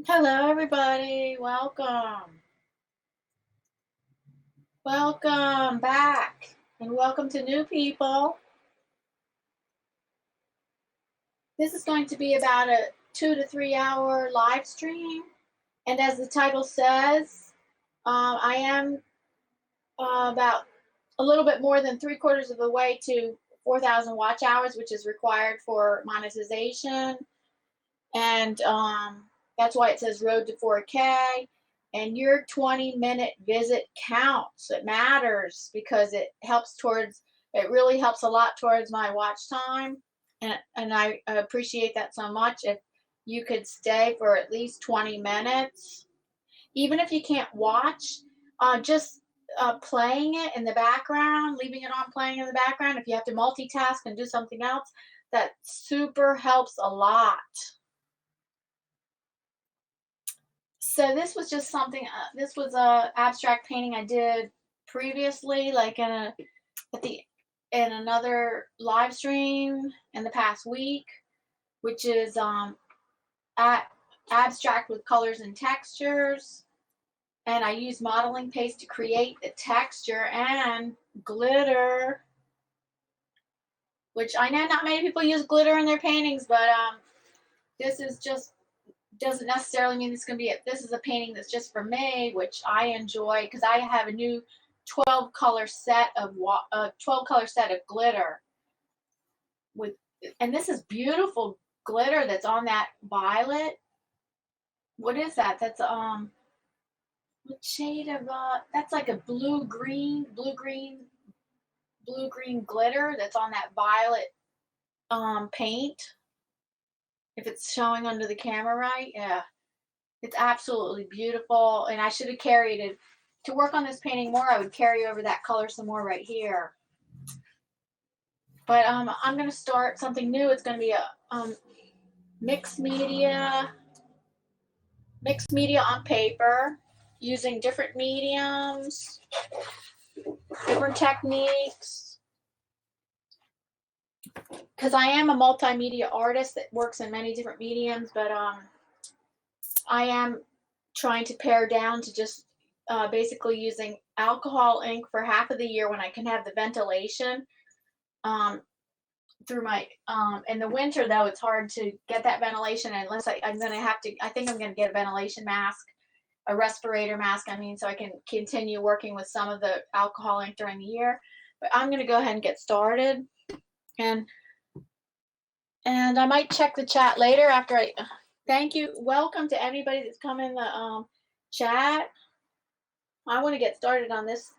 Hello, everybody. Welcome. Welcome back. And welcome to new people. This is going to be about a 2 to 3 hour live stream. And as the title says, I am about a little bit more than 3/4 of the way to 4,000 watch hours, which is required for monetization. And that's why it says Road to 4K. And your 20-minute visit counts. It matters because it really helps a lot towards my watch time. And I appreciate that so much. If you could stay for at least 20 minutes, even if you can't watch, just playing it in the background, leaving it on playing in the background. If you have to multitask and do something else, that super helps a lot. So this was just something. This was a abstract painting I did previously, like in another live stream in the past week, which is abstract with colors and textures. And I used modeling paste to create the texture and glitter, which I know not many people use glitter in their paintings, but this is just doesn't necessarily mean this is a painting that's just for me, which I enjoy because I have a new 12 color set of glitter with, and this is beautiful glitter that's on that violet. What is that? That's what shade of that's like a blue green glitter that's on that violet paint. If it's showing under the camera right, yeah. It's absolutely beautiful, and I should have carried it. To work on this painting more, I would carry over that color some more right here. But I'm going to start something new. It's going to be a mixed media on paper, using different mediums, different techniques. Because I am a multimedia artist that works in many different mediums, but I am trying to pare down to just basically using alcohol ink for half of the year when I can have the ventilation through my in the winter. Though it's hard to get that ventilation unless I'm going to have to. I think I'm going to get a ventilation mask, a respirator mask, so I can continue working with some of the alcohol ink during the year. But I'm going to go ahead and get started, and I might check the chat later after I thank you. Welcome to everybody that's come in the chat. I want to get started on this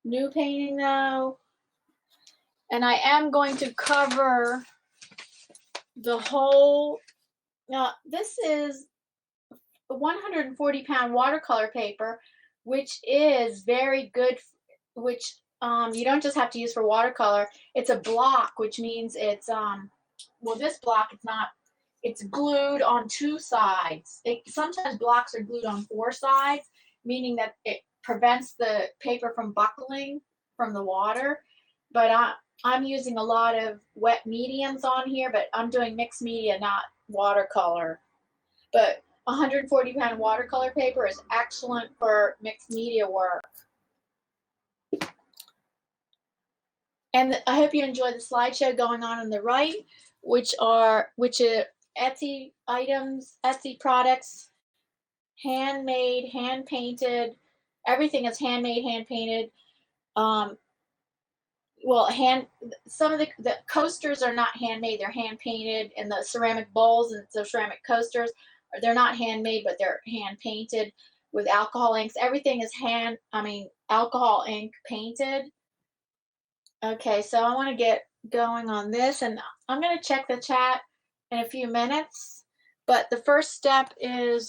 new painting though, and I am going to cover the whole. Now, this is a 140-pound watercolor paper, which is very good, which you don't just have to use for watercolor. It's a block, which means it's well, this block, it's glued on 2 sides. Sometimes blocks are glued on 4 sides, meaning that it prevents the paper from buckling from the water. But I'm using a lot of wet mediums on here, but I'm doing mixed media, not watercolor. But 140-pound watercolor paper is excellent for mixed media work. And I hope you enjoy the slideshow going on the right, which are Etsy items, Etsy products, handmade, hand painted. Everything is handmade, hand painted. Some of the coasters are not handmade; they're hand painted, and the ceramic bowls and the ceramic coasters, they're not handmade, but they're hand painted with alcohol inks. Everything is alcohol ink painted. Okay, so I want to get going on this, and I'm going to check the chat in a few minutes. But the first step is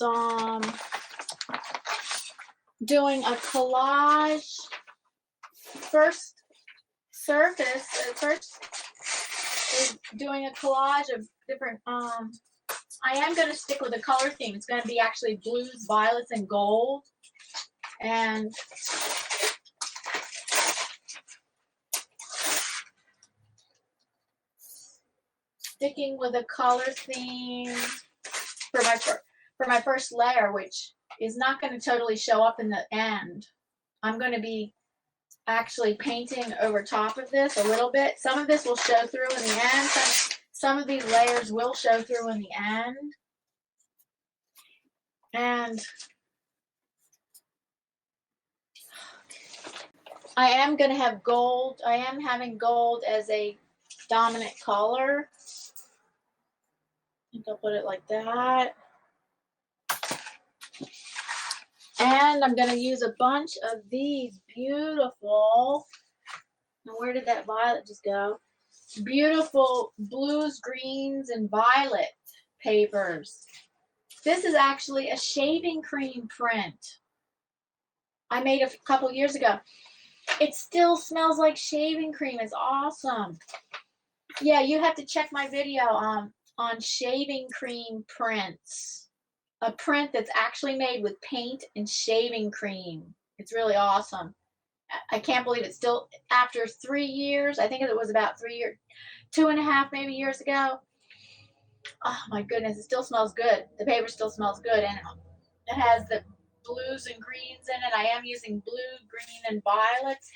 doing a collage. First is doing a collage of different. I am going to stick with the color theme. It's going to be actually blues, violets, and gold. And sticking with a color theme for for my first layer, which is not going to totally show up in the end. I'm going to be actually painting over top of this a little bit. Some of this will show through in the end. Some of these layers will show through in the end. And I am going to have gold. I am having gold as a dominant color. I think I'll put it like that. And I'm going to use a bunch of these beautiful, now where did that violet just go? Beautiful blues, greens, and violet papers. This is actually a shaving cream print I made a couple years ago. It still smells like shaving cream. It's awesome. Yeah, you have to check my video on shaving cream prints. A print that's actually made with paint and shaving cream. It's really awesome. I can't believe it's still, after 3 years, I think it was about 3 years, 2.5 maybe years ago. Oh my goodness, it still smells good. The paper still smells good, and it has the blues and greens in it. I am using blue, green, and violets.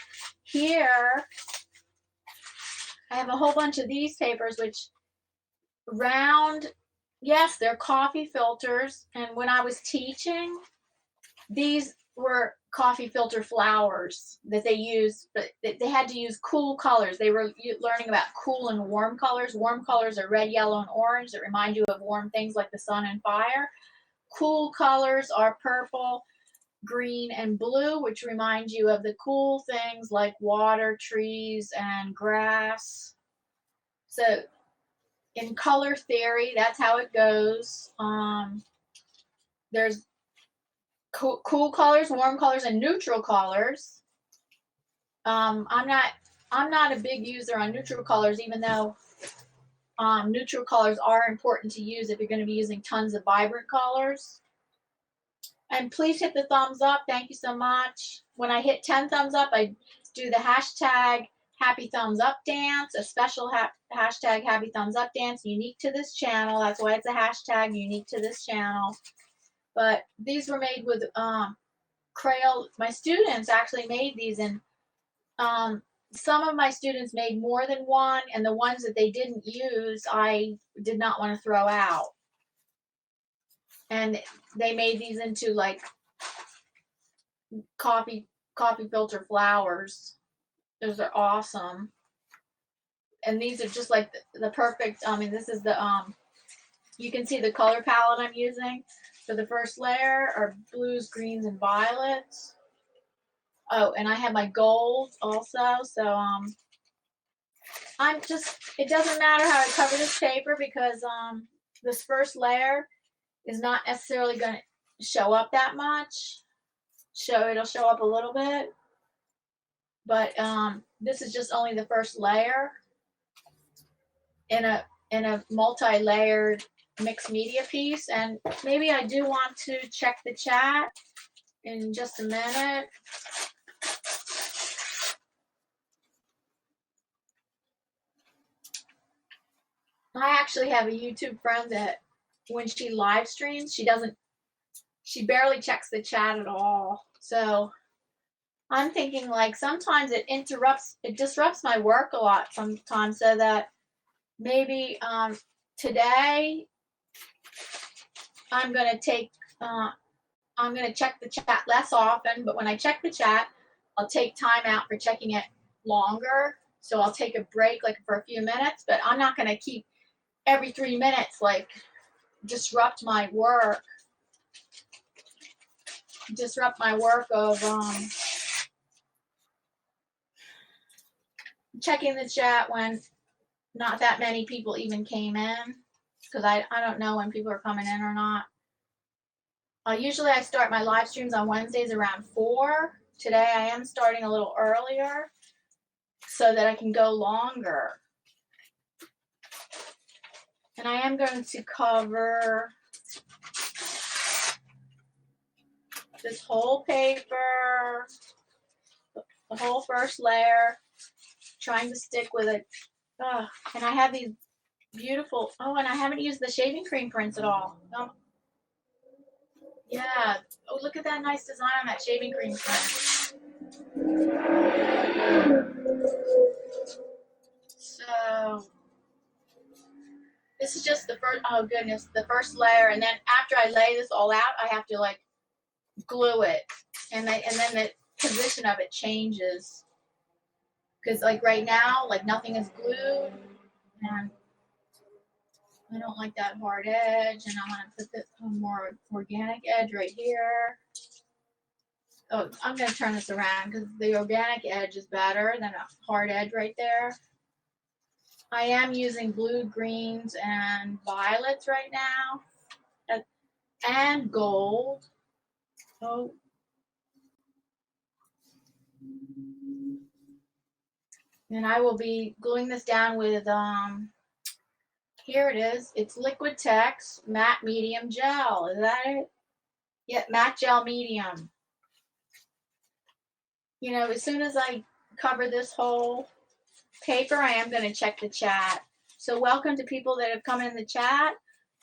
Here, I have a whole bunch of these papers, which round, yes, they're coffee filters. And when I was teaching, these were coffee filter flowers that they used, but they had to use cool colors. They were learning about cool and warm colors. Warm colors are red, yellow, and orange that remind you of warm things like the sun and fire. Cool colors are purple, green, and blue, which remind you of the cool things like water, trees, and grass. So in color theory, that's how it goes. There's cool colors, warm colors, and neutral colors. I'm not a big user on neutral colors, even though neutral colors are important to use if you're going to be using tons of vibrant colors. And please hit the thumbs up. Thank you so much. When I hit 10 thumbs up, I do the hashtag Happy Thumbs Up dance, a special hashtag Happy Thumbs Up dance unique to this channel. That's why it's a hashtag unique to this channel. But these were made with Crayola. My students actually made these, and some of my students made more than one, and the ones that they didn't use, I did not want to throw out. And they made these into like coffee filter flowers. Those are awesome. And these are just like the perfect, I mean, this is the, you can see the color palette I'm using for the first layer are blues, greens, and violets. Oh, and I have my gold also. So, it doesn't matter how I cover this paper because, this first layer is not necessarily going to show up that much. It'll show up a little bit. But, this is just only the first layer in a multi-layered mixed media piece. And maybe I do want to check the chat in just a minute. I actually have a YouTube friend that when she live streams, she barely checks the chat at all. So I'm thinking like sometimes it disrupts my work a lot sometimes, so that maybe today I'm gonna check the chat less often, but when I check the chat, I'll take time out for checking it longer. So I'll take a break like for a few minutes, but I'm not gonna keep every 3 minutes like disrupt my work of checking the chat when not that many people even came in, because I don't know when people are coming in or not. Usually I start my live streams on Wednesdays around 4. Today I am starting a little earlier so that I can go longer. And I am going to cover this whole paper, the whole first layer, trying to stick with it. And I have these beautiful, and I haven't used the shaving cream prints at all. Yeah. Oh, look at that nice design on that shaving cream print. So this is just the first, oh goodness, the first layer. And then after I lay this all out, I have to like glue it. And then the position of it changes. Because like right now, like nothing is glued. And I don't like that hard edge. And I want to put this more organic edge right here. Oh, I'm going to turn this around because the organic edge is better than a hard edge right there. I am using blue, greens, and violets right now. And gold. Oh. And I will be gluing this down with, here it is. It's Liquitex Matte Medium Gel. Is that it? Yeah, Matte Gel Medium. You know, as soon as I cover this whole paper, I am going to check the chat. So welcome to people that have come in the chat.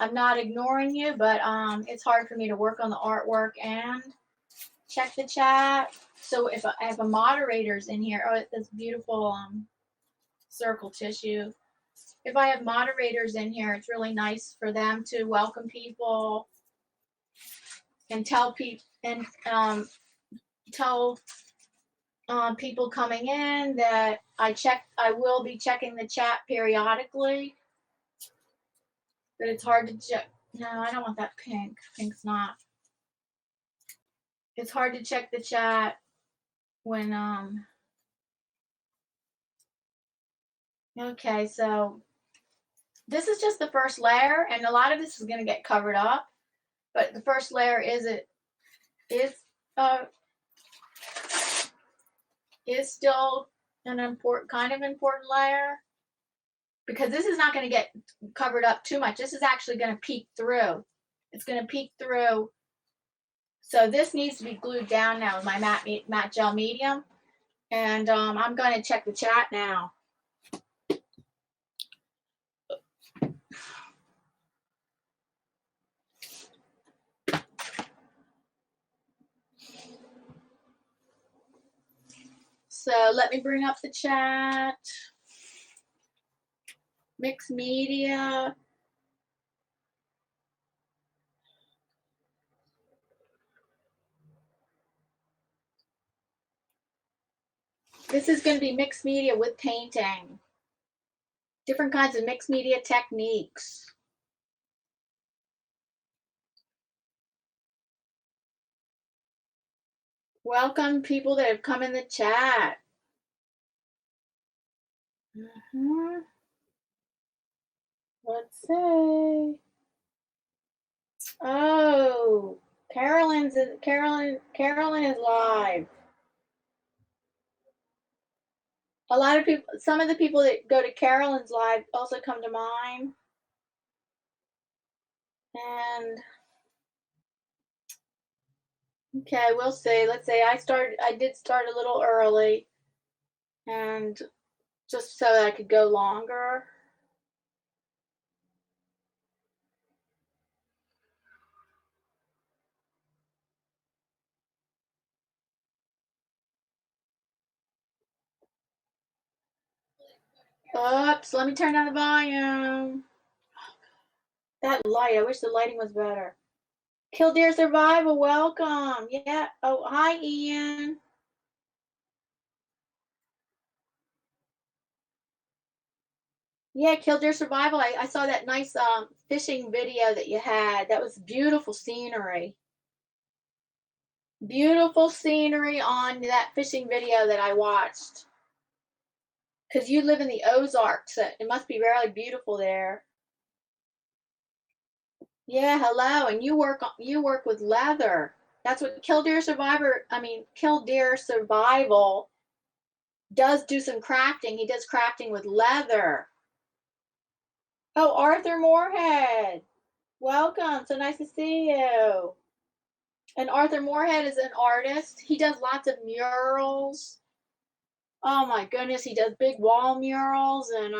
I'm not ignoring you, but it's hard for me to work on the artwork and check the chat. So if I have a moderators in here, oh, this beautiful circle tissue. If I have moderators in here, it's really nice for them to welcome people and tell people and tell people coming in that I will be checking the chat periodically. But it's hard to check. No, I don't want that pink. Pink's not. It's hard to check the chat when okay, so this is just the first layer, and a lot of this is going to get covered up. But the first layer is still an important layer, because this is not going to get covered up too much. This is actually going to peek through. It's going to peek through. So this needs to be glued down now with my matte gel medium. And I'm going to check the chat now. So let me bring up the chat. Mixed media. This is going to be mixed media with painting. Different kinds of mixed media techniques. Welcome people that have come in the chat. Let's see. Oh, Carolyn is live. A lot of people, some of the people that go to Carolyn's live also come to mine. And okay, we'll see. Let's say I did start a little early, and just so that I could go longer. Oops, let me turn down the volume. That light, I wish the lighting was better. Killdeer Survival, welcome. Yeah. Oh, hi, Ian. Yeah, Killdeer Survival. I saw that nice fishing video that you had. That was beautiful scenery. Beautiful scenery on that fishing video that I watched. Because you live in the Ozarks, so it must be really beautiful there. Yeah, hello. And you work with leather. That's what Killdeer Survival does do some crafting. He does crafting with leather. Oh, Arthur Moorhead. Welcome. So nice to see you. And Arthur Moorhead is an artist. He does lots of murals. Oh my goodness, he does big wall murals and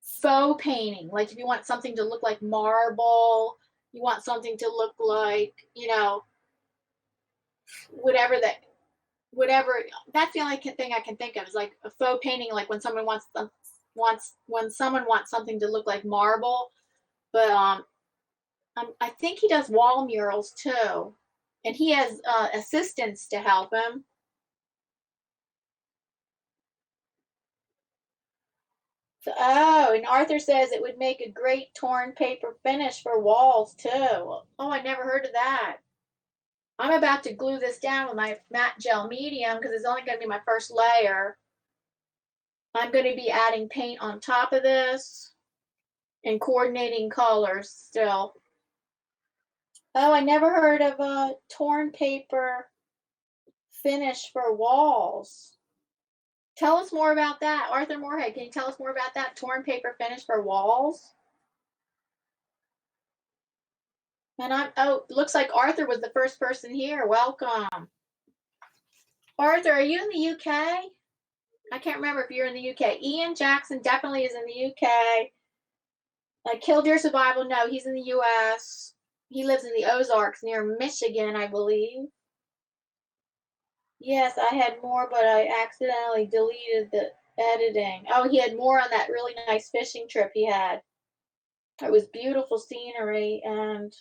faux painting. Like if you want something to look like marble, You want something to look like, whatever that whatever that's the only thing I can think of is like a faux painting, like when someone wants something to look like marble. But I think he does wall murals too, and he has assistants to help him. So, oh, and Arthur says it would make a great torn paper finish for walls too. Oh, I never heard of that. I'm about to glue this down with my matte gel medium because it's only going to be my first layer. I'm going to be adding paint on top of this and coordinating colors still. Oh, I never heard of a torn paper finish for walls. Tell us more about that. Arthur Moorhead, can you tell us more about that torn paper finish for walls? And looks like Arthur was the first person here. Welcome. Arthur, are you in the UK? I can't remember if you're in the UK. Ian Jackson definitely is in the UK. Killdeer Survival, no, he's in the US. He lives in the Ozarks near Michigan, I believe. Yes, I had more, but I accidentally deleted the editing. Oh, he had more on that really nice fishing trip he had. It was beautiful scenery, and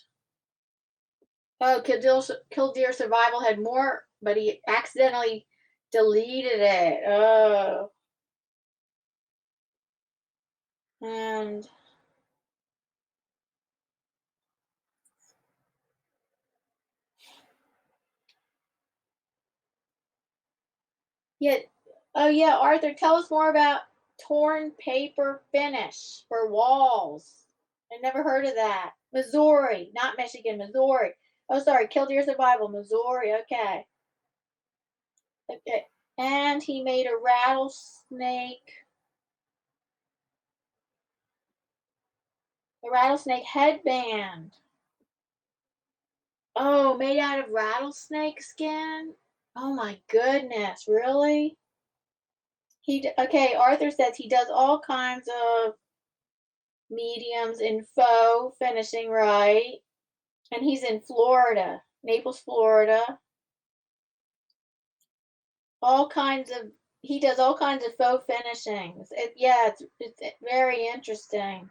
Killdeer Survival had more, but he accidentally deleted it. Oh. And yeah, oh yeah, Arthur, tell us more about torn paper finish for walls. I never heard of that. Missouri, not Michigan, Missouri. Oh, sorry, Killdeer Survival, Missouri. Okay. Okay. And he made a rattlesnake headband. Oh, made out of rattlesnake skin? Oh my goodness, really? Okay, Arthur says he does all kinds of mediums in faux finishing, right? And he's in Florida, Naples, Florida. He does all kinds of faux finishings. It's very interesting.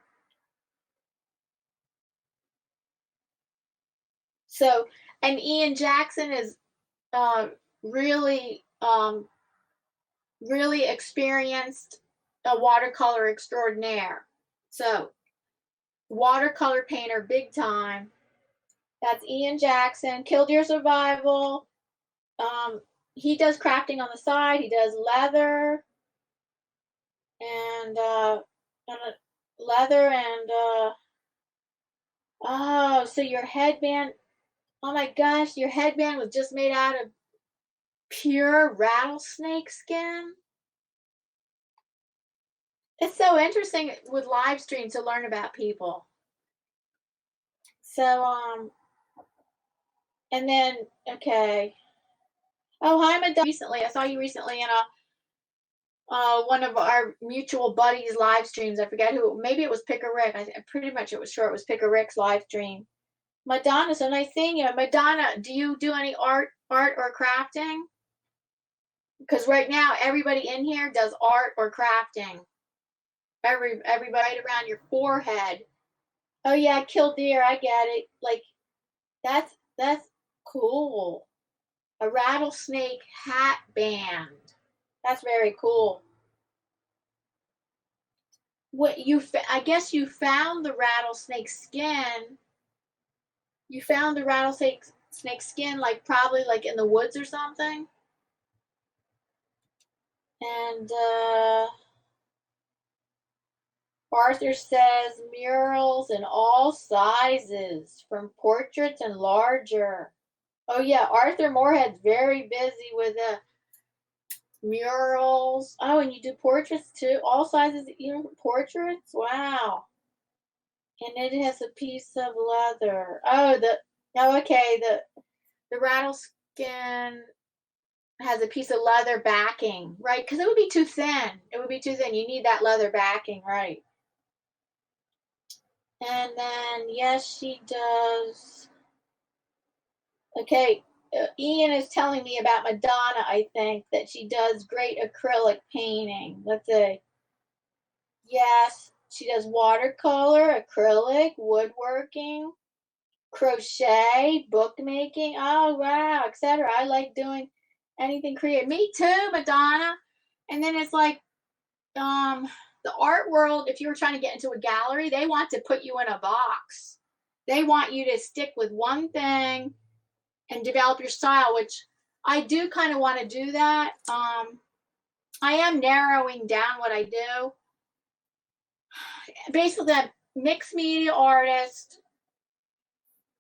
So, and Ian Jackson is really, really experienced a watercolor extraordinaire. So, watercolor painter, big time. That's Ian Jackson, Killdeer Survival. Um, he does crafting on the side. He does leather and leather and oh, so your headband. Oh my gosh, your headband was just made out of pure rattlesnake skin. It's so interesting with live streams to learn about people. So and then okay. Oh, hi, Madonna. Recently, I saw you recently in a one of our mutual buddies live streams. I forget who. Maybe it was Picker Rick. Pretty much it was sure it was Picker Rick's live stream. Madonna, so nice seeing you. Madonna, do you do any art or crafting? Because right now everybody in here does art or crafting. Everybody right around your forehead. Oh yeah, Killdeer, I get it. Like that's cool. A rattlesnake hat band. That's very cool. I guess you found the rattlesnake skin. You found the rattlesnake skin like probably like in the woods or something. And Arthur says murals in all sizes, from portraits and larger. Oh yeah, Arthur Moorhead's very busy with murals. Oh, and you do portraits too, all sizes, even portraits. Wow. And it has a piece of leather. Okay, the rattleskin has a piece of leather backing, right? Because it would be too thin. It would be too thin. You need that leather backing, right? And then, yes, she does. Okay, Ian is telling me about Madonna, I think, that she does great acrylic painting. Let's see. Yes, she does watercolor, acrylic, woodworking, crochet, bookmaking. Oh, wow, etc. I like doing anything creative. Me too, Madonna. And then it's like, um, the art world, if you were trying to get into a gallery, they want to put you in a box. They want you to stick with one thing and develop your style, which I do kind of want to do that. I am narrowing down what I do. Basically, I'm mixed media artist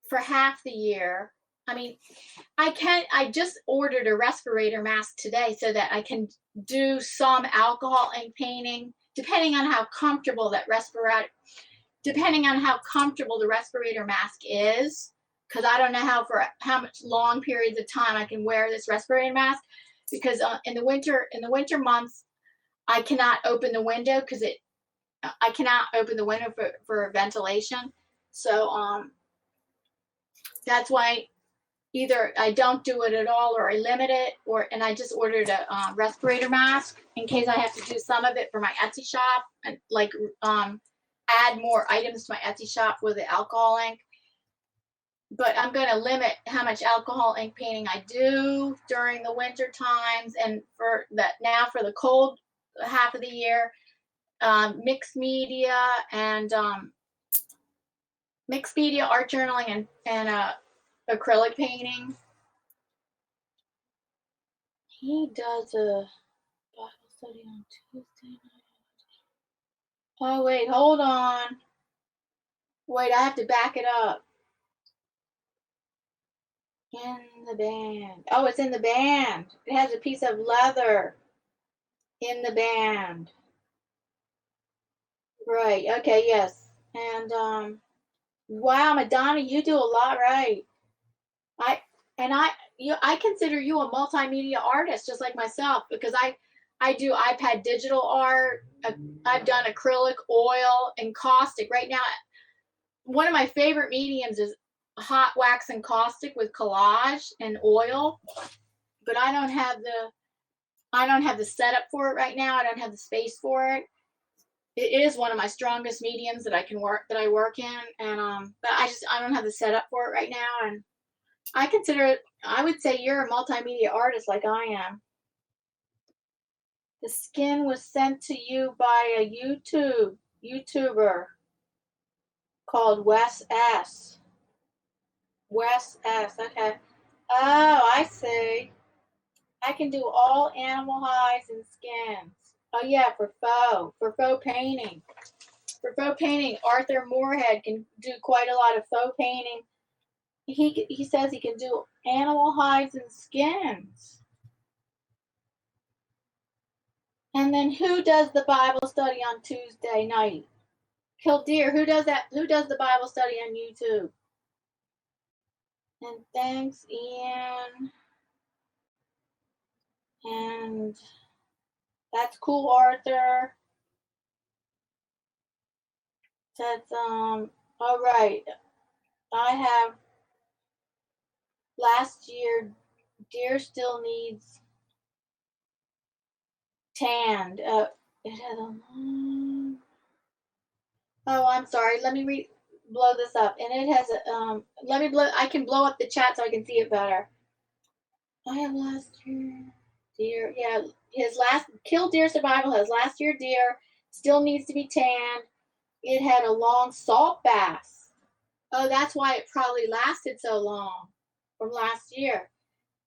for half the year. I mean, I just ordered a respirator mask today so that I can do some alcohol ink painting, depending on how comfortable the respirator mask is, because I don't know how much long periods of time I can wear this respirator mask, because in the winter months I cannot open the window for ventilation. So that's why either I don't do it at all, or I limit it, and I just ordered a respirator mask in case I have to do some of it for my Etsy shop, and like add more items to my Etsy shop with the alcohol ink. But I'm going to limit how much alcohol ink painting I do during the winter times, and for the cold half of the year, mixed media art journaling, and acrylic painting. He does a Bible study on Tuesday night. Oh, wait, hold on. Wait, I have to back it up. In the band. Oh, it's in the band. It has a piece of leather in the band. Right. Okay, yes. And wow, Madonna, you do a lot right. I I consider you a multimedia artist just like myself, because I do iPad digital art. I've done acrylic, oil, and caustic. Right now, one of my favorite mediums is hot wax and caustic with collage and oil, but I don't have the setup for it right now. I don't have the space for it. It is one of my strongest mediums that I work in, and but I don't have the setup for it right now. And I would say you're a multimedia artist like I am. The skin was sent to you by a YouTuber called Wes S. Wes S. Okay. Oh, I see. I can do all animal hides and skins. Oh yeah, for faux painting. For faux painting, Arthur Moorhead can do quite a lot of faux painting. He says he can do animal hides and skins. And then who does the Bible study on Tuesday night? Kildare. Who does that? Who does the Bible study on YouTube? And thanks, Ian. And that's cool, Arthur. That's all right. I have last year, deer still needs tanned. It has a long. Oh, I'm sorry. Let me blow this up. And it has a let me blow. I can blow up the chat so I can see it better. I have last year deer. Yeah, his last killed deer survival has last year deer, still needs to be tanned. It had a long salt bass. Oh, that's why it probably lasted so long from last year.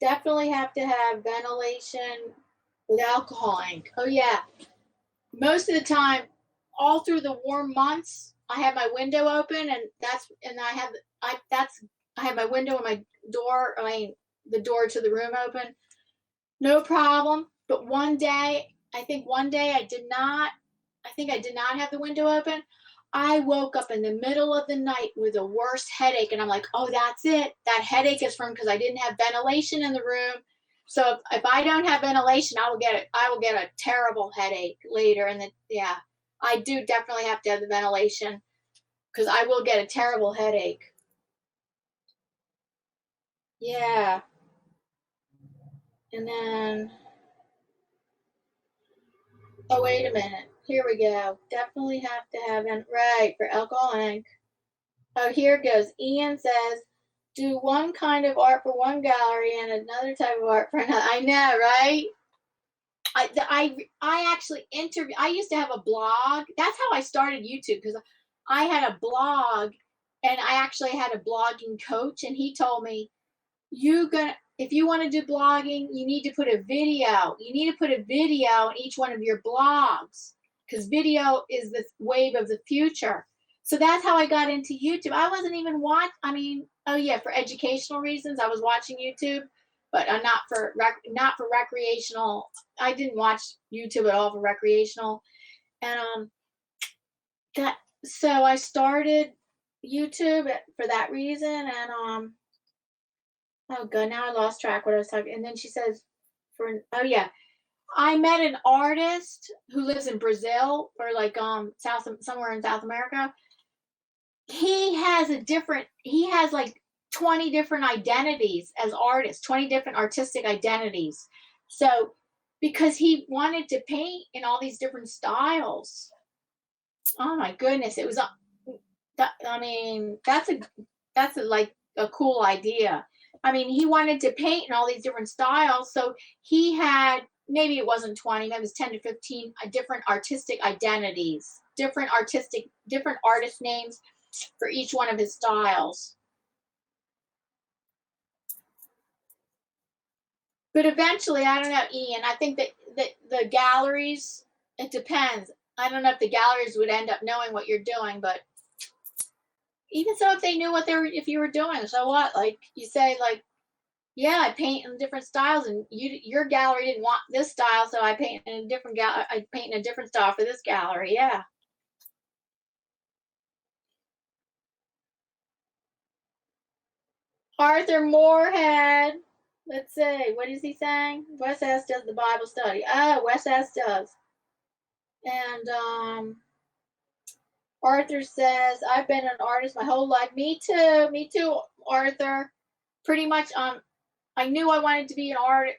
Definitely have to have ventilation with alcohol ink. Oh yeah. Most of the time, all through the warm months, I have my window open, and I have my window and my door. I mean, the door to the room open. No problem. But one day I did not. I think I did not have the window open. I woke up in the middle of the night with a worse headache, and I'm like, oh, that's it. That headache is from because I didn't have ventilation in the room. So if I don't have ventilation, I will get a terrible headache later. And yeah, I do definitely have to have the ventilation. because I will get a terrible headache. Yeah. And then, oh, wait a minute. Here we go. Definitely have to have an, right, for Alcohol Inc. Oh, here it goes. Ian says, do one kind of art for one gallery and another type of art for another. I know, right? I actually interview. I used to have a blog. That's how I started YouTube, because I had a blog, and I actually had a blogging coach, and he told me, if you want to do blogging, you need to put a video. You need to put a video in each one of your blogs, because video is the wave of the future. So that's how I got into YouTube. I wasn't even I mean, oh yeah, for educational reasons, I was watching YouTube, but not for recreational. I didn't watch YouTube at all for recreational, and that so I started YouTube for that reason, and oh god, now I lost track what I was talking. And then she says, oh yeah, I met an artist who lives in Brazil, or like somewhere in South America. He has like 20 different identities as artists, 20 different artistic identities. So because he wanted to paint in all these different styles. Oh my goodness, it was I mean, that's a like a cool idea. I mean, he wanted to paint in all these different styles, so he had, maybe it wasn't 20, maybe it was 10 to 15 different artistic identities, different artist names for each one of his styles. But eventually, I don't know, Ian, I think that the galleries, it depends. I don't know if the galleries would end up knowing what you're doing, but even so, if they knew if you were doing, so what? Like you say, like, yeah, I paint in different styles, and your gallery didn't want this style, so I paint in a different I paint in a different style for this gallery. Yeah. Arthur Moorhead. Let's see. What is he saying? Wes S does the Bible study. Oh, Wes S does. And Arthur says, I've been an artist my whole life. Me too. Me too, Arthur. Pretty much. I knew I wanted to be an artist.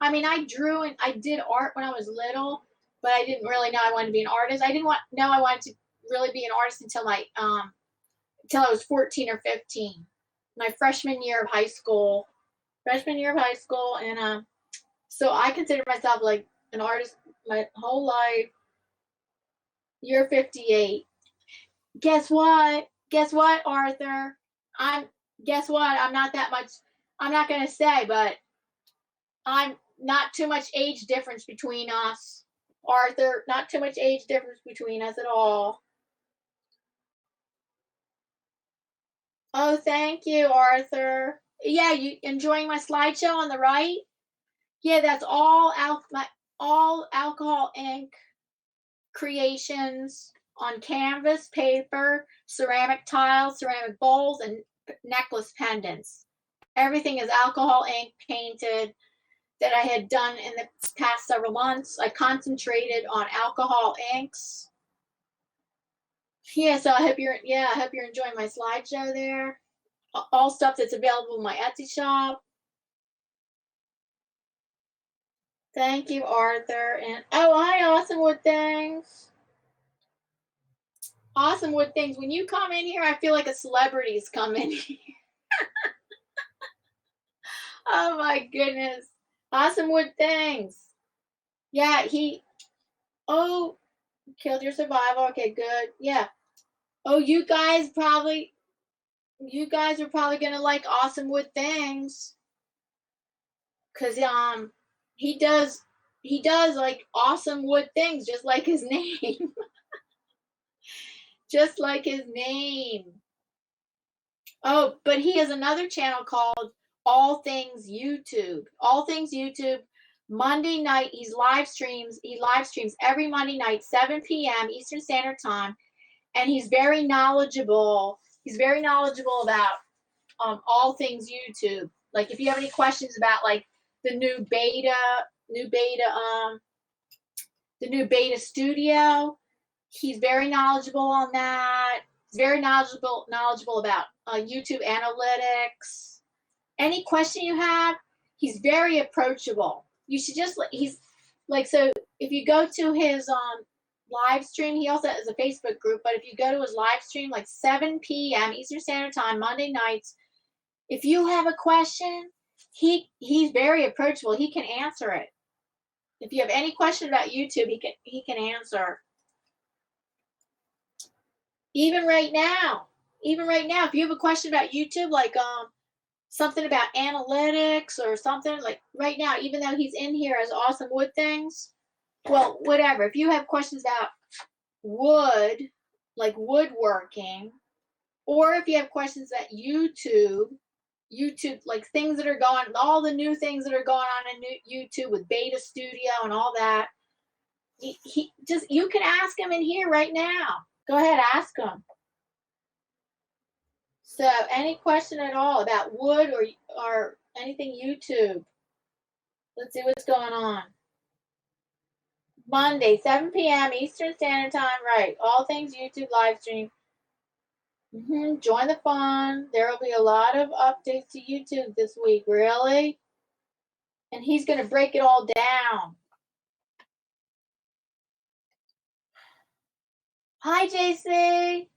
I mean, I drew and I did art when I was little, but I didn't really know I wanted to be an artist. I didn't know I wanted to really be an artist until until I was 14 or 15, my freshman year of high school. And so I consider myself like an artist my whole life. You're 58. Guess what? Guess what, Arthur? I'm. Guess what? I'm not that much. I'm not gonna say, but I'm not too much age difference between us, Arthur. Not too much age difference between us at all. Oh, thank you, Arthur. Yeah, you enjoying my slideshow on the right? Yeah, that's all all Alcohol Inc. creations on canvas, paper, ceramic tiles, ceramic bowls, and necklace pendants. Everything is Alcohol Inc. painted that I had done in the past several months. I concentrated on Alcohol Inks. Yeah, so I hope you're enjoying my slideshow there. All stuff that's available in my Etsy shop. Thank you, Arthur. And oh, hi, Awesome Wood Things. Awesome Wood Things. When you come in here, I feel like a celebrity's come in here. Oh my goodness. Awesome Wood Things. Yeah, oh, killed your survival. Okay, good. Yeah. Oh, you guys are probably gonna like Awesome Wood Things. Cause he does like awesome wood things, just like his name. Just like his name. Oh, but he has another channel called All Things YouTube. All Things YouTube. Monday night, he live streams every Monday night, 7 p.m. Eastern Standard Time, and he's very knowledgeable. He's very knowledgeable about all things YouTube. Like if you have any questions about like the new beta, the new beta studio, he's very knowledgeable on that. very knowledgeable about YouTube analytics. Any question you have, he's very approachable. You should just, he's like, so if you go to his live stream, he also has a Facebook group, but if you go to his live stream, like 7 p.m. Eastern Standard Time, Monday nights, if you have a question, he's very approachable. He can answer it. If you have any question about YouTube, he can answer. Even right now, if you have a question about YouTube, like something about analytics or something, like right now, even though he's in here as Awesome Wood Things, well, whatever. If you have questions about wood, like woodworking, or if you have questions about YouTube, like things that are going, all the new things that are going on in YouTube with Beta Studio and all that, he just, you can ask him in here right now. Go ahead, ask him. So any question at all about wood or anything YouTube. Let's see what's going on. Monday, 7 p.m. Eastern Standard Time, right. All things YouTube live stream. Join the fun. There will be a lot of updates to YouTube this week. Really? And he's going to break it all down. Hi, JC.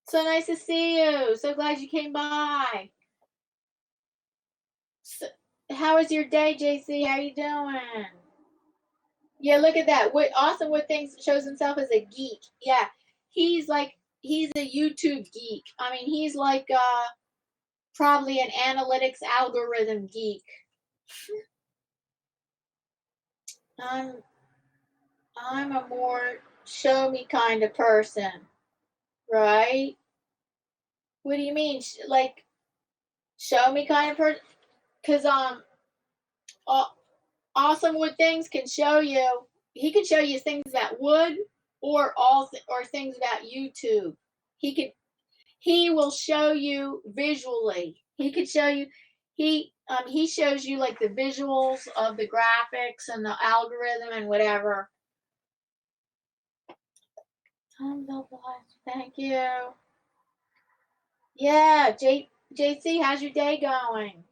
So nice to see you. So glad you came by. So, how was your day, JC? How you doing? Yeah, look at that. Awesome Wood Things shows himself as a geek. Yeah, he's a YouTube geek. I mean, he's like probably an analytics algorithm geek. I'm a more show me kind of person, right? What do you mean, like show me kind of person? Because Awesome Wood Things can show you. He can show you things about wood or things about YouTube. He will show you visually. He could show you. He shows you like the visuals of the graphics and the algorithm and whatever. Thank you. Yeah, JC, how's your day going?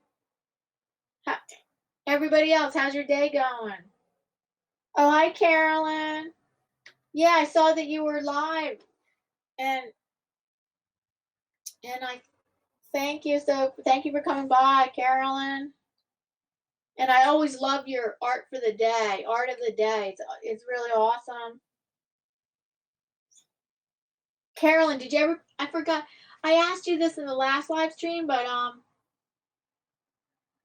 Everybody else, how's your day going? Oh, hi, Carolyn. Yeah, I saw that you were live, and I thank you. So thank you for coming by, Carolyn. And I always love your art of the day. It's really awesome. Carolyn, did you ever? I forgot. I asked you this in the last live stream, but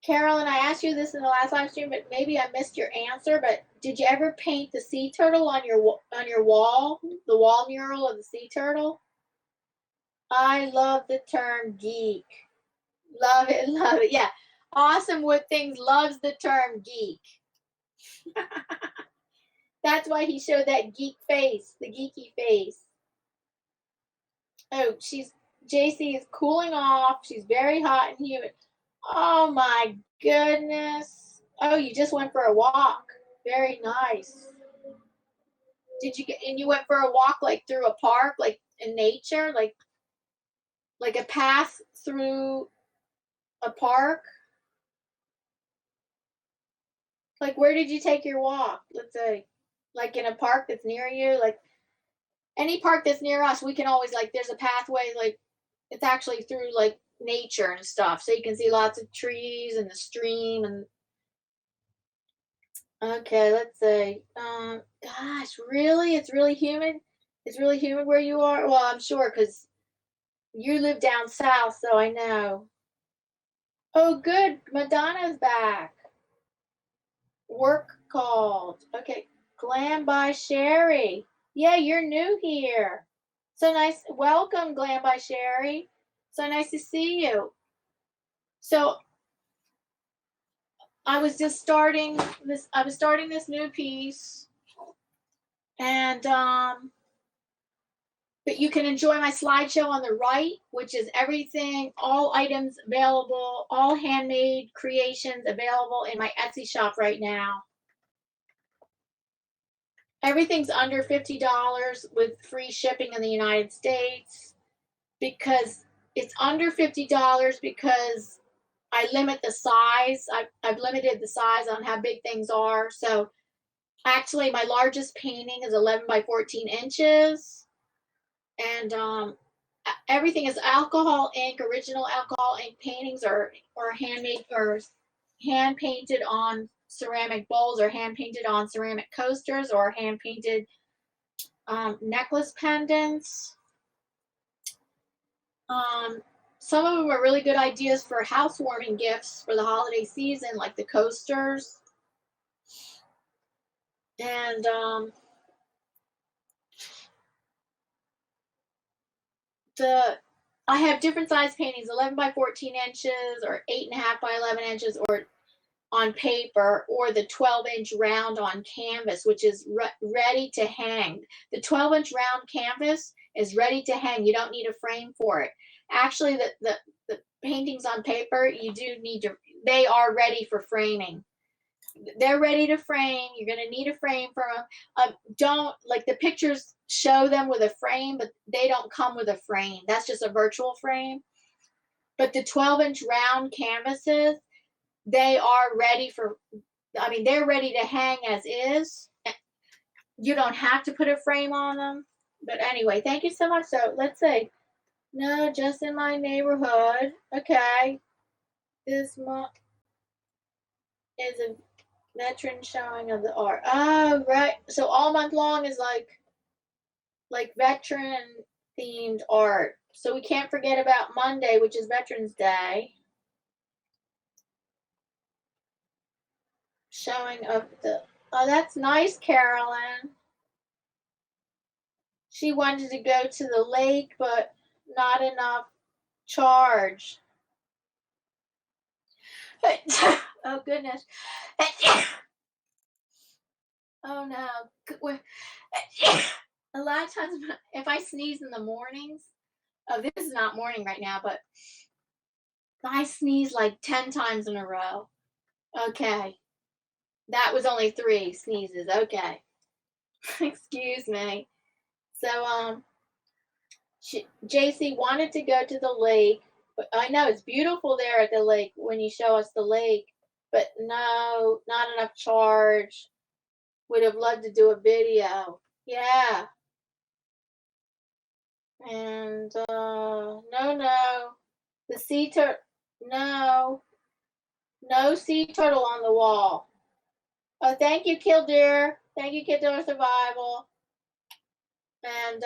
Carolyn, I asked you this in the last live stream, but maybe I missed your answer. But did you ever paint the sea turtle on your wall, the wall mural of the sea turtle? I love the term geek. Love it, love it. Yeah, Awesome Wood Things loves the term geek. That's why he showed that geek face, the geeky face. Oh, JC is cooling off. She's very hot and humid. Oh my goodness. Oh, you just went for a walk. Very nice. And you went for a walk like through a park, like in nature, like a path through a park? Like where did you take your walk? Let's say like in a park that's near you, like any park that's near us, we can always like there's a pathway, like it's actually through like nature and stuff, so you can see lots of trees and the stream. And okay, let's see. Gosh, really, it's really humid. It's really humid where you are. Well, I'm sure because you live down south, so I know. Oh, good, Madonna's back. Work called. Okay, Glam by Sherry. Yeah, you're new here. So nice. Welcome, Glam by Sherry. So nice to see you. So I was starting this new piece, and but you can enjoy my slideshow on the right, which is everything, all items available, all handmade creations available in my Etsy shop right now. Everything's under $50 with free shipping in the United States. because it's under $50 because I limit the size. I've limited the size on how big things are. So actually my largest painting is 11 by 14 inches. And everything is alcohol ink, original alcohol ink paintings or handmade or hand painted on ceramic bowls or hand painted on ceramic coasters or hand painted necklace pendants. Some of them are really good ideas for housewarming gifts for the holiday season, like the coasters. And I have different size paintings, 11 by 14 inches or 8.5 by 11 inches, or on paper, or the 12-inch round on canvas, which is ready to hang. The 12-inch round canvas is ready to hang. You don't need a frame for it. Actually, the paintings on paper, you do need to, they are ready for framing. They're ready to frame. You're going to need a frame for them. Don't, like, the pictures show them with a frame, but they don't come with a frame. That's just a virtual frame. But the 12-inch round canvases, they are ready for, I mean, they're ready to hang as is. You don't have to put a frame on them. But anyway, thank you so much. So let's say, no, just in my neighborhood. Okay. This month is a veteran showing of the art. Oh, right. So all month long is like veteran themed art. So we can't forget about Monday, which is Veterans Day. Showing of the, oh, that's nice, Carolyn. She wanted to go to the lake, but not enough charge. Oh, goodness. Oh, no. A lot of times, if I sneeze in the mornings, oh, this is not morning right now, but I sneeze like 10 times in a row. Okay. That was only 3 sneezes. Okay. Excuse me. So, JC wanted to go to the lake, but I know it's beautiful there at the lake when you show us the lake, but no, not enough charge. Would have loved to do a video. Yeah. And no. The sea turtle, no sea turtle on the wall. Oh, thank you, Killdeer. Thank you, Killdeer Survival. And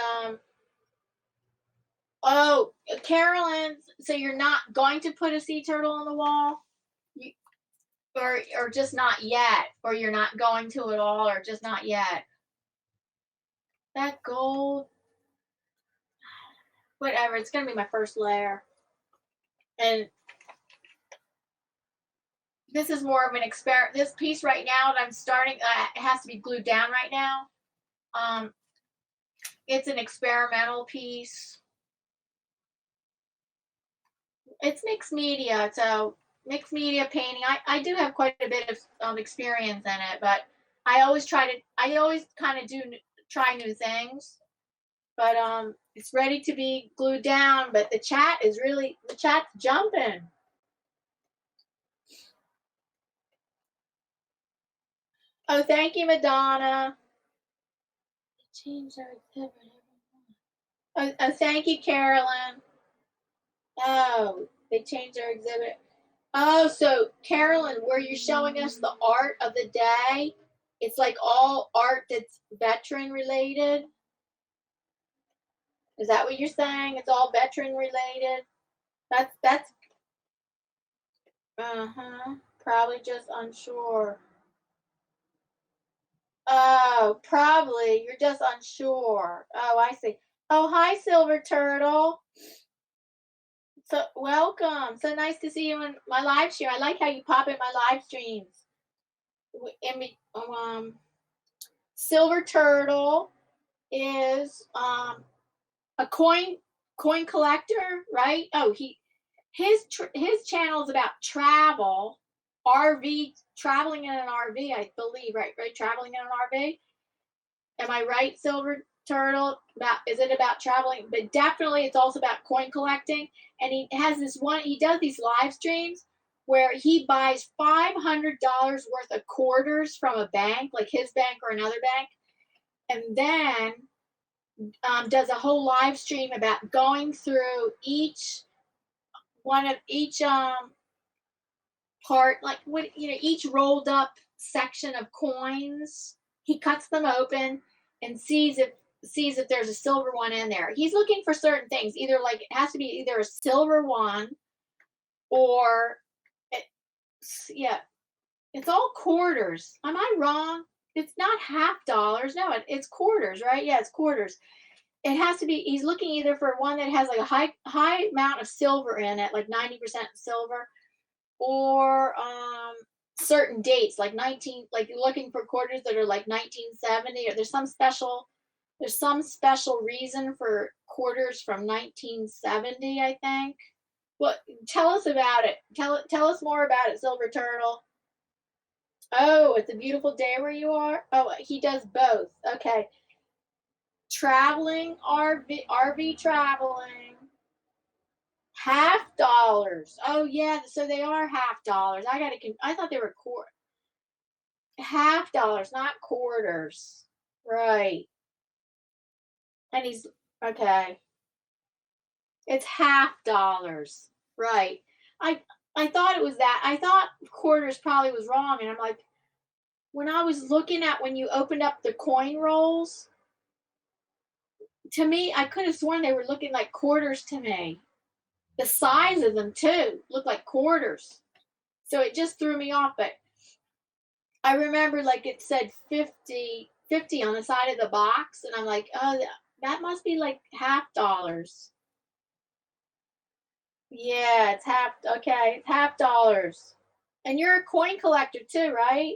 oh, Carolyn, so you're not going to put a sea turtle on the wall? Or just not yet, or you're not going to at all, or just not yet? That gold, whatever, it's gonna be my first layer. And this is more of an experiment. This piece right now that I'm starting, it has to be glued down right now. It's an experimental piece. It's mixed media, so mixed media painting. I do have quite a bit of experience in it, but I always kind of do try new things. But it's ready to be glued down, but the chat's jumping. Oh, thank you, Madonna. Oh, thank you, Carolyn. Oh, they changed their exhibit. Oh, so Carolyn, where you're showing us the art of the day, it's like all art that's veteran related. Is that what you're saying? It's all veteran related? That's probably just unsure. Oh, probably you're just unsure. Oh, I see. Oh, hi, Silver Turtle. So welcome. So nice to see you in my live stream. I like how you pop in my live streams. Silver Turtle is a coin collector, right? Oh, his channel is about travel, traveling in an RV, I believe, right? Traveling in an RV. Am I right, Silver Turtle about, is it about traveling? But definitely it's also about coin collecting. And he has this one, he does these live streams where he buys $500 worth of quarters from a bank, like his bank or another bank, and then does a whole live stream about going through each one of each part, like what, you know, each rolled up section of coins. He cuts them open and sees if there's a silver one in there. He's looking for certain things, either like it has to be either a silver one or it, yeah, it's all quarters. Am I wrong? It's not half dollars. No, it's quarters, right? Yeah, it's quarters. It has to be. He's looking either for one that has like a high amount of silver in it, like 90% silver, or certain dates, like 19. Like you're looking for quarters that are like 1970, or there's some special reason for quarters from 1970, I think. Well, tell us about it. Tell us more about it, Silver Turtle. Oh, it's a beautiful day where you are. Oh, he does both. Okay. Traveling, RV traveling. $half. Oh yeah, so they are $half. I thought they were $half, not quarters. Right. And he's okay. It's $half. Right. I I thought it was that. I thought quarters probably was wrong, and I'm like, when I was looking at when you opened up the coin rolls, to me, I could have sworn they were looking like quarters to me. The size of them too looked like quarters. So it just threw me off. But I remember like it said 50 on the side of the box, and I'm like, oh, that must be like $half. Yeah, it's half. Okay, it's $half. And you're a coin collector too, right?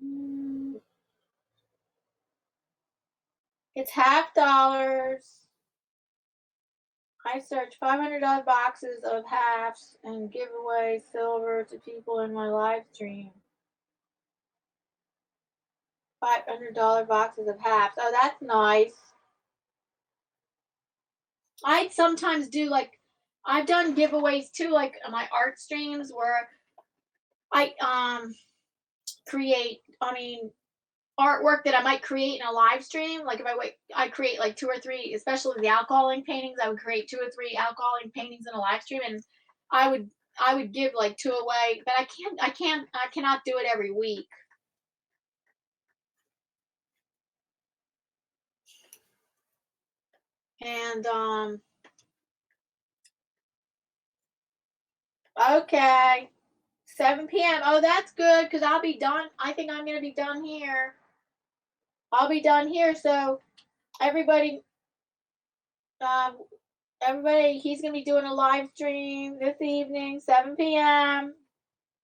Mm, it's $half. I search $500 boxes of halves and give away silver to people in my live stream. $500 boxes of halves. Oh, that's nice. I'd sometimes do like I've done giveaways too, like on my art streams where I create. I mean, artwork that I might create in a live stream. Like if I create like two or three, especially the alcohol ink paintings. I would create two or three alcohol ink paintings in a live stream, and I would I would give like two away. But I cannot do it every week. And okay, 7 p.m. Oh, that's good because I'll be done. I think I'm gonna be done here. I'll be done here. So everybody, um, everybody, he's gonna be doing a live stream this evening, 7 p.m.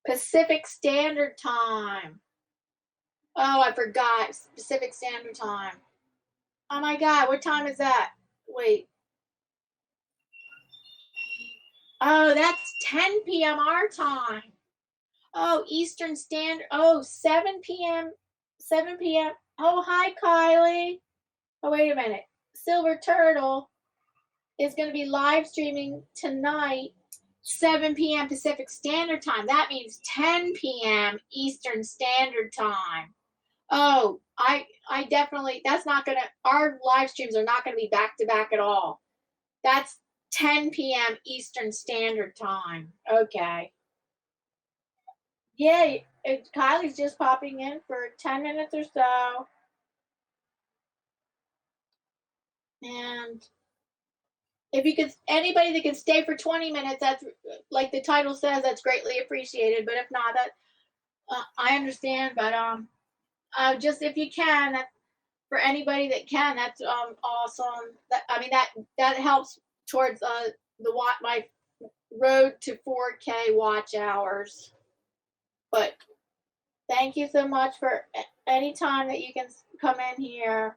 Pacific Standard Time. Oh, I forgot Pacific Standard Time. Oh my God, what time is that? Wait. Oh, that's 10 p.m. our time. Oh, Eastern Standard. Oh, 7 p.m. 7 p.m. Oh, hi, Kylie. Oh, wait a minute. Silver Turtle is going to be live streaming tonight, 7 p.m. Pacific Standard Time. That means 10 p.m. Eastern Standard Time. Oh, I definitely, that's not going to, our live streams are not going to be back to back at all. That's 10 p.m. Eastern Standard Time. Okay. Yeah, Kylie's just popping in for 10 minutes or so. And if you could, anybody that can stay for 20 minutes, that's like the title says, that's greatly appreciated. But if not, that I understand. But just if you can, that for anybody that can, that's awesome. That I mean that helps towards my road to 4K watch hours. But thank you so much for any time that you can come in here.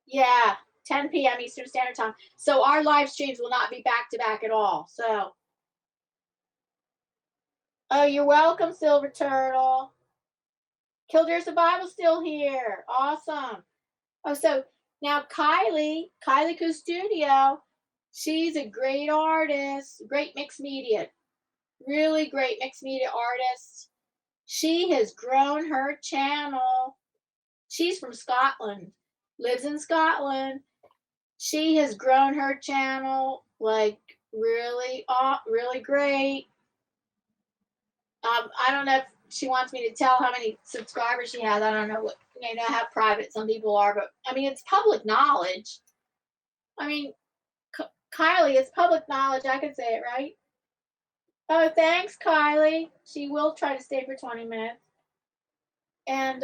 Yeah, 10 p.m. Eastern Standard Time. So our live streams will not be back to back at all. So Oh, you're welcome, Silver Turtle. Killdeer Survival still here. Awesome. Oh, so now Kylie Koo Studio, she's a great artist, great mixed media, really great mixed media artist. She has grown her channel. She's from Scotland, lives in Scotland. She has grown her channel like really, really great. I don't know if she wants me to tell how many subscribers she has. I don't know how private some people are, but I mean, it's public knowledge. I mean, Kylie, it's public knowledge. I can say it, right? Oh, thanks, Kylie. She will try to stay for 20 minutes. And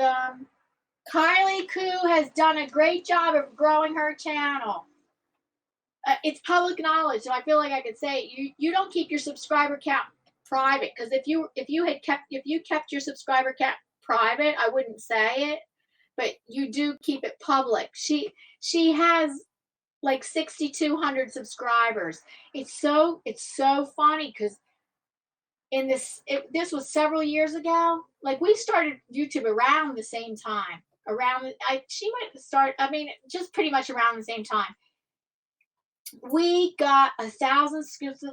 Kylie Koo has done a great job of growing her channel. It's public knowledge, so I feel like I could say it. You don't keep your subscriber count private, because if you kept your subscriber count private, I wouldn't say it, but you do keep it public. She has like 6,200 subscribers. It's so funny because this was several years ago. Like, we started YouTube around the same time. She might start. I mean, just pretty much around the same time. We got 1,000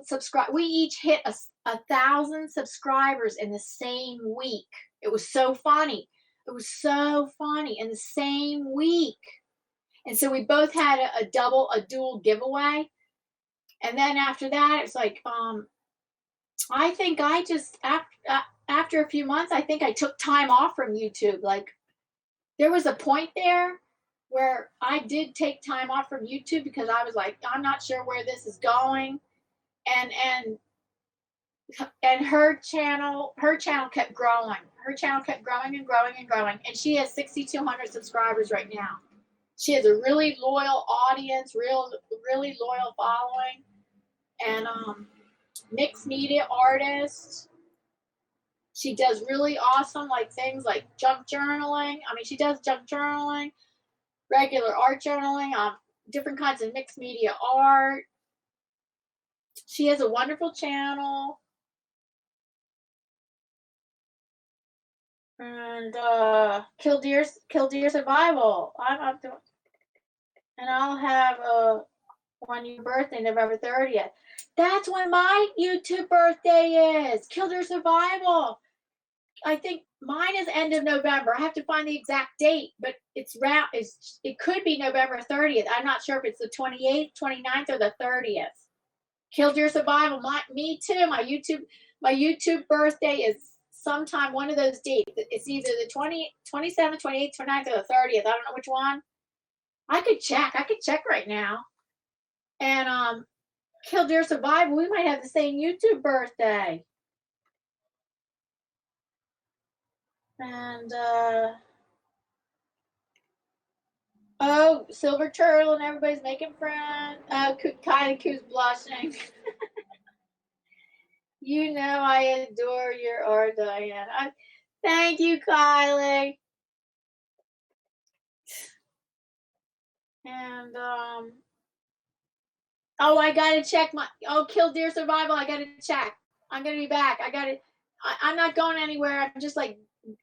subscribers. We each hit 1,000 subscribers in the same week. It was so funny. It was so funny in the same week. And so we both had a dual giveaway. And then after that, it's like, I think I just, after a few months, I think I took time off from YouTube. Like, there was a point there where I did take time off from YouTube because I was like, I'm not sure where this is going. And her channel kept growing. Her channel kept growing and growing and growing. And she has 6,200 subscribers right now. She has a really loyal audience, really loyal following. And mixed media artist. She does really awesome things like junk journaling. I mean, she does junk journaling, regular art journaling, different kinds of mixed media art. She has a wonderful channel. And Killdeer Survival. I'm up to, and I'll have on your birthday, November 30th. That's when my YouTube birthday is. Killdeer Survival. I think mine is end of November. I have to find the exact date, but it could be November 30th. I'm not sure if it's the 28th, 29th, or the 30th. Killdeer Survival. Me too. My YouTube birthday is sometime one of those dates. It's either the 27th, 28th, 29th, or the 30th. I don't know which one. I could check right now. And Killdeer Survival, we might have the same YouTube birthday. And oh, Silver Turtle and everybody's making friends. Oh, Kylie Koo's blushing. You know I adore your art, Diane. Thank you, Kylie. And oh, I gotta check Killdeer Survival. I gotta check. I'm gonna be back. I'm not going anywhere. I'm just like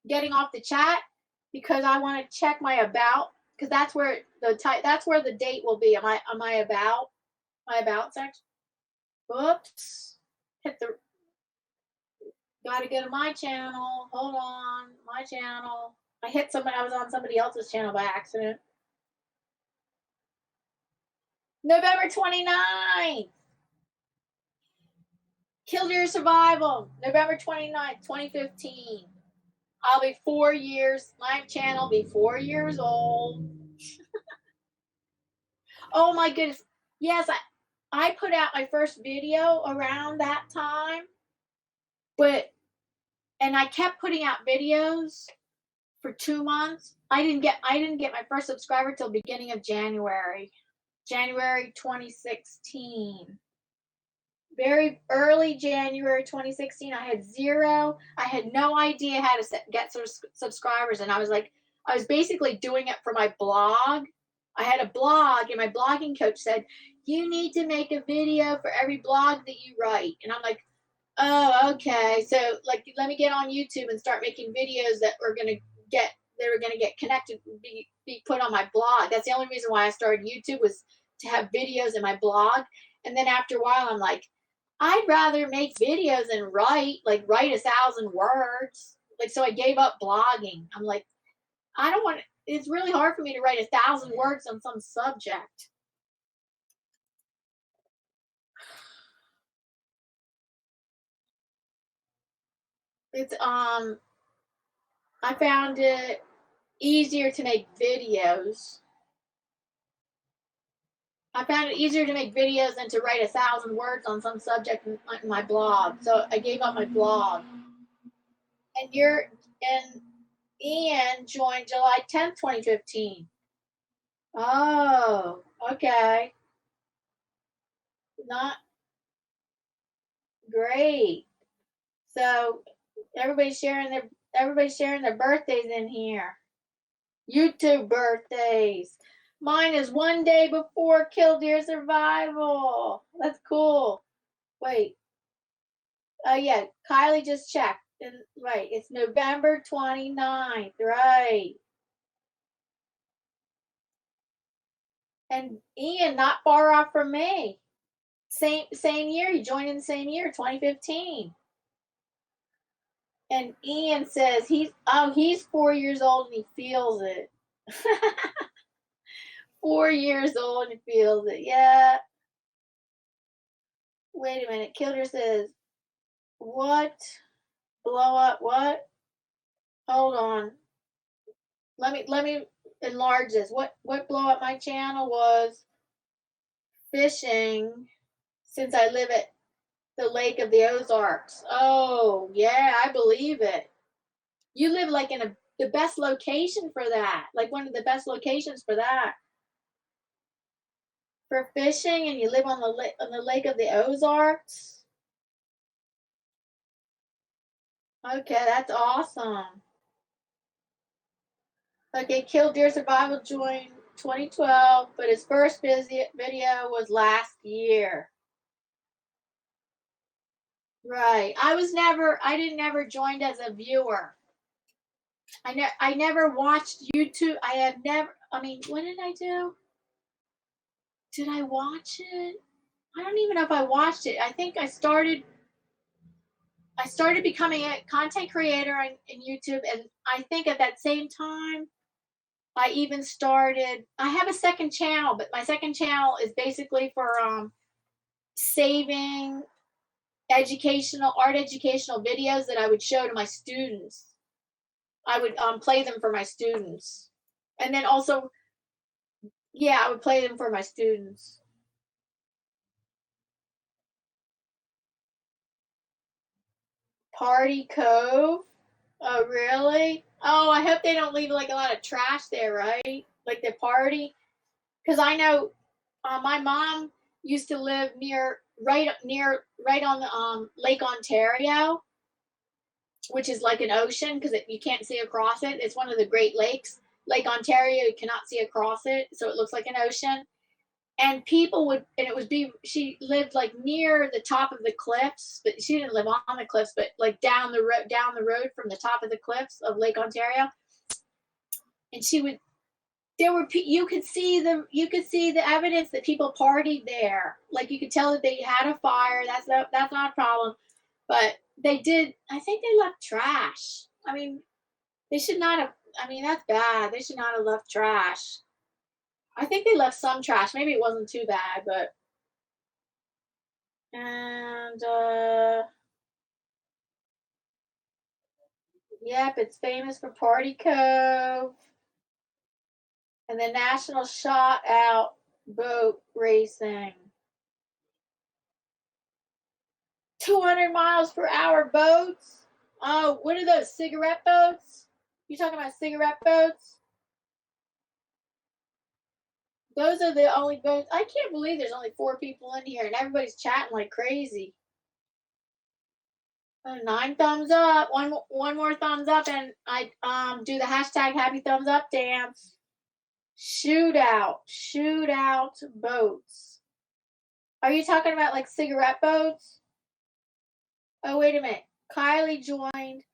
getting off the chat because I want to check my about, because that's where the date will be. My about section. Oops. Gotta go to my channel. Hold on. My channel. I was on somebody else's channel by accident. November 29th. Killdeer Survival. November 29th, 2015. I'll be 4 years. My channel will be 4 years old. Oh my goodness. Yes, I put out my first video around that time. And I kept putting out videos for 2 months. I didn't get my first subscriber till beginning of January 2016. Very early January 2016. I had zero. I had no idea how to get subscribers, and I was basically doing it for my blog. I had a blog, and my blogging coach said, you need to make a video for every blog that you write. And I'm like, Oh, okay. So, like, let me get on YouTube and start making videos get that are gonna get connected, be put on my blog. That's the only reason why I started YouTube was to have videos in my blog. And then after a while, I'm like, I'd rather make videos and write 1,000 words. Like, so I gave up blogging. I'm like, I don't want. It's really hard for me to write 1,000 words on some subject. It's I found it easier to make videos. I found it easier to make videos than to write 1,000 words on some subject in my blog. So I gave up my blog. And Ian joined July 10th, 2015. Oh, okay. Not great. So everybody's sharing their birthdays in here. YouTube birthdays. Mine is one day before Killdeer Survival. That's cool. Wait. Yeah, Kylie just checked. And right, it's November 29th, right. And Ian not far off from me. Same year, he joined in the same year, 2015. And Ian says he's 4 years old and he feels it. 4 years old and he feels it. Yeah. Wait a minute. Kilder says, what? Blow up what? Hold on. Let me enlarge this. What blow up my channel was fishing since I live at the Lake of the Ozarks. Oh, yeah, I believe it. You live like in the best location for that. Like one of the best locations for that. For fishing and you live on the Lake of the Ozarks. Okay, that's awesome. Okay, Killdeer Survival joined 2012, but his first video was last year. Right. I didn't never joined as a viewer. I never watched YouTube. I mean, what did I do? Did I watch it? I don't even know if I watched it. I think I started becoming a content creator in YouTube, and I think at that same time I even started. I have a second channel, but my second channel is basically for saving art educational videos that I would show to my students. I would play them for my students, and then also, yeah, I would play them for my students. Party Cove. Oh, really? Oh, I hope they don't leave like a lot of trash there, right? Like the party, because I know my mom used to live right on the Lake Ontario, which is like an ocean because you can't see across it. It's one of the Great Lakes. Lake Ontario, you cannot see across it, so it looks like an ocean. And it would be, she lived like near the top of the cliffs, but she didn't live on the cliffs, but like down the road from the top of the cliffs of Lake Ontario. And she would, there were, you could see the evidence that people partied there. Like you could tell that they had a fire. That's not a problem. But they did, I think they left trash. I mean, they should not have, I mean, that's bad. They should not have left trash. I think they left some trash. Maybe it wasn't too bad, but and yep, it's famous for Party Cove and the National Shot Out boat racing. 200 miles per hour boats. Oh, what are those cigarette boats? You talking about cigarette boats? Those are the only boats. I can't believe there's only 4 people in here and everybody's chatting like crazy. 9 thumbs up. One more thumbs up, and I do the hashtag happy thumbs up dance. Shootout boats. Are you talking about like cigarette boats? Oh, wait a minute. Kylie joined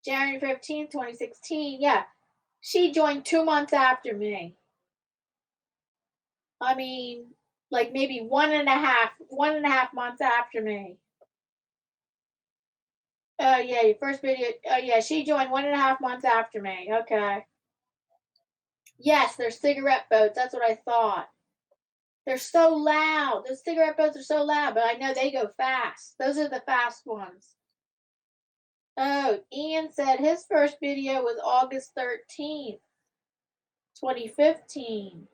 January 15th, 2016. Yeah. She joined 2 months after me. I mean, like maybe 1.5 months after me. Oh yeah, your first video. Oh yeah, she joined 1.5 months after me. Okay. Yes, they're cigarette boats. That's what I thought. They're so loud. Those cigarette boats are so loud, but I know they go fast. Those are the fast ones. Oh, Ian said his first video was August 13th, 2015.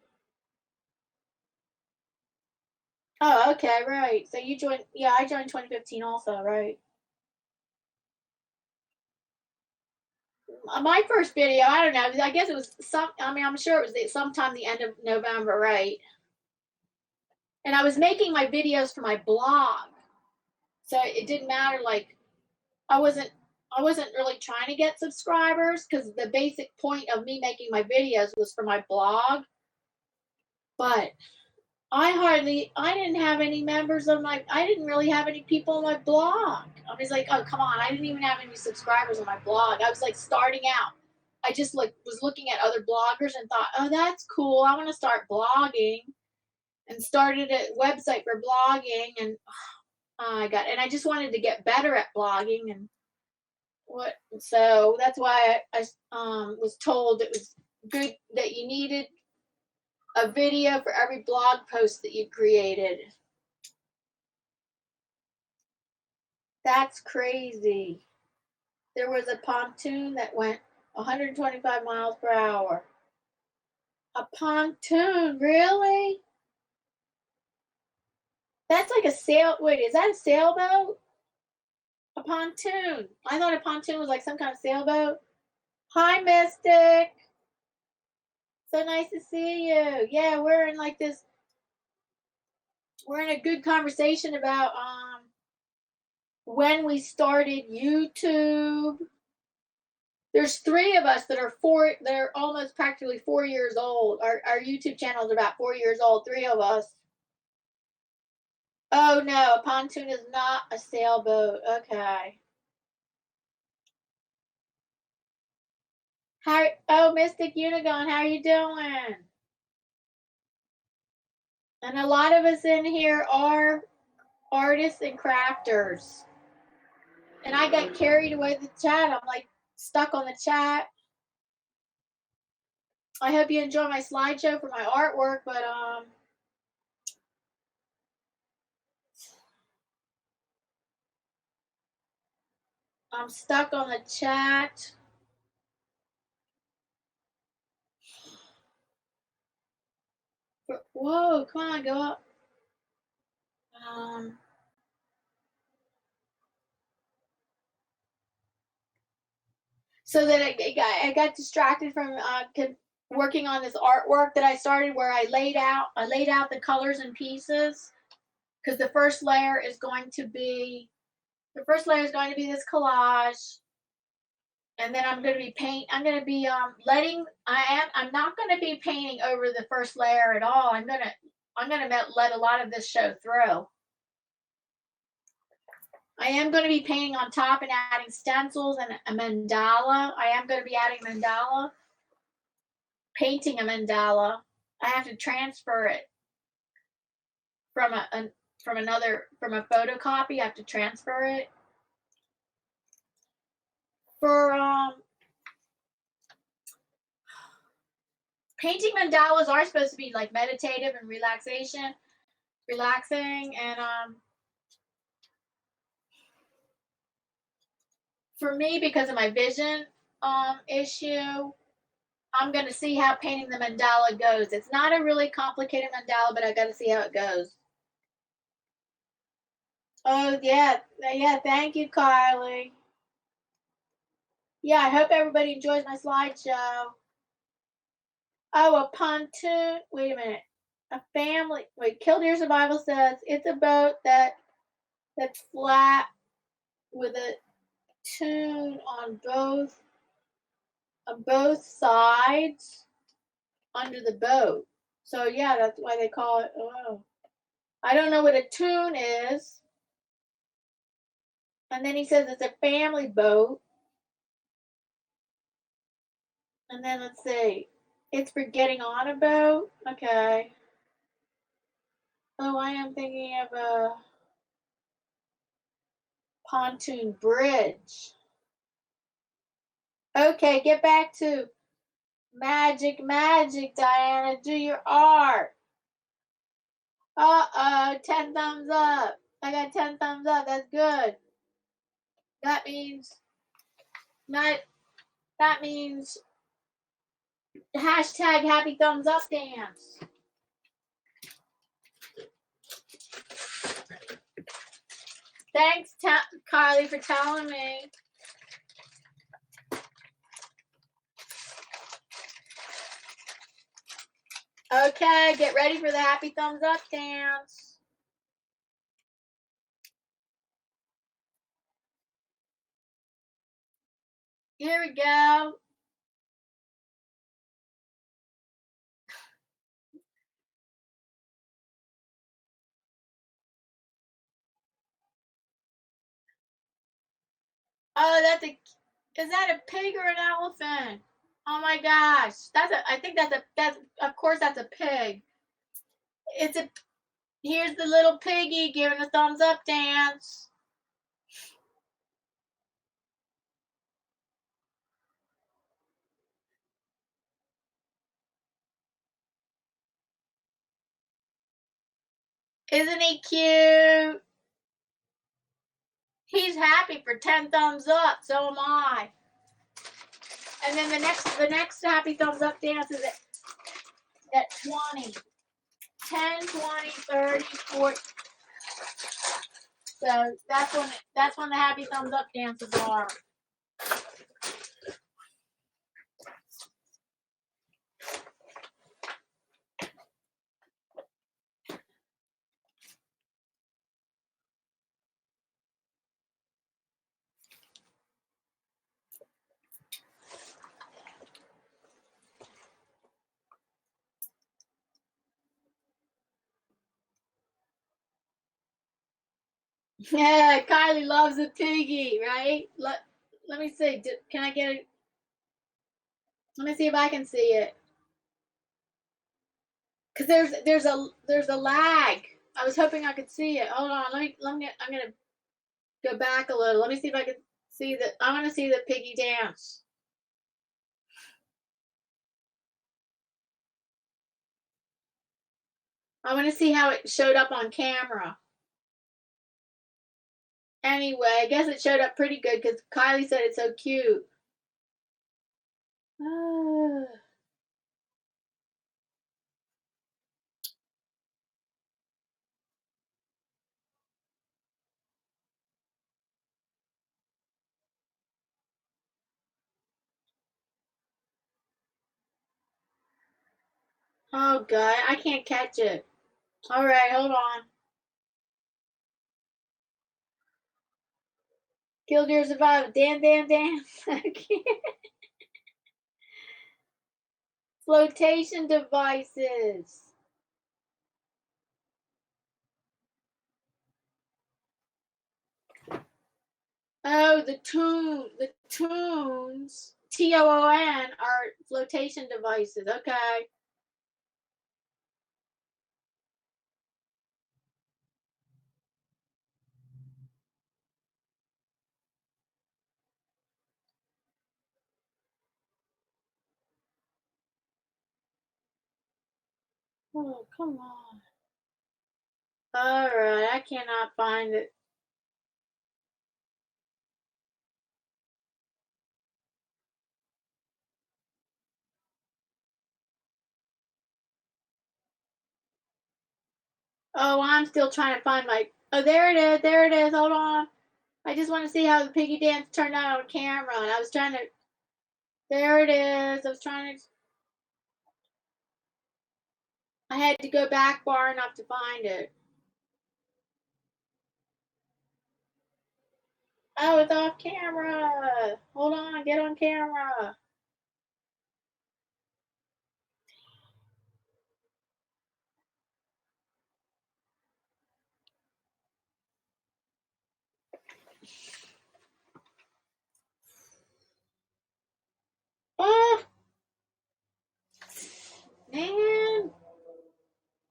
Oh, okay, right. So you joined, yeah, I joined 2015 also, right? My first video, I don't know, I guess it was I'm sure it was sometime the end of November, right? And I was making my videos for my blog. So it didn't matter, like, I wasn't I wasn't really trying to get subscribers because the basic point of me making my videos was for my blog. But I didn't have any members on I didn't really have any people on my blog. I was like, oh, come on. I didn't even have any subscribers on my blog. I was like starting out. I just like was looking at other bloggers and thought, oh, that's cool. I want to start blogging and started a website for blogging and and I just wanted to get better at blogging and so that's why I was told it was good that you needed a video for every blog post that you created. That's crazy. There was a pontoon that went 125 miles per hour. A pontoon, really? That's like a sail. Wait, is that a sailboat? A pontoon. I thought a pontoon was like some kind of sailboat. Hi, Mystic. So nice to see you. Yeah, we're in a good conversation about when we started YouTube. There's three of us that are they're almost practically 4 years old. Our YouTube channel is about 4 years old, three of us. Oh no, a pontoon is not a sailboat. Okay. Mystic Unigon, how are you doing? And a lot of us in here are artists and crafters. And I got carried away with the chat. I'm like stuck on the chat. I hope you enjoy my slideshow for my artwork, but I'm stuck on the chat. Whoa, come on, go up. So that I got distracted from working on this artwork that I started where I laid out the colors and pieces because the first layer is going to be this collage, and then I'm going to be I'm going to be I'm not going to be painting over the first layer at all. I'm going to let a lot of this show through. I am going to be painting on top and adding stencils and a mandala. I am going to be adding mandala, painting a mandala. I have to transfer it from a photocopy. I have to transfer it. For painting mandalas are supposed to be like meditative and relaxing, and for me, because of my vision issue, I'm going to see how painting the mandala goes. It's not a really complicated mandala, but I got to see how it goes. Oh yeah. Thank you, Carly. Yeah, I hope everybody enjoys my slideshow. Oh, a pontoon. Wait a minute. A family. Wait, Killdeer Survival says it's a boat that's flat with a tune on both sides under the boat. So yeah, that's why they call it. Oh, I don't know what a tune is. And then he says it's a family boat. And then let's see. It's for getting on a boat. Okay. Oh, I am thinking of a pontoon bridge. Okay, get back to magic, magic, Diana. Do your art. 10 thumbs up. I got 10 thumbs up. That's good. That means not that means hashtag happy thumbs up dance. Thanks, Carly, for telling me. Okay, get ready for the happy thumbs up dance. Here we go. Oh, is that a pig or an elephant? Oh my gosh. I think of course that's a pig. Here's the little piggy giving a thumbs up dance. Isn't he cute? He's happy for 10 thumbs up, so am I. And then the next happy thumbs up dance is at 20. 10, 20, 30, 40. So that's when the happy thumbs up dances are. Yeah, Kylie loves a piggy, right? Let me see. Can I get it? Let me see if I can see it. Cause there's a lag. I was hoping I could see it. Hold on. I'm gonna go back a little. Let me see if I can see I want to see the piggy dance. I want to see how it showed up on camera. Anyway, I guess it showed up pretty good because Kylie said it's so cute. Oh God, I can't catch it. All right, hold on. Killdeer survived. Dan. Flotation devices. Oh, the tunes. TOON are flotation devices. Okay. Oh, come on. All right, I cannot find it. Oh, I'm still trying to find my. Oh, there it is. There it is. Hold on. I just want to see how the piggy dance turned out on camera, and I was trying to. There it is. I was trying to. I had to go back far enough to find it. Oh, it's off camera. Hold on, get on camera.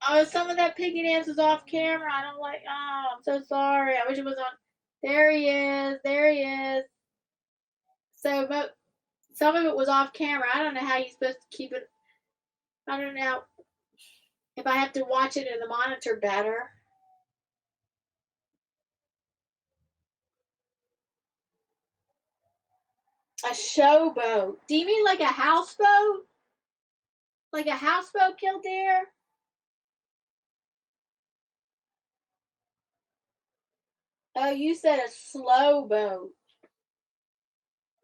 Oh, some of that piggy dance is off camera. I don't like. Oh, I'm so sorry. I wish it was on. There he is. There he is. So, but some of it was off camera. I don't know how you're supposed to keep it. I don't know if I have to watch it in the monitor better. A showboat. Do you mean like a houseboat? Like a houseboat, Kildare? Oh, you said a slow boat.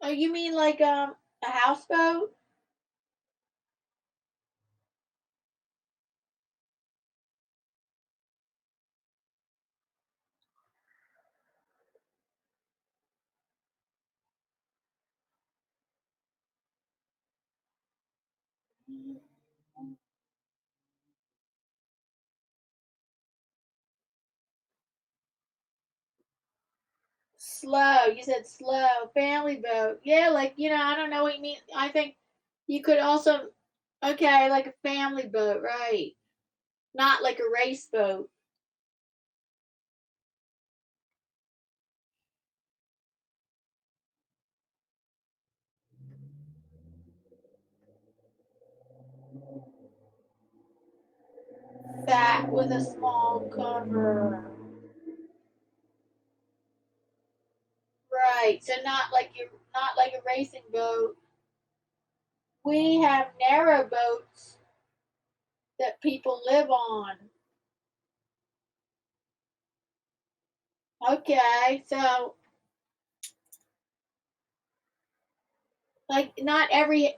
Oh, you mean like a houseboat? Slow. You said slow. Family boat. Yeah, like I don't know what you mean. I think you could also okay, like a family boat, right? Not like a race boat. Fat with a small cover. Right. So not like a racing boat. We have narrow boats that people live on. Okay, so like not every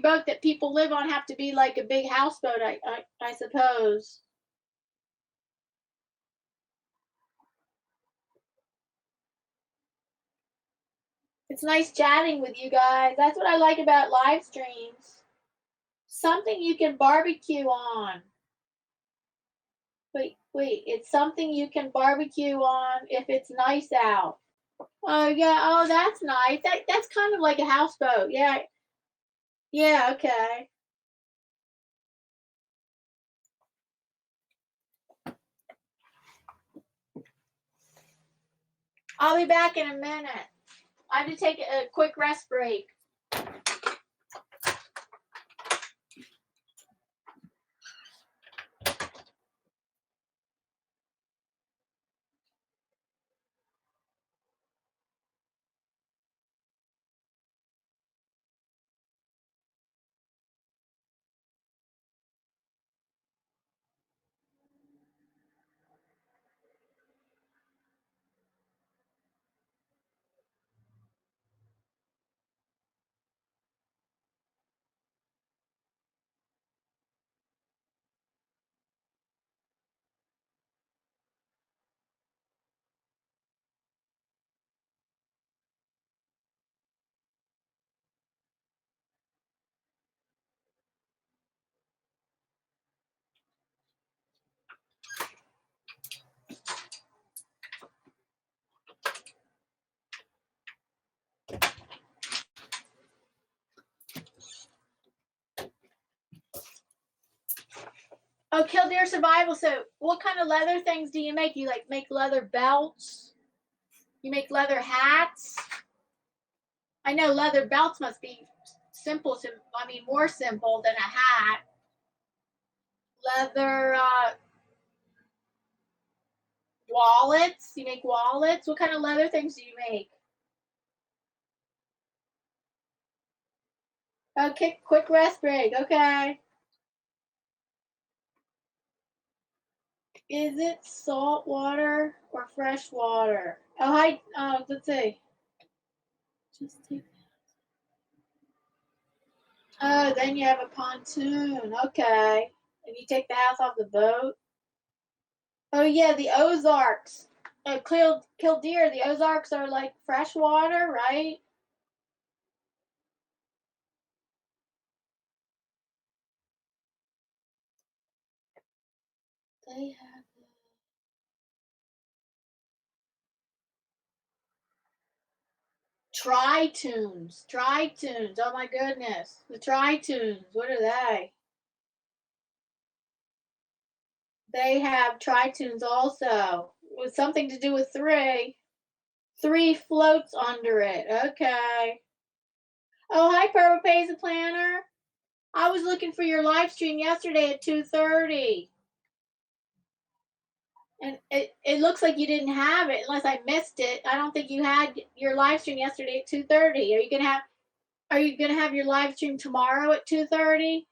boat that people live on have to be like a big houseboat. I suppose. It's nice chatting with you guys. That's what I like about live streams. Something you can barbecue on. Wait, it's something you can barbecue on if it's nice out. Oh yeah, oh that's nice. That's kind of like a houseboat. Yeah, yeah, okay. I'll be back in a minute. I have to take a quick rest break. Oh, Kildare Survival. So, what kind of leather things do you make? You like make leather belts? You make leather hats? I know leather belts must be simple. I mean, more simple than a hat. Leather wallets. You make wallets. What kind of leather things do you make? Okay, quick rest break. Okay. Is it salt water or fresh water? Oh, hi. Let's see. Just take. Oh, then you have a pontoon. Okay. And you take the house off the boat. Oh yeah, the Ozarks. Kildare. The Ozarks are like fresh water, right? They have Tri-tunes. Tri-tunes. Oh my goodness. The Tri-tunes. What are they? They have Tri-Tunes also with something to do with three. Three floats under it. Okay. Oh, hi, Purple Paisley Planner. I was looking for your live stream yesterday at 2:30. And it looks like you didn't have it unless I missed it. I don't think you had your live stream yesterday at 2:30. Are you gonna have your live stream tomorrow at 2:30?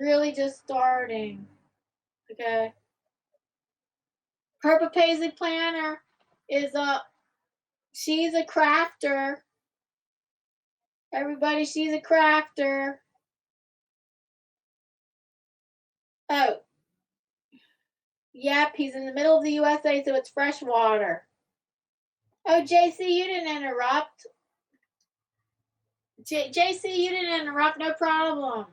Really just starting. Okay. Purple Paisley Planner is she's a crafter. Everybody, she's a crafter. Oh, yep, he's in the middle of the USA, so it's freshwater. Oh, JC, you didn't interrupt. JC, you didn't interrupt, no problem.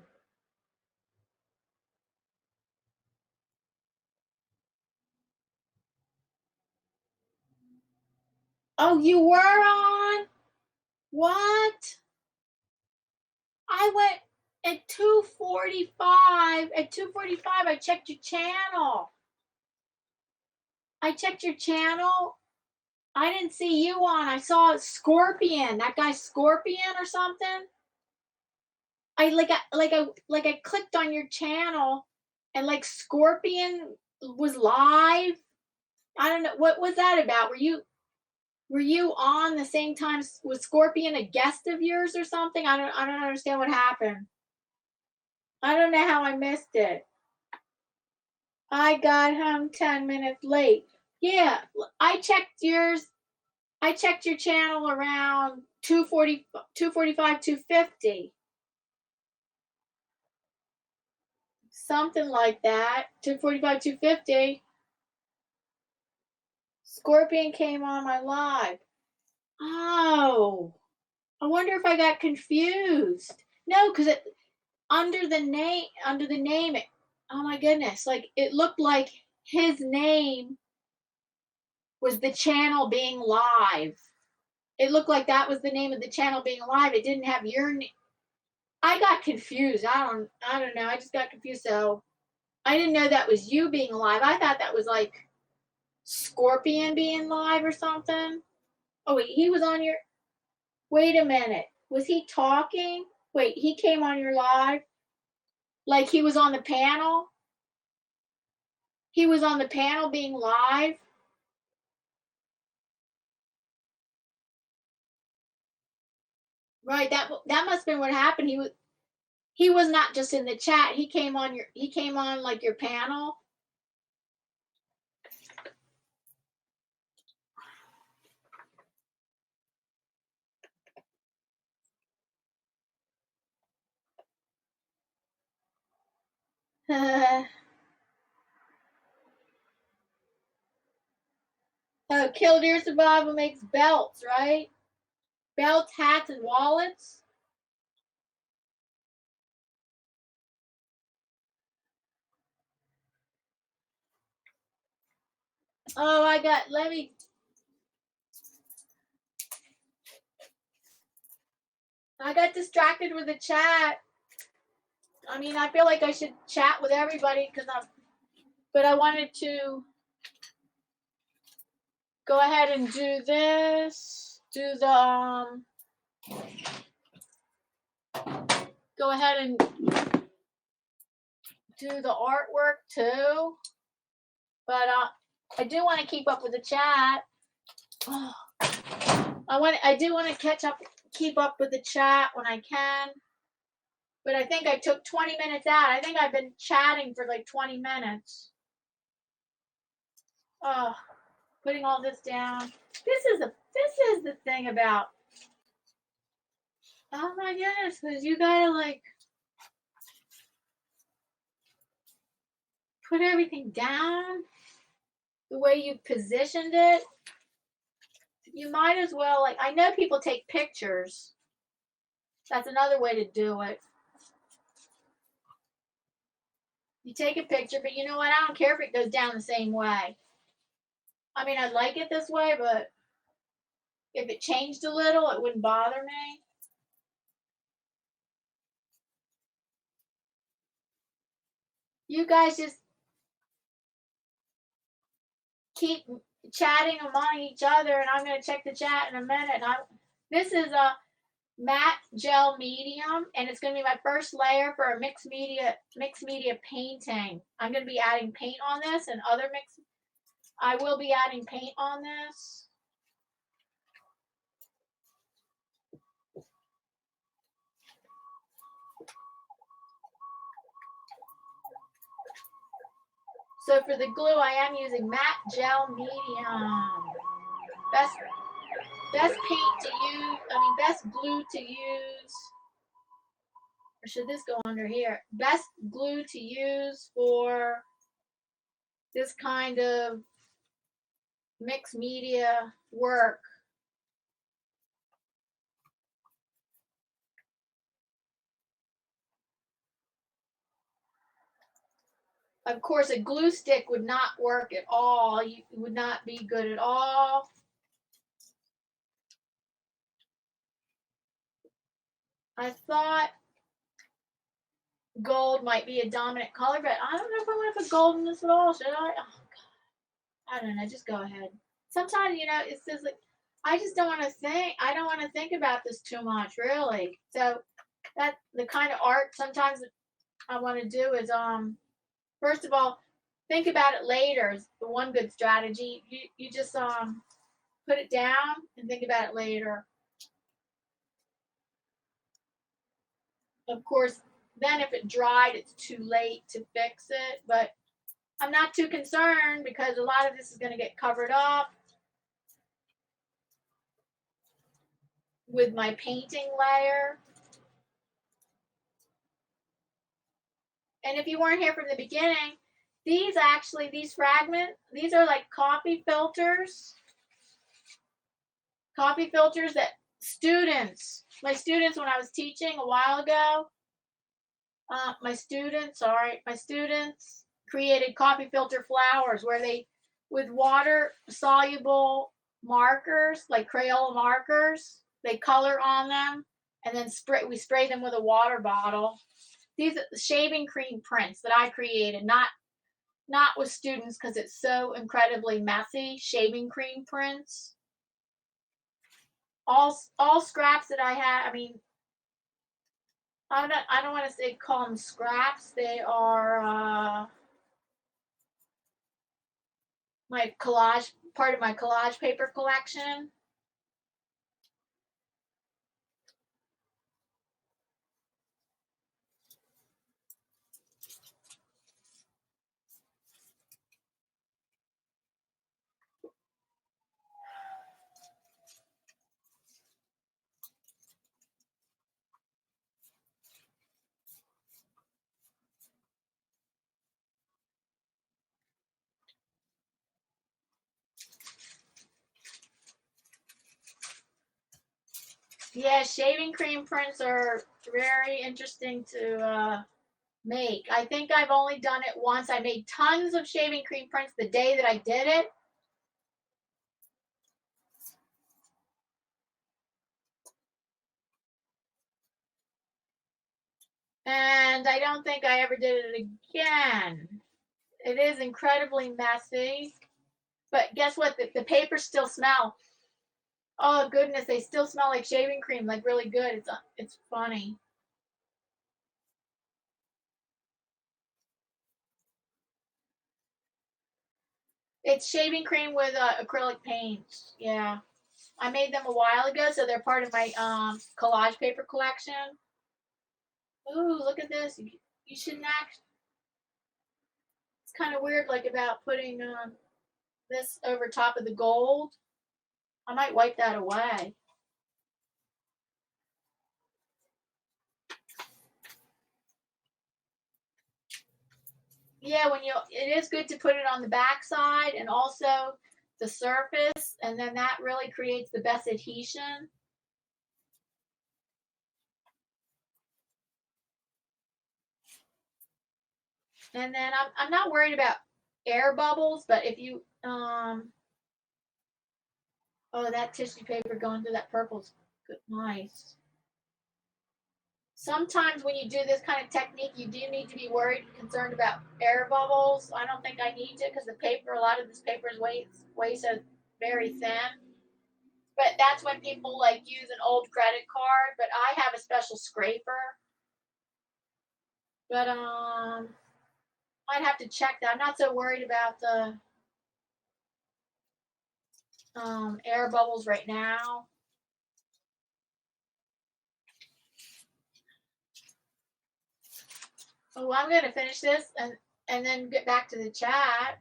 Oh, you were on? What? I went at 2:45. At 2:45, I checked your channel. I checked your channel. I didn't see you on. I saw Scorpion. That guy Scorpion or something. I clicked on your channel and like Scorpion was live. I don't know what was that about. Were you on the same time? Was Scorpion a guest of yours or something? I don't understand what happened. I don't know how I missed it. I got home 10 minutes late. Yeah, I checked yours. I checked your channel around 2:40, 2:45, 2:50. Something like that. 2:45, 2:50. Scorpion came on my live. Oh, I wonder if I got confused. No, because it under the name, oh my goodness, like it looked like his name was the channel being live. It looked like that was the name of the channel being live. It didn't have your name. I got confused. I don't know. I just got confused. So I didn't know that was you being live. I thought that was like Scorpion being live or something. Oh wait, he was on your. Wait a minute. Was he talking? Wait, he came on your live? Like he was on the panel? He was on the panel being live? Right, that must have been what happened. He was not just in the chat. He came on like your panel. Oh, Killdeer Survival makes belts, right? Belts, hats, and wallets. Oh, I got distracted with the chat. I mean, I feel like I should chat with everybody but I wanted to go ahead and do this. Go ahead and do the artwork too. But I do want to keep up with the chat. Oh, I do want to keep up with the chat when I can. But I think I took 20 minutes out. I think I've been chatting for like 20 minutes. Oh, putting all this down. This is the thing about. Oh my goodness, because you gotta like put everything down the way you positioned it. You might as well like. I know people take pictures. That's another way to do it. You take a picture, but you know what? I don't care if it goes down the same way. I mean, I'd like it this way, but if it changed a little, it wouldn't bother me. You guys just keep chatting among each other, and I'm going to check the chat in a minute. This is a matte gel medium, and it's going to be my first layer for a mixed media painting. I'm going to be adding paint on this and other mixed. I will be adding paint on this. So for the glue, I am using matte gel medium. Best paint to use. Best glue to use. Or should this go under here? Best glue to use for this kind of mixed media work. Of course, a glue stick would not work at all. It would not be good at all. I thought gold might be a dominant color, but I don't know if I want to put gold in this at all. Should I? Oh, God. I don't know. Just go ahead. Sometimes, it's just like, I just don't want to think. I don't want to think about this too much, really. So that the kind of art sometimes I want to do is, first of all, think about it later is the one good strategy. You just put it down and think about it later. Of course, then if it dried, it's too late to fix it, but I'm not too concerned because a lot of this is going to get covered up with my painting layer. And if you weren't here from the beginning, these fragments, these are like coffee filters that my students, when I was teaching a while ago, my students created coffee filter flowers where they, with water soluble markers, like Crayola markers, they color on them and then we spray them with a water bottle. These are shaving cream prints that I created, not with students because it's so incredibly messy. Shaving cream prints. All scraps that I had. I don't want to say call them scraps. They are part of my collage paper collection. Yeah, shaving cream prints are very interesting to make. I think I've only done it once. I made tons of shaving cream prints the day that I did it. And I don't think I ever did it again. It is incredibly messy. But guess what? The papers still smell. Oh goodness, they still smell like shaving cream, like really good. It's funny. It's shaving cream with acrylic paint. Yeah, I made them a while ago, so they're part of my collage paper collection. Ooh, look at this. You shouldn't act. It's kind of weird, like about putting this over top of the gold. I might wipe that away. Yeah, it is good to put it on the back side and also the surface, and then that really creates the best adhesion. And then I'm not worried about air bubbles, but if you oh, that tissue paper going through that purple's good, nice. sometimes when you do this kind of technique, you do need to be worried, concerned about air bubbles. I don't think I need to because the paper, a lot of this paper is way so very thin. But that's when people like use an old credit card. But I have a special scraper. But I'd have to check that. I'm not so worried about the air bubbles right now. Oh, I'm going to finish this and then get back to the chat.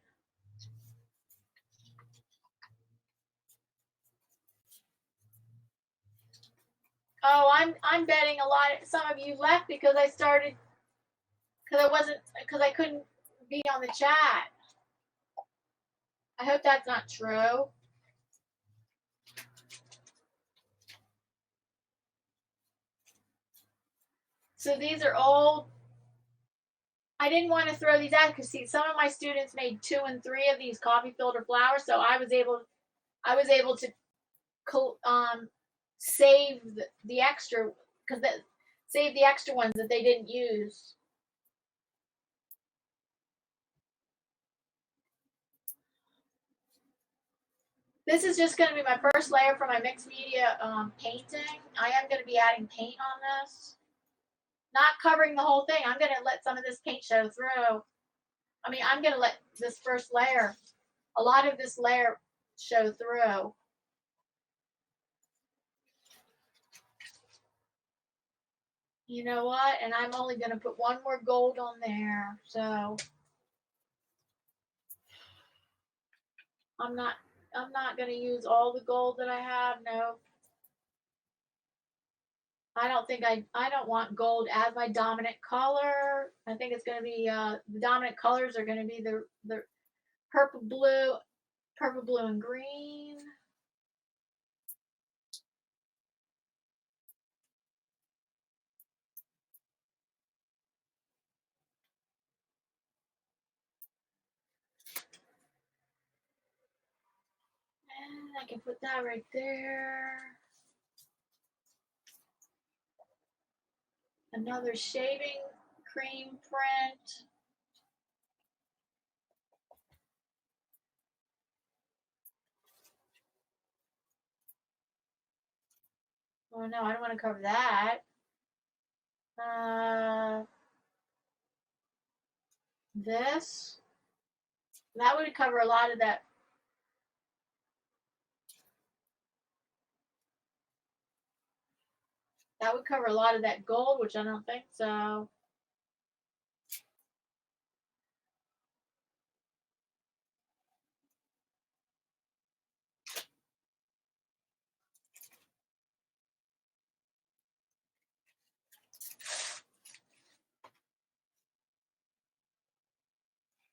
Oh, I'm betting a lot. Some of you left because I started because I couldn't be on the chat. I hope that's not true. So these are old. I didn't want to throw these out because see, some of my students made 2 and 3 of these coffee filter flowers, so I was able to save the extra because save the extra ones that they didn't use. This is just going to be my first layer for my mixed media painting. I am going to be adding paint on this. Not covering the whole thing. I'm going to let some of this paint show through. I mean, I'm going to let this first layer, a lot of this layer show through. You know what? And I'm only going to put one more gold on there. So I'm not going to use all the gold that I have. No. I don't want gold as my dominant color. I think it's going to be the dominant colors are going to be the purple, blue, and green. And I can put that right there. Another shaving cream print. Oh no, I don't want to cover that. This. That would cover a lot of that. That would cover a lot of that gold, which I don't think so.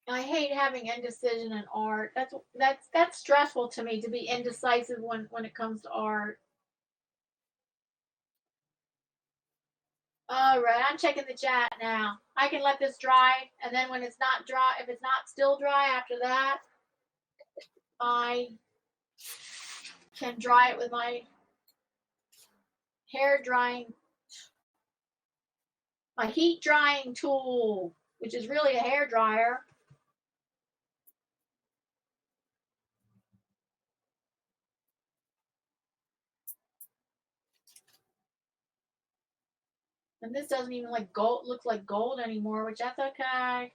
I hate having indecision in art. That's stressful to me to be indecisive when it comes to art. All right, I'm checking the chat now. I can let this dry, and then when it's not dry, if it's not still dry after that, I can dry it with my my heat drying tool, which is really a hair dryer. And this doesn't even look like gold anymore, which that's okay. I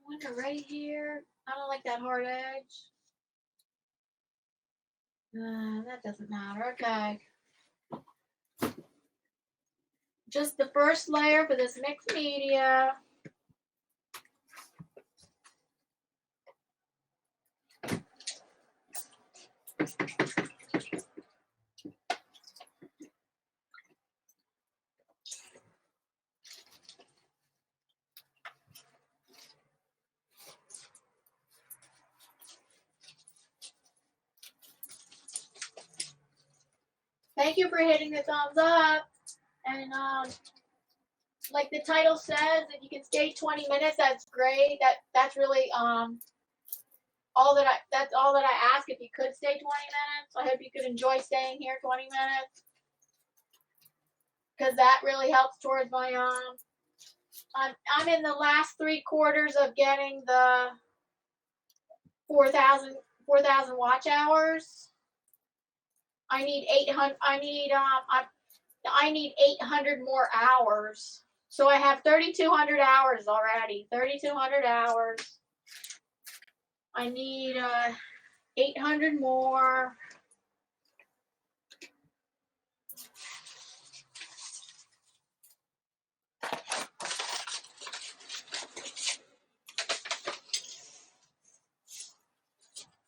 wonder right here. I don't like that hard edge. That doesn't matter. Okay. Just the first layer for this mixed media. Thank you for hitting the thumbs up. And like the title says, if you can stay 20 minutes, that's great. That's really that's all that I ask. If you could stay 20 minutes, I hope you could enjoy staying here 20 minutes, because that really helps towards my I'm in the last 3/4 of getting the 4,000 watch hours. I need 800. I need 800 more hours. So I have 3,200 hours already. 3,200 hours. I need 800 more.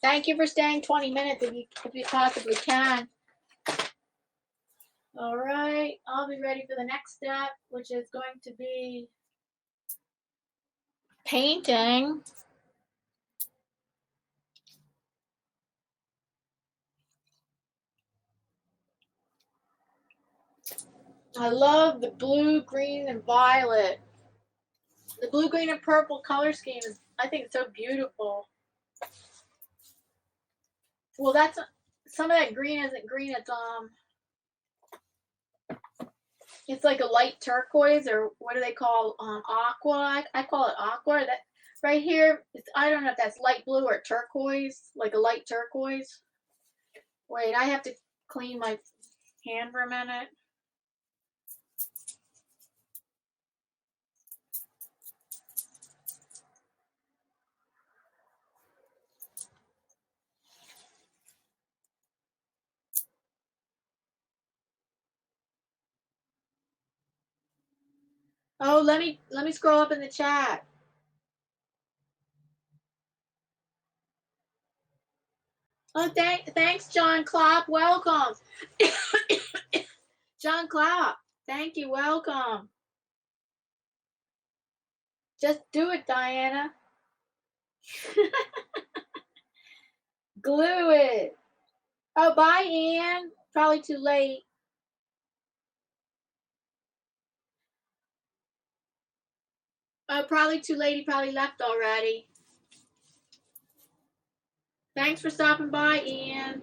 Thank you for staying 20 minutes if you possibly can. All right, I'll be ready for the next step, which is going to be painting. I love the blue, green, and violet. The blue, green, and purple color scheme is, I think, it's so beautiful. Well, that's some of that green isn't green. It's like a light turquoise, or what do they call aqua? I call it aqua. That right here, I don't know if that's light blue or turquoise, like a light turquoise. Wait, I have to clean my hand for a minute. Oh, let me scroll up in the chat. Oh, thanks, John Klopp. Welcome. John Klopp, thank you. Welcome. Just do it, Diana. Glue it. Oh, bye, Ann. Probably too late. Oh, probably too late. He probably left already. Thanks for stopping by, Ian.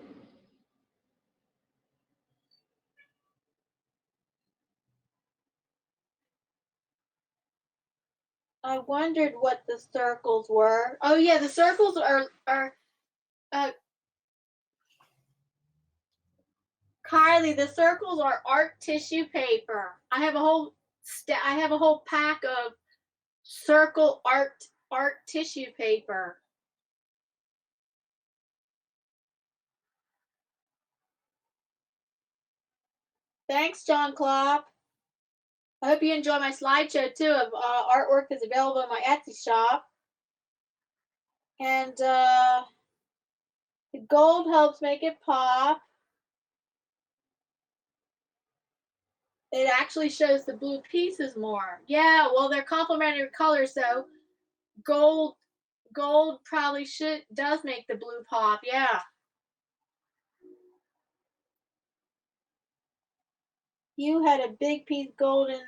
I wondered what the circles were. Oh yeah, the circles are Kylie, the circles are art tissue paper. I have a whole pack of circle art tissue paper. Thanks, John Klopp. I hope you enjoy my slideshow too of artwork that's available in my Etsy shop. And the gold helps make it pop. It actually shows the blue pieces more. Yeah, well, they're complementary colors, so gold probably does make the blue pop. Yeah. You had a big piece golden.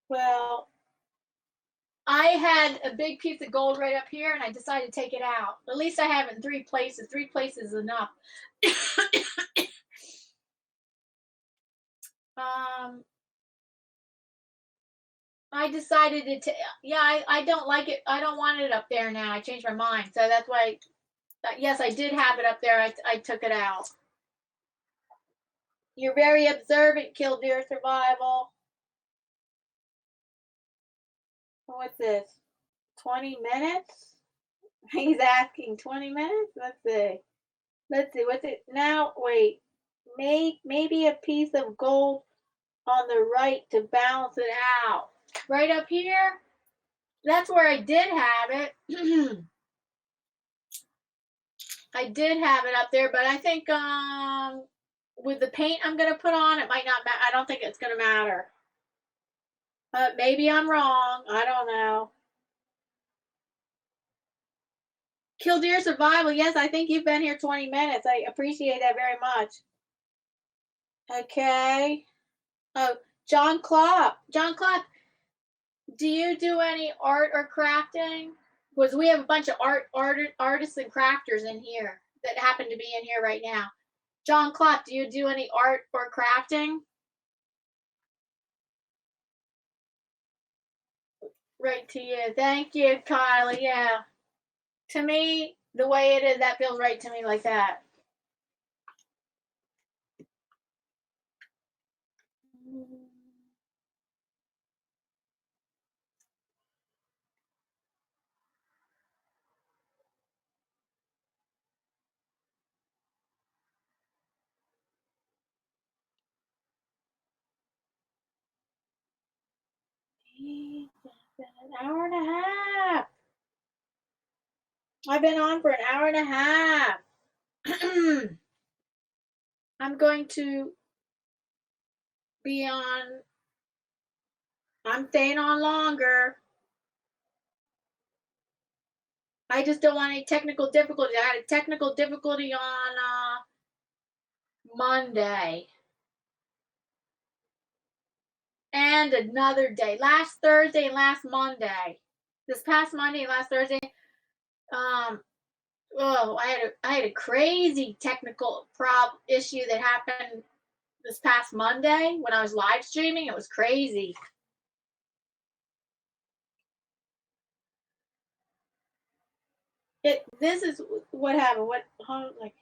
Well, I had a big piece of gold right up here, and I decided to take it out. At least I have it in 3 places. 3 places is enough. I decided to, yeah, I don't like it. I don't want it up there now. I changed my mind. So that's why, yes, I did have it up there. I took it out. You're very observant, Killdeer Survival. What's this? 20 minutes? He's asking 20 minutes? Let's see. What's it now? Wait. Maybe a piece of gold on the right to balance it out. Right up here? That's where I did have it. I did have it up there, but I think with the paint I'm going to put on, it might not matter. I don't think it's going to matter. Maybe I'm wrong. I don't know. Killdeer Survival. Yes, I think you've been here 20 minutes. I appreciate that very much. Okay. Oh, John Klopp. John Klopp, do you do any art or crafting? Because we have a bunch of artists and crafters in here that happen to be in here right now. John Klopp, do you do any art or crafting? Right to you. Thank you, Kylie. Yeah. To me, the way it is, that feels right to me like that. An hour and a half. I've been on for an hour and a half. I'm going to be on. I'm staying on longer. I just don't want any technical difficulty. I had a technical difficulty on Monday. And another day. Last Thursday and last Monday. This past Monday and last Thursday. I had a crazy technical issue that happened this past Monday when I was live streaming. It was crazy. This is what happened. Like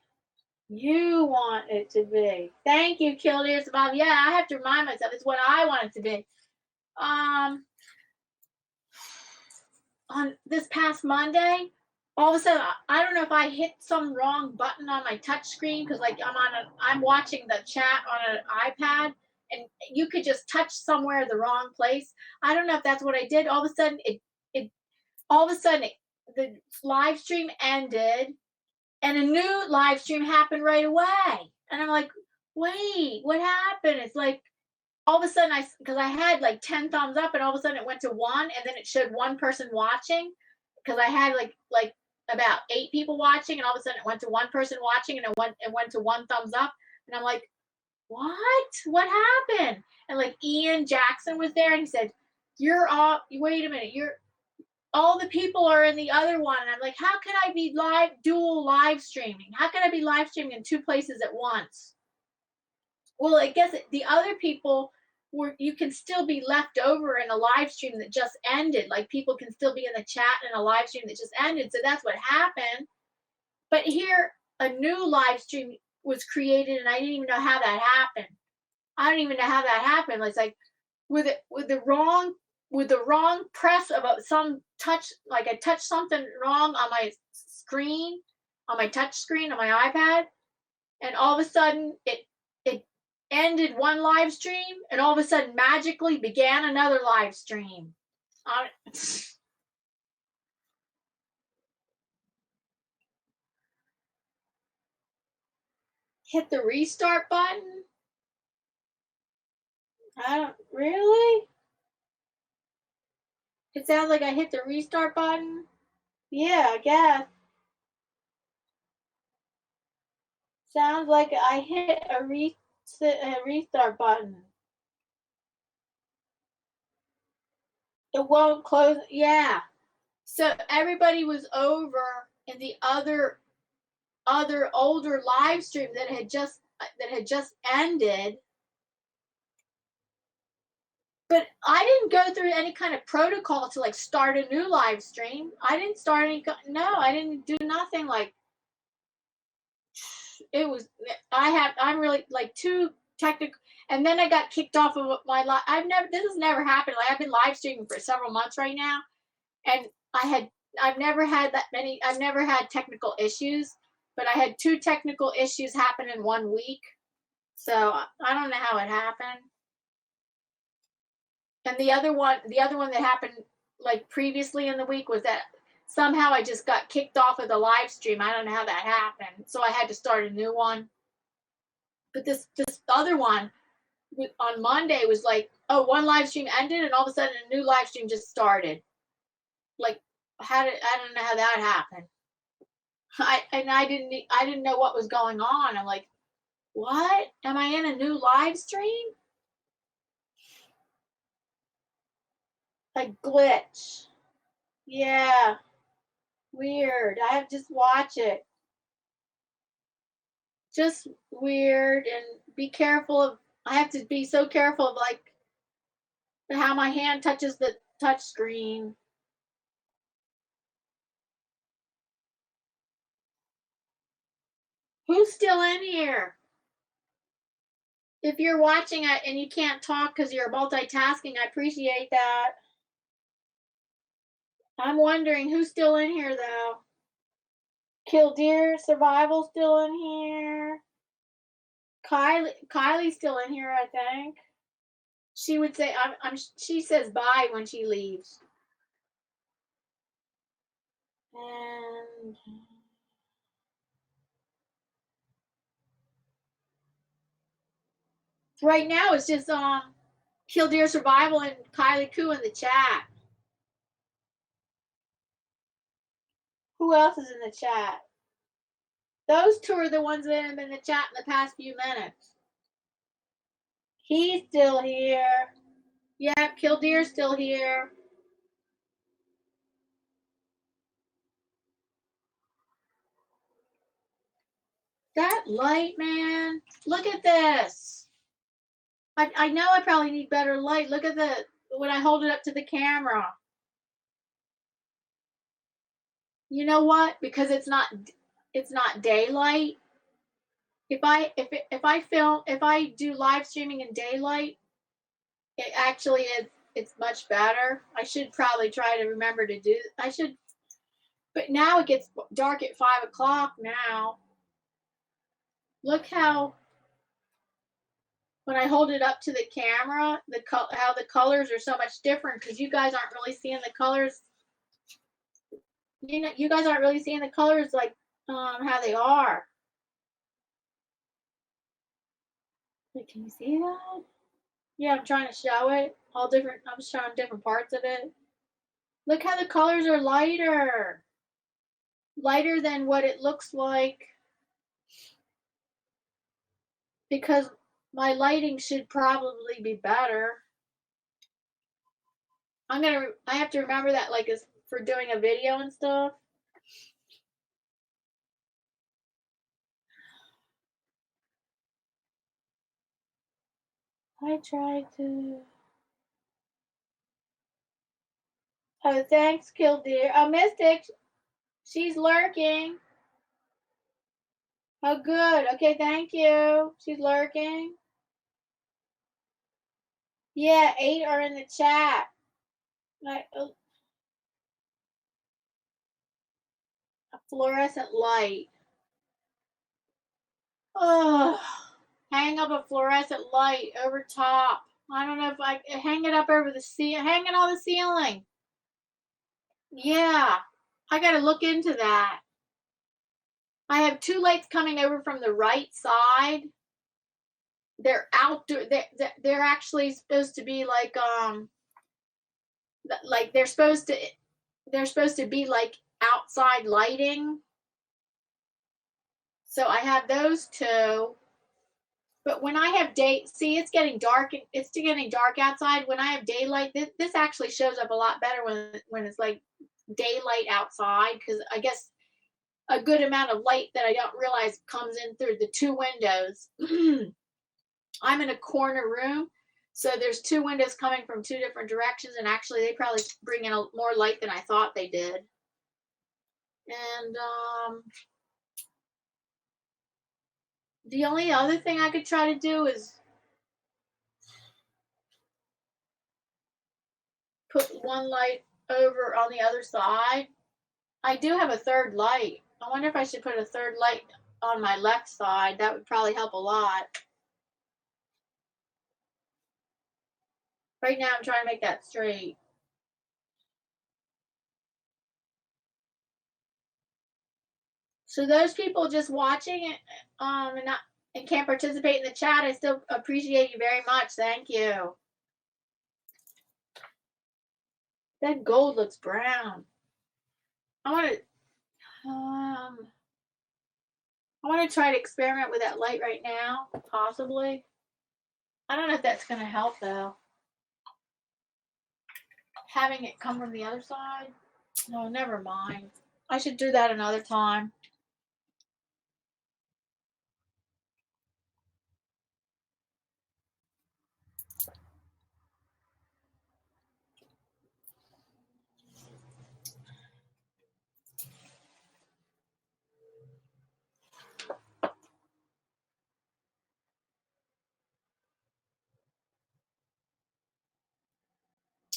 you want it to be. Thank you, Killdeer Bob. Yeah, I have to remind myself it's what I want it to be. On this past Monday, all of a sudden, I don't know if I hit some wrong button on my touch screen because like I'm watching the chat on an iPad and you could just touch somewhere the wrong place. I don't know if that's what I did. All of a sudden, the live stream ended and a new live stream happened right away. And I'm like, wait, what happened? It's like all of a sudden because I had like 10 thumbs up and all of a sudden it went to 1 and then it showed 1 person watching because I had like about 8 people watching and all of a sudden it went to 1 person watching and it went to 1 thumbs up and I'm like, what happened? And like Ian Jackson was there and he said, wait a minute, all the people are in the other one. And I'm like, how can I be dual live streaming? How can I be live streaming in 2 places at once? Well, I guess the other people you can still be left over in a live stream that just ended. Like people can still be in the chat in a live stream that just ended. So that's what happened. But here, a new live stream was created, and I didn't even know how that happened. I don't even know how that happened. It's like with the wrong press about some touch, like I touched something wrong on my screen, on my touch screen on my iPad, and all of a sudden it ended one live stream and all of a sudden magically began another live stream. Hit the restart button? I don't really? It sounds like I hit the restart button. Yeah, I guess. Sounds like I hit a restart button. It won't close. Yeah. So everybody was over in the other older live stream that had just ended. But I didn't go through any kind of protocol to like start a new live stream. I didn't start any. No, I didn't do nothing. Like it was. I'm really like too technical. And then I got kicked off of my live. This has never happened. Like I've been live streaming for several months right now, and I've never had that many. I've never had technical issues, but I had 2 technical issues happen in 1 week. So I don't know how it happened. And the other one that happened like previously in the week was that somehow I just got kicked off of the live stream. I don't know how that happened. So I had to start a new one. But this other one on Monday was like, oh, one live stream ended and all of a sudden a new live stream just started. Like I don't know how that happened. I didn't know what was going on. I'm like, what? Am I in a new live stream? a glitch. Yeah, weird. I have to just watch it. Just weird, and be careful of. I have to be so careful of like how my hand touches the touch screen. Who's still in here? If you're watching it and you can't talk because you're multitasking, I appreciate that. I'm wondering who's still in here though. Killdeer Survival still in here. Kylie's still in here, I think. She would say she says bye when she leaves. And right now it's just Killdeer Survival and Kylie Koo in the chat. Who else is in the chat? Those two are the ones that have been in the chat in the past few minutes. He's still here. Yep, Killdeer's still here. That light, man. Look at this. I know I probably need better light. Look at when I hold it up to the camera. You know what? Because it's not daylight. If I do live streaming in daylight, it actually is it's much better. I should probably try to remember to do. I should, but now it gets dark at 5 o'clock now. Look how when I hold it up to the camera, how the colors are so much different because you guys aren't really seeing the colors. You guys aren't really seeing the colors like how they are. Like, can you see that? Yeah, I'm trying to show it. All different. I'm showing different parts of it. Look how the colors are lighter. Lighter than what it looks like. Because my lighting should probably be better. I have to remember that like is for doing a video and stuff. I tried to. Oh, thanks, Killdeer. Oh, Mystic, she's lurking. Oh, good. Okay, thank you. She's lurking. Yeah, 8 are in the chat. Like, a fluorescent light. Oh, hang up a fluorescent light over top. I don't know if I hang it up over the ceiling. Hang it on the ceiling. Yeah, I got to look into that. I have 2 lights coming over from the right side. They're outdoor. They're actually supposed to be like they're supposed to be like outside lighting. So I have those 2. But when I have it's getting dark. It's getting dark outside. When I have daylight, this actually shows up a lot better when it's like daylight outside because I guess a good amount of light that I don't realize comes in through the 2 windows. I'm in a corner room, so there's 2 windows coming from 2 different directions, and actually they probably bring in more light than I thought they did. And the only other thing I could try to do is put 1 light over on the other side. I do have a 3rd light. I wonder if I should put a 3rd light on my left side. That would probably help a lot. Right now I'm trying to make that straight. So those people just watching it and can't participate in the chat, I still appreciate you very much. Thank you. That gold looks brown. I want to try to experiment with that light right now, possibly. I don't know if that's going to help though. having it come from the other side? No, never mind. I should do that another time.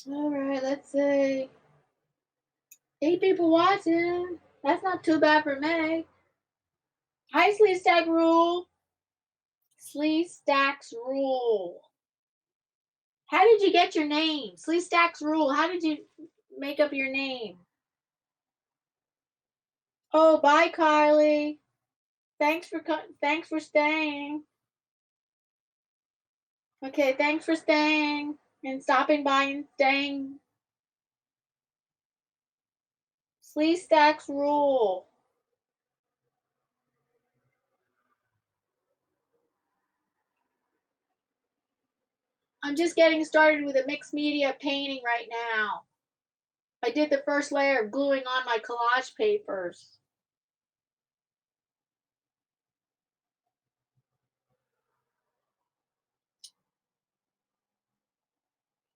All right, let's see. 8 people watching. That's not too bad for me. Hi, Sleestack Rule. Sleestack's Rule. How did you get your name? Sleestack's Rule. How did you make up your name? Oh, bye, Kylie. Thanks for staying. Okay, thanks for staying and stopping by and staying. Sleestack's Rule. I'm just getting started with a mixed media painting right now. I did the first layer of gluing on my collage papers.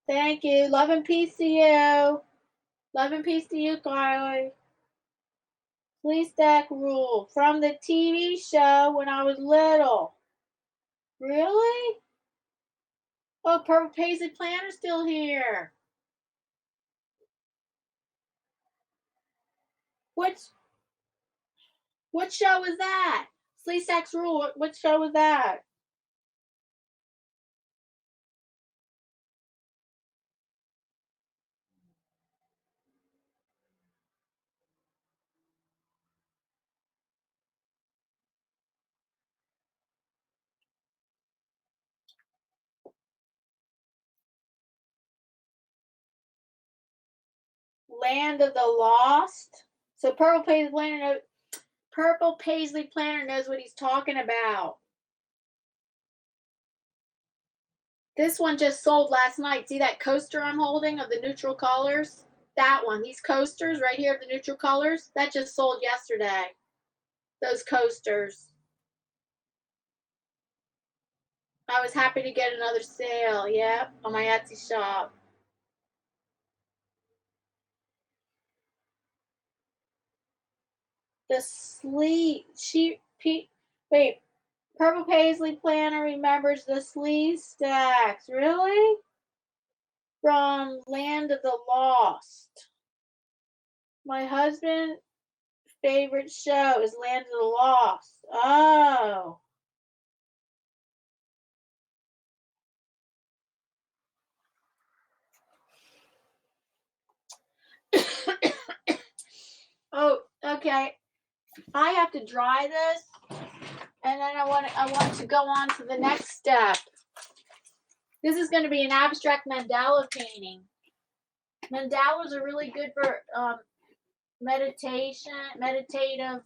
Thank you. Love and peace to you. Love and peace to you, Kylie. Sleestack Rule from the TV show when I was little. Really? Oh, Purple Paisley Planner's still here. What show was that? Sleestack's Rule. What show was that? Land of the Lost. So Purple Paisley Planner knows what he's talking about. This one just sold last night. See that coaster I'm holding of the neutral colors? That one. These coasters right here of the neutral colors, that just sold yesterday. Those coasters. I was happy to get another sale. Yep, on my Etsy shop. The wait, Purple Paisley Planner remembers the Sleestacks. Really? From Land of the Lost. My husband's favorite show is Land of the Lost. Oh. Oh, okay. I have to dry this, and then I want to go on to the next step. This is going to be an abstract mandala painting. Mandalas are really good for meditative,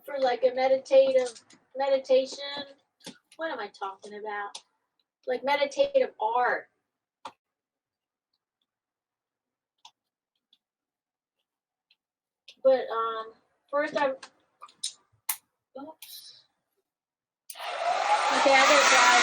for like a meditation. What am I talking about? Like meditative art. But first I. Oops. Okay, I gotta dry it.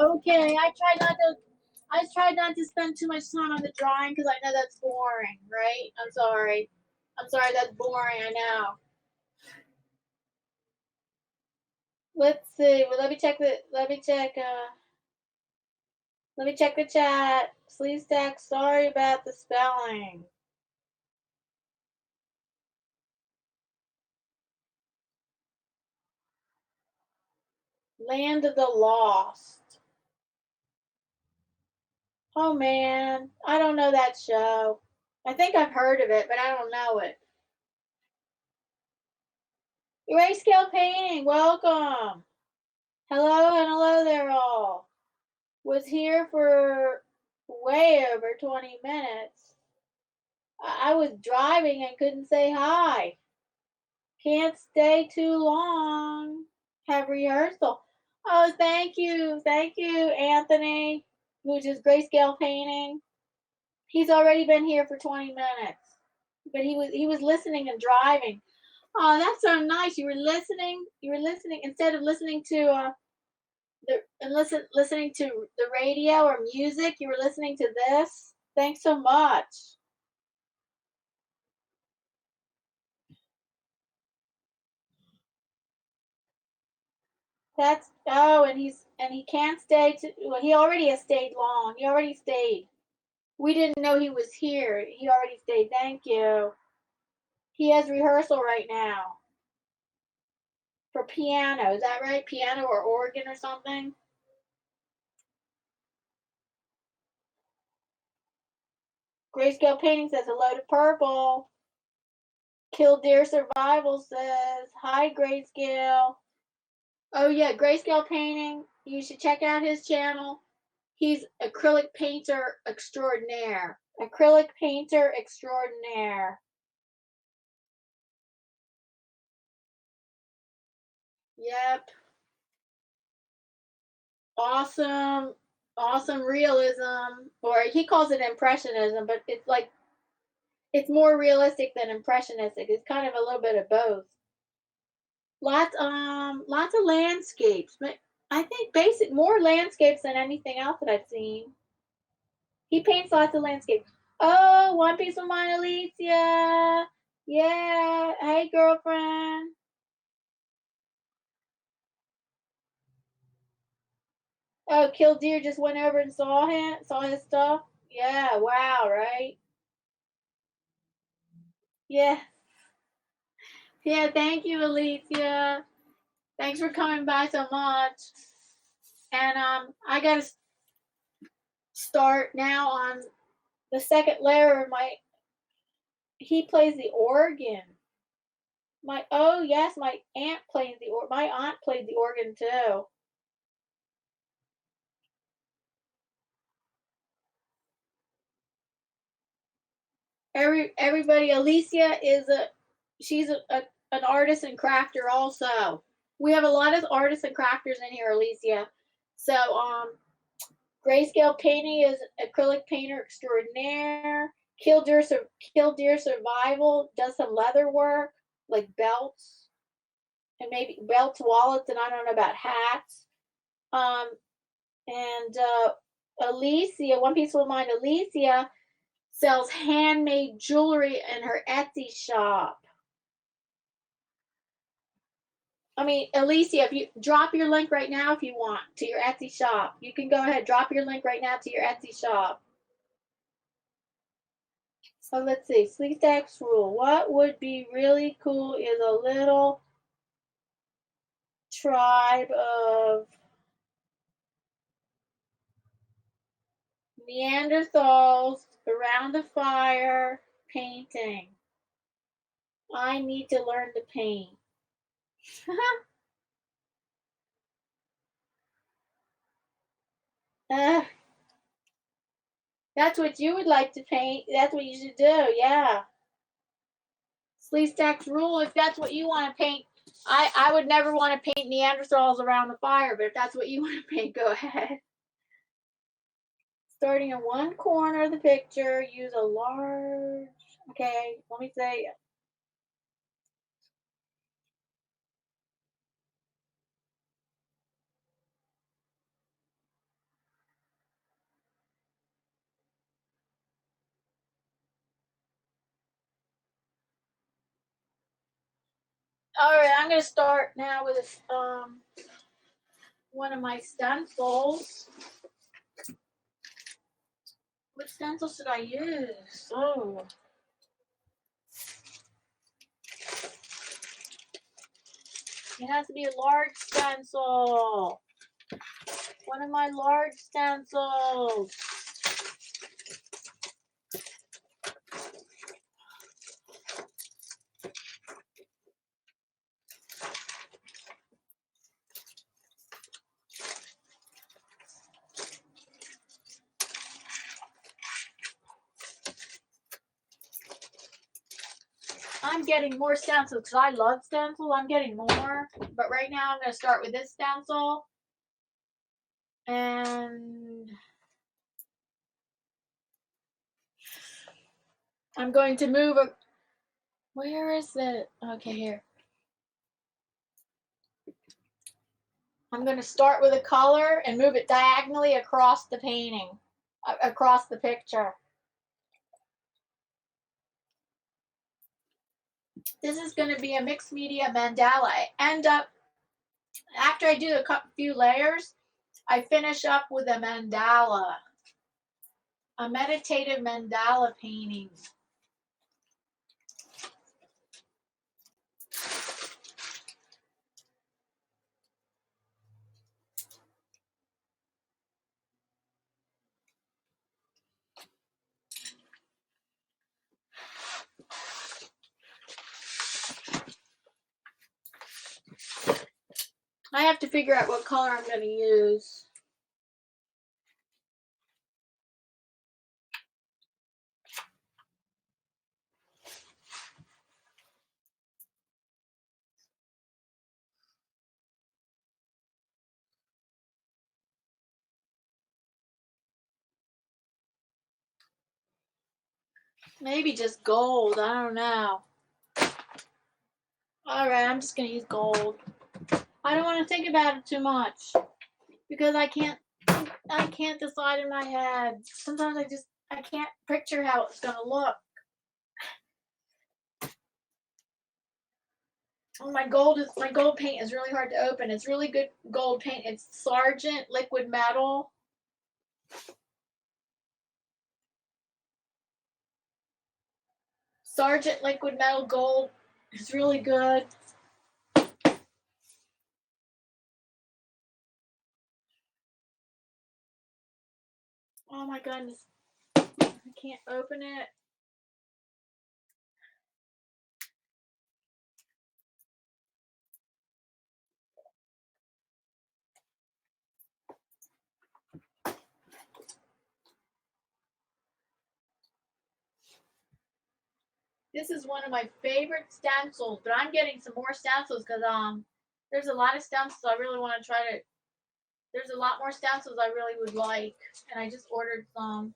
Okay, I tried not to spend too much time on the drawing because I know that's boring, right? I'm sorry. I'm sorry, that's boring, I know. Let's see. Well, let me check the chat. Sleeve stack, sorry about the spelling. Land of the Lost. Oh man, I don't know that show. I think I've heard of it, but I don't know it. Grayscale Painting, welcome. Hello and hello there all. Was here for way over 20 minutes. I was driving and couldn't say hi. Can't stay too long. Have rehearsal. Oh, thank you, Anthony, which is Grayscale Painting. He's already been here for 20 minutes, but he was listening and driving. Oh, that's so nice. You were listening. You were listening instead of listening to listening to the radio or music. You were listening to this. Thanks so much. That's and he can't stay to well he already has stayed long. He already stayed. We didn't know he was here. He already stayed. Thank you. He has rehearsal right now for piano. Is that right? Piano or organ or something? Grayscale Painting says hello to Purple. Killdeer Survival says hi Grayscale. Oh yeah, Grayscale Painting. You should check out his channel. He's acrylic painter extraordinaire. Acrylic painter extraordinaire. Yep. Awesome. Awesome realism. Or he calls it impressionism, but it's like it's more realistic than impressionistic. It's kind of a little bit of both. Lots of landscapes. But I think basic more landscapes than anything else that I've seen. He paints lots of landscapes. Oh, One Piece of Mine, Alicia. Yeah. Hey, girlfriend. Oh, Killdeer just went over and saw his stuff. Yeah. Wow. Right. Yeah. Yeah. Thank you, Alicia. Thanks for coming by so much. And I gotta start now on the second layer of my. He plays the organ. My yes, my aunt plays the or my aunt played the organ too. Everybody, Alicia is she's an artist and crafter also. We have a lot of artists and crafters in here, Alicia. So Grayscale Painting is acrylic painter extraordinaire. Killdeer Survival does some leather work like belts and maybe belts, wallets, and I don't know about hats. Um, and Alicia, One Piece of Mind, Alicia sells handmade jewelry in her Etsy shop. I mean, Alicia, if you drop your link right now if you want to your Etsy shop, you can go ahead, drop your link right now to your Etsy shop. So let's see, Sleek Stacks rule. What would be really cool is a little tribe of Neanderthals around the fire painting. I need to learn to paint. uh, that's what you would like to paint. That's what you should do. Yeah. Sleeve stacks rule. If that's what you want to paint, I would never want to paint Neanderthals around the fire, but if that's what you want to paint, go ahead. Starting in one corner of the picture, use a large, okay, let me say, All right, I'm gonna start now with one of my stencils. What stencil should I use? Oh. It has to be a large stencil. One of my large stencils. I'm getting more stencils because I love stencils. I'm getting more. But right now I'm going to start with this stencil. And I'm going to move a... Where is it? Okay, here. I'm going to start with a color and move it diagonally across the painting, across the picture. This is going to be a mixed media mandala. I end up, after I do a few layers, I finish up with a mandala, a meditative mandala painting. I have to figure out what color I'm going to use. Maybe just gold. I don't know. Alright, I'm just going to use gold. I don't want to think about it too much because I can't decide in my head. Sometimes I can't picture how it's going to look. Oh, my gold paint is really hard to open. It's really good gold paint. It's Sargent liquid metal. Sargent liquid metal gold is really good. Oh my goodness. I can't open it. This is one of my favorite stencils, but I'm getting some more stencils because there's a lot of stencils I really want to try to. There's a lot more stencils I really would like, and I just ordered some.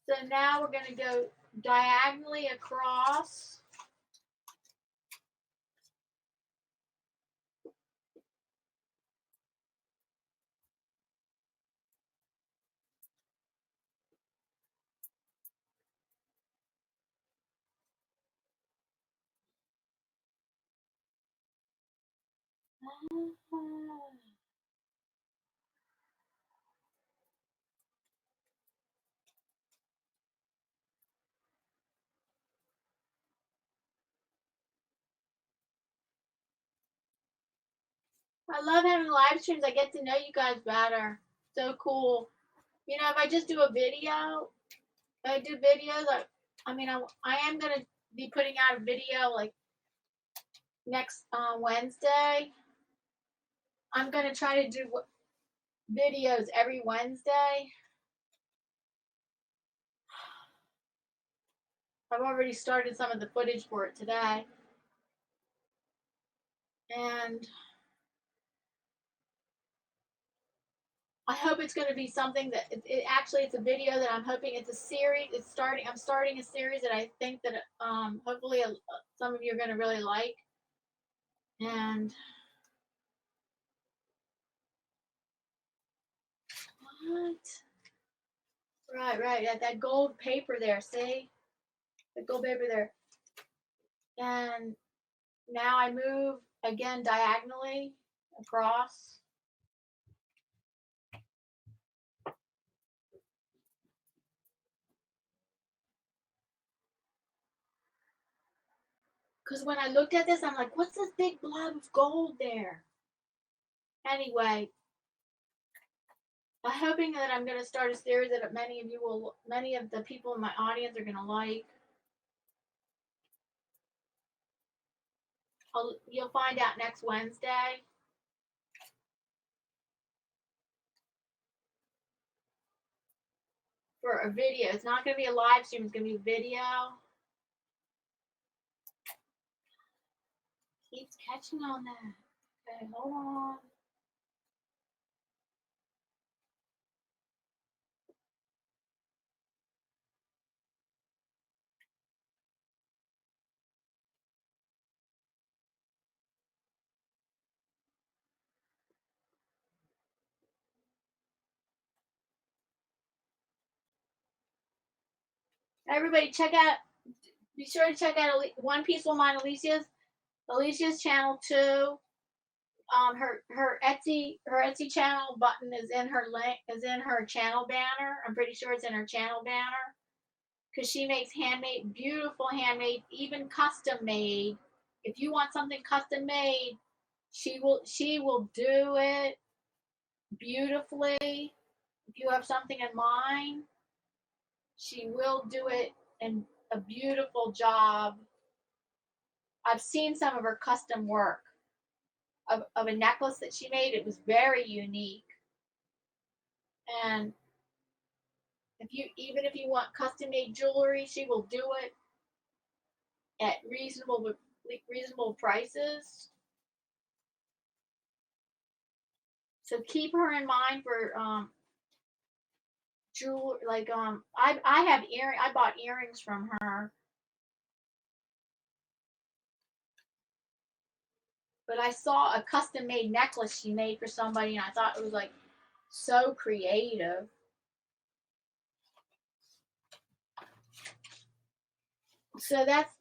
So now we're going to go diagonally across. I love having live streams. I get to know you guys better. So cool. You know, if I just do a video, if I do videos, I am going to be putting out a video like next Wednesday. I'm going to try to do videos every Wednesday. I've already started some of the footage for it today. And I hope it's going to be something that it's a video that I'm hoping it's a series. I'm starting a series that I think that hopefully some of you are going to really like. And what? Right. That gold paper there. See? The gold paper there. And now I move again diagonally across. Because when I looked at this, I'm like, what's this big blob of gold there? Anyway, I'm hoping that I'm going to start a series that many of the people in my audience are going to like. You'll find out next Wednesday. For a video. It's not going to be a live stream, it's going to be a video. Keeps catching on that. Okay, hold on. Everybody be sure to check out One Peaceful Mind, Alicia's channel too. Her Etsy channel button is in her channel banner. I'm pretty sure it's in her channel banner. Because she makes beautiful handmade, even custom made. If you want something custom made, she will do it beautifully. If you have something in mind, she will do it in a beautiful job. I've seen some of her custom work of a necklace that she made. It was very unique. And even if you want custom made jewelry, she will do it at reasonable prices. So keep her in mind for jewelry. Like I bought earrings from her, but I saw a custom made necklace she made for somebody, and I thought it was like so creative. So that's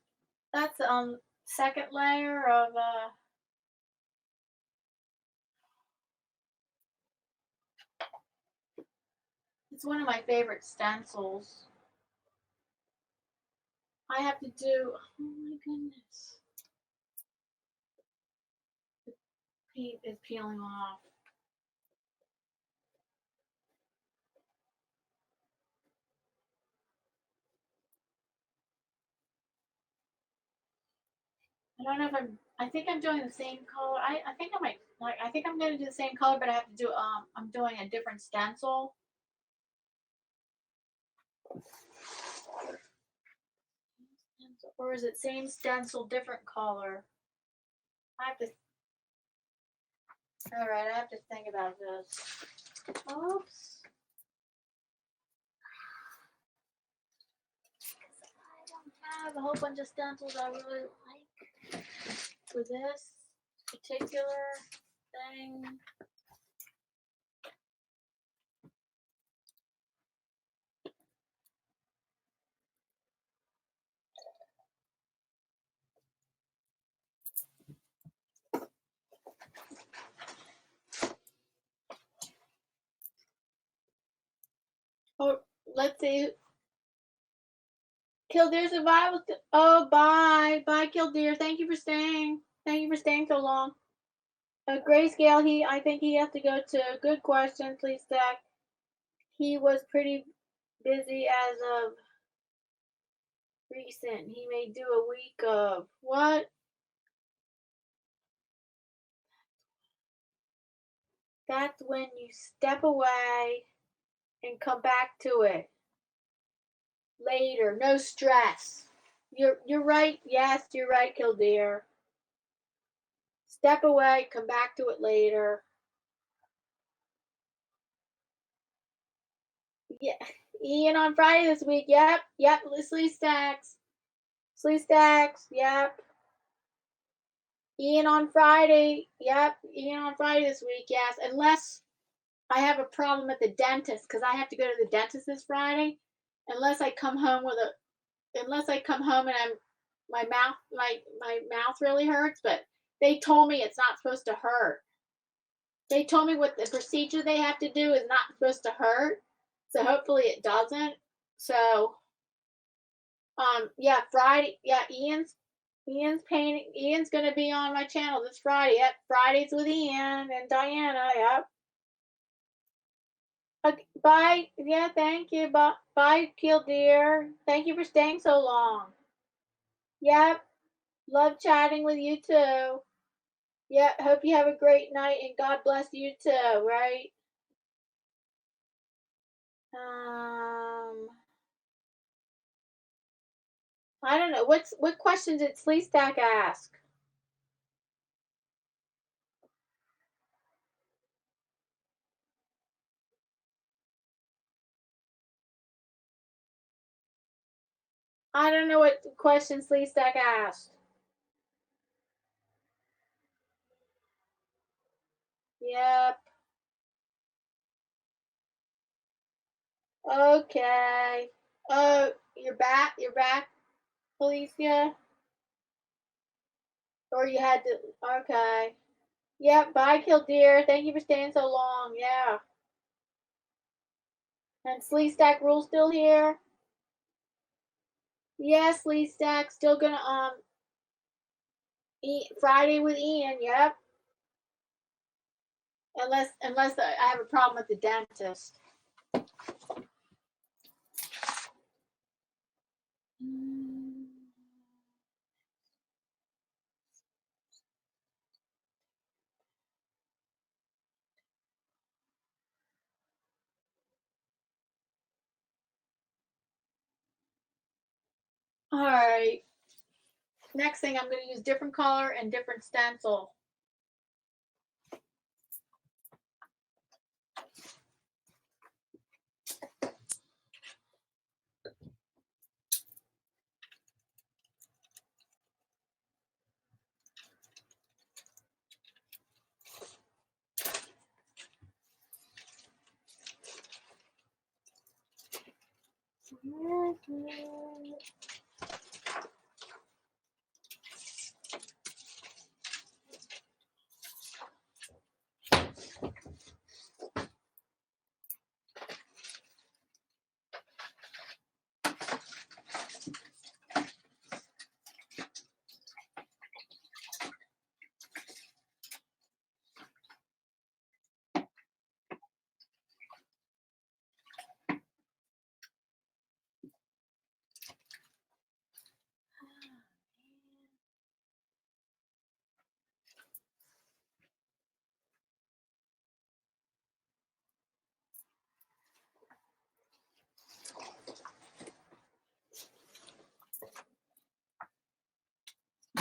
second layer of it's one of my favorite stencils. I have to do, oh my goodness. The paint is peeling off. I don't know if I think I'm doing the same color. I think I think I'm gonna do the same color, but I have to do I'm doing a different stencil. Or is it same stencil, different color? I have to Alright, I have to think about this. Oops. I don't have a whole bunch of stencils I really like for this particular thing. Oh, let's see. Killdeer survival. Oh, bye. Bye, Killdeer. Thank you for staying. Thank you for staying so long. Grayscale, I think he has to go to. Good question, please, Stack. He was pretty busy as of recent. He may do a week of what? That's when you step away and come back to it later. No stress. You're right. Yes, you're right, Killdeer. Step away, come back to it later. Yeah, Ian on Friday this week. Yep. Sleeve Stacks. Yep. Ian on Friday. Yep. Ian on Friday this week. Yes, unless I have a problem at the dentist because I have to go to the dentist this Friday. Unless I come home and my mouth really hurts, but they told me it's not supposed to hurt. They told me what the procedure they have to do is not supposed to hurt, so hopefully it doesn't. So, yeah, Friday, yeah, Ian's painting. Ian's gonna be on my channel this Friday. Yep, Fridays with Ian and Diana. Yep. Okay, bye. Yeah, thank you. Bye, Killdeer. Thank you for staying so long. Yep. Love chatting with you too. Yeah, hope you have a great night and God bless you too, right? I don't know. What question did Sleestack ask? I don't know what question Sleestack asked. Yep. Okay. Oh, you're back? You're back, Felicia? Or you had to, okay. Yep, bye, Killdeer. Thank you for staying so long. Yeah. And Sleestack Rule still here? Yes, Sleestack still gonna eat Friday with Ian. Yep. Unless I have a problem with the dentist. All right. Next thing, I'm going to use different color and different stencil.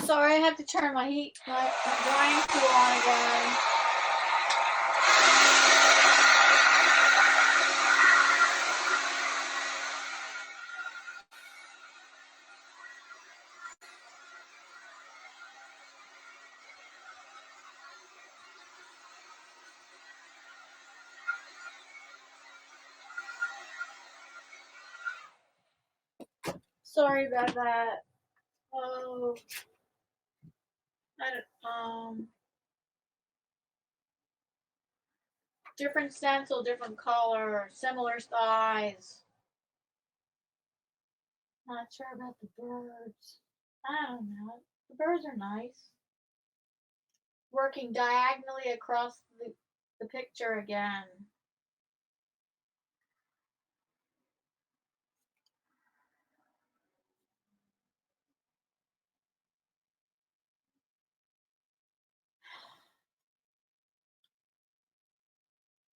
Sorry, I have to turn my drying tool on again. Sorry about that. Oh, I don't, different stencil, different color, similar size. Not sure about the birds. I don't know. The birds are nice. Working diagonally across the picture again.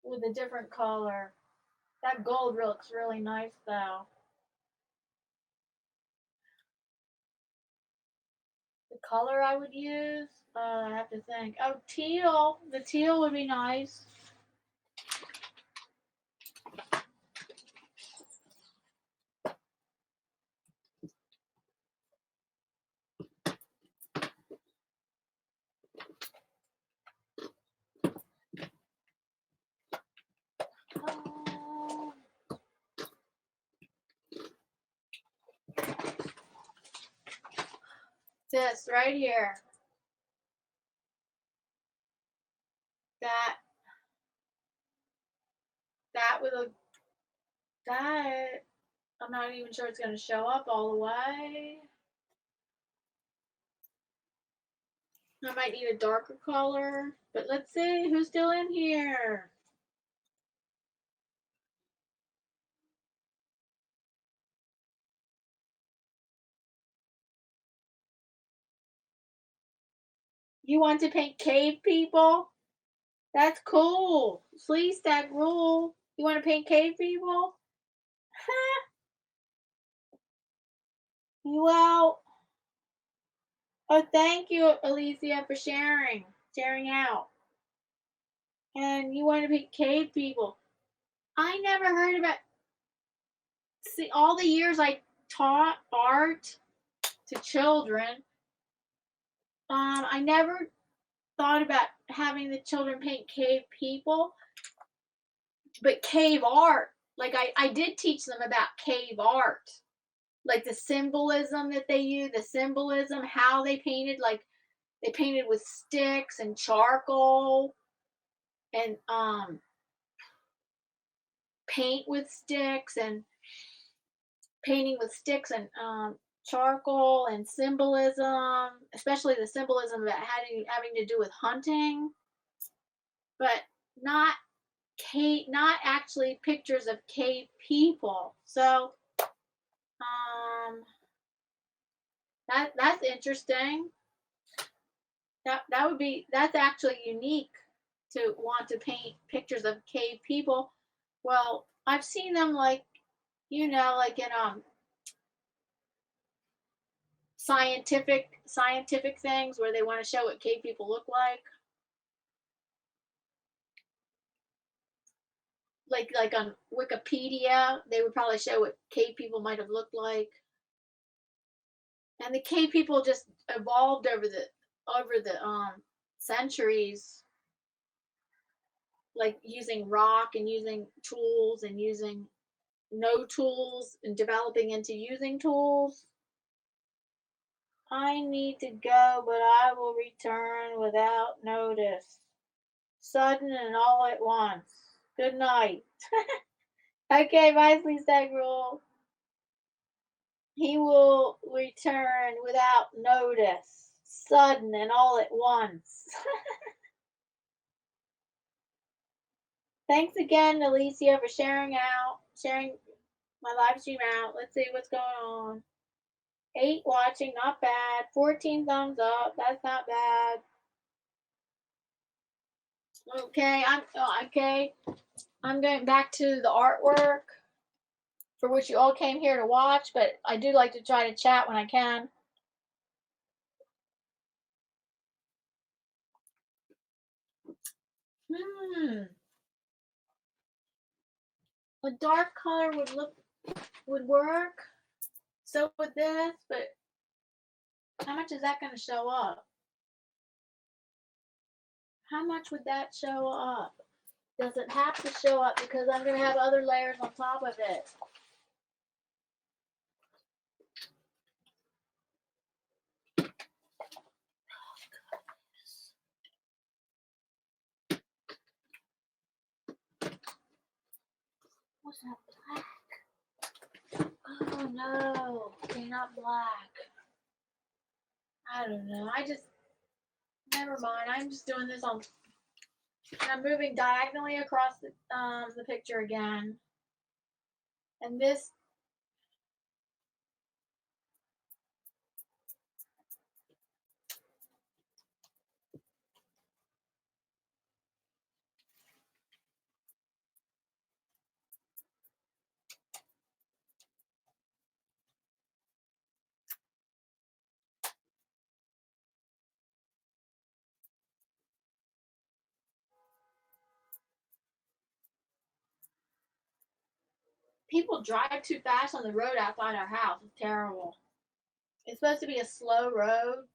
With a different color. That gold looks really nice though. The color I would use, I have to think. Oh, teal. The teal would be nice. This right here. That with a that I'm not even sure it's gonna show up all the way. I might need a darker color, but let's see who's still in here. You want to paint cave people? That's cool. Sleeve stack rule. You want to paint cave people? Well, oh, thank you, Alicia, for sharing out. And you want to paint cave people? I never heard about. See, all the years I taught art to children, I never thought about having the children paint cave people, but cave art. Like I did teach them about cave art, like the symbolism that they use, the symbolism, how they painted, like they painted with sticks and charcoal and paint with sticks and painting with sticks and charcoal and symbolism, especially the symbolism that having to do with hunting, but not not actually pictures of cave people. So that's interesting. That's actually unique to want to paint pictures of cave people. Well, I've seen them like like in scientific things where they want to show what cave people look like. Like on Wikipedia, they would probably show what cave people might have looked like. And the cave people just evolved over the centuries, like using rock and using tools and using no tools and developing into using tools. I need to go, but I will return without notice. Sudden and all at once. Good night. Okay, bye, please, Rule. He will return without notice, sudden and all at once. Thanks again, Alicia, for sharing my live stream out. Let's see what's going on. 8 watching, not bad. 14 thumbs up, that's not bad. Okay, I'm going back to the artwork for which you all came here to watch, but I do like to try to chat when I can. A dark color would work. So with this, but how much is that going to show up? How much would that show up? Does it have to show up because I'm going to have other layers on top of it? What's that, black? Oh no, they're not black. I don't know. Never mind. I'm just doing this on, and I'm moving diagonally across the picture again. And this, people drive too fast on the road outside our house. It's terrible. It's supposed to be a slow road,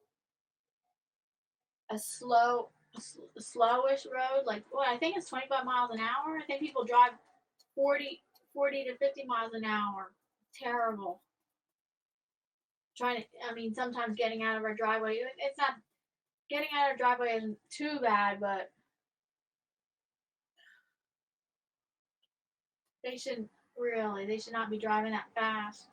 a slowish road. Like, what? I think it's 25 miles an hour. I think people drive 40 to 50 miles an hour. Terrible. trying to, I mean, sometimes getting out of our driveway, it's not, getting out of our driveway isn't too bad, but they should not be driving that fast.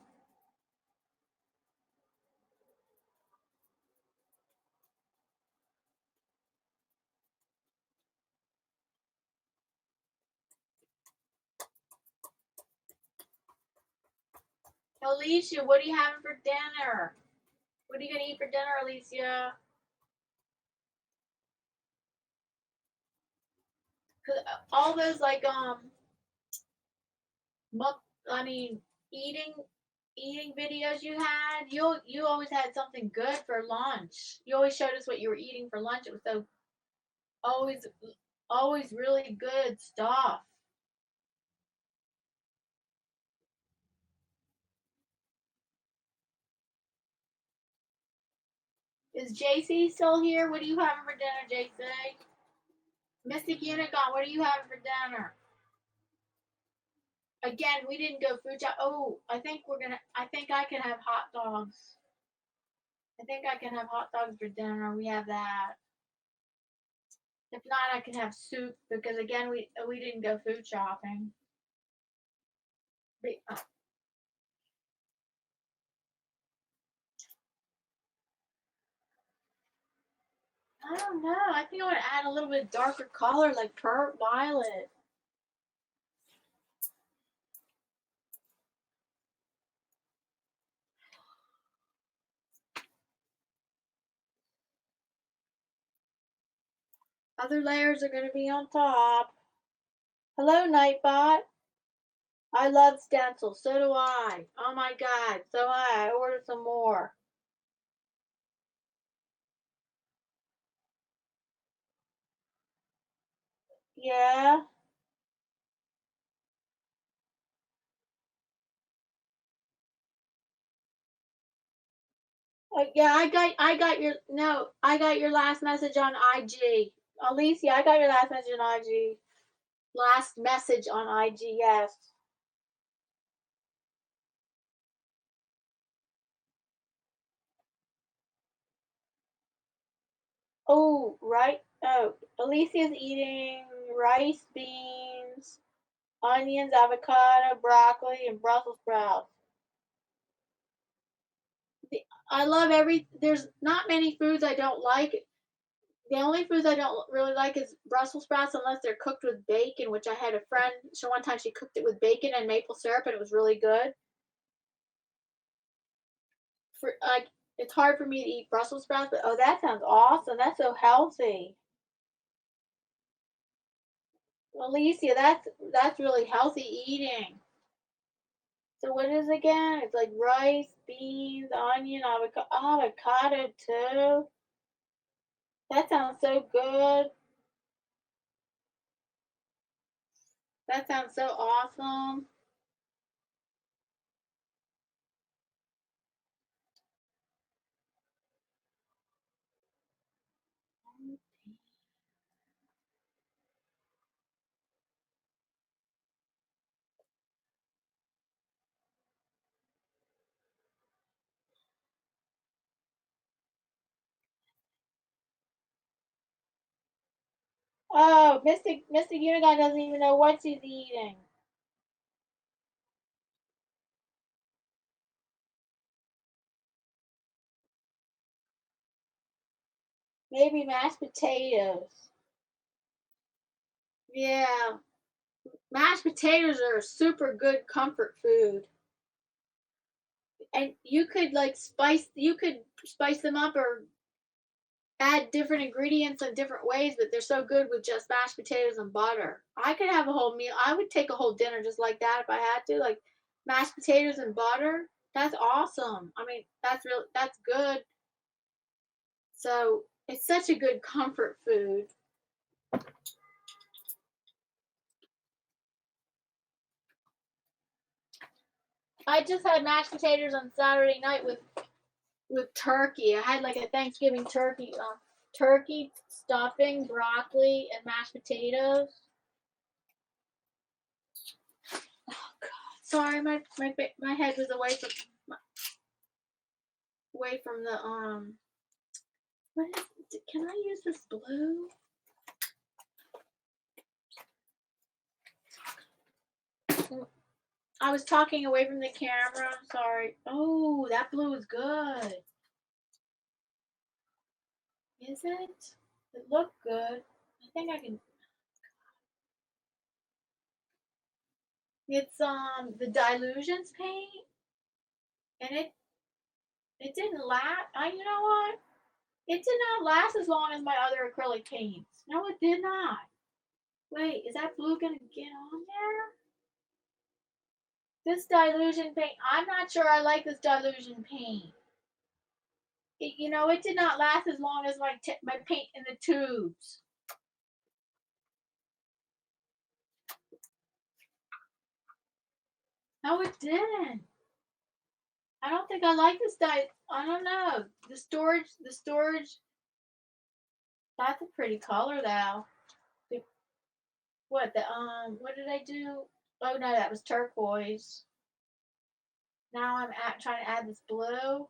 Alicia, what are you having for dinner? What are you gonna eat for dinner, Alicia? Cause all those like muk I mean eating eating videos you had, you always had something good for lunch. You always showed us what you were eating for lunch. It was so always always really good stuff. Is JC still here? What are you having for dinner, JC? Mystic Unicorn, what are you having for dinner? Again, we didn't go food shop. Oh, I think I can have hot dogs. I think I can have hot dogs for dinner. We have that. If not, I can have soup because again, we didn't go food shopping. But, I don't know. I think I want to add a little bit darker color, like pearl violet. Other layers are going to be on top. Hello, Nightbot. I love stencils. So do I. Oh my god. So I ordered some more. Yeah. Yeah, I got your last message on IG. Alicia, I got your last message on IG. Last message on IG, yes. Oh, right. Oh, Alicia's eating rice, beans, onions, avocado, broccoli, and Brussels sprouts. I love there's not many foods I don't like. The only foods I don't really like is Brussels sprouts unless they're cooked with bacon, which I had a friend, so one time she cooked it with bacon and maple syrup and it was really good. For like it's hard for me to eat Brussels sprouts, but oh that sounds awesome. That's so healthy. Alicia, that's really healthy eating. So what is it again? It's like rice, beans, onion, avocado too. That sounds so good. That sounds so awesome. Oh, Mystic Unicorn doesn't even know what she's eating. Maybe mashed potatoes. Yeah, mashed potatoes are a super good comfort food. And you could spice them up or add different ingredients in different ways, but they're so good with just mashed potatoes and butter. I could have a whole meal. I would take a whole dinner just like that if I had to, like mashed potatoes and butter. That's awesome. I mean, that's good. So, it's such a good comfort food. I just had mashed potatoes on Saturday night with turkey. I had like a Thanksgiving turkey stuffing, broccoli, and mashed potatoes. Oh God, sorry, my head was away from. away from the what is, can I use this blue? I was talking away from the camera. Sorry. Oh, that blue is good. Is it? It looked good. I think I can. It's the Dilutions paint, and it didn't last. You know what? It did not last as long as my other acrylic paints. No, it did not. Wait, is that blue gonna get on there? This Dilution paint, I'm not sure I like this Dilution paint. You know, it did not last as long as my paint in the tubes. No, it didn't. I don't think I like this I don't know. The storage, that's a pretty color though. What what did I do? Oh no, that was turquoise. Now I'm trying to add this blue. Oh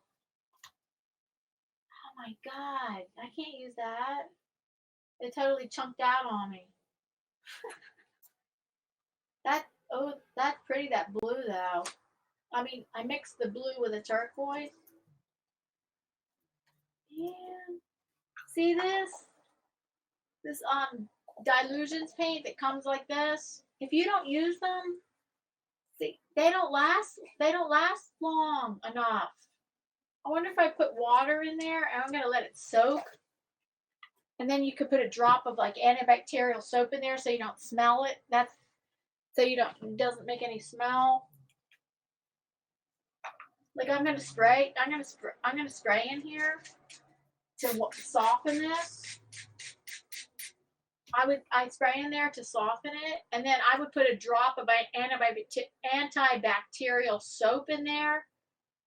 my god, I can't use that. It totally chunked out on me. That's pretty, that blue though. I mean, I mixed the blue with a turquoise. Yeah. See this? This Dilutions paint that comes like this. If you don't use them, see, they don't last long enough. I wonder if I put water in there and I'm gonna let it soak. And then you could put a drop of like antibacterial soap in there so you don't smell it. That's so you don't, it doesn't make any smell. Like I'm gonna spray in here to soften this. I'd spray in there to soften it, and then I would put a drop of antibacterial soap in there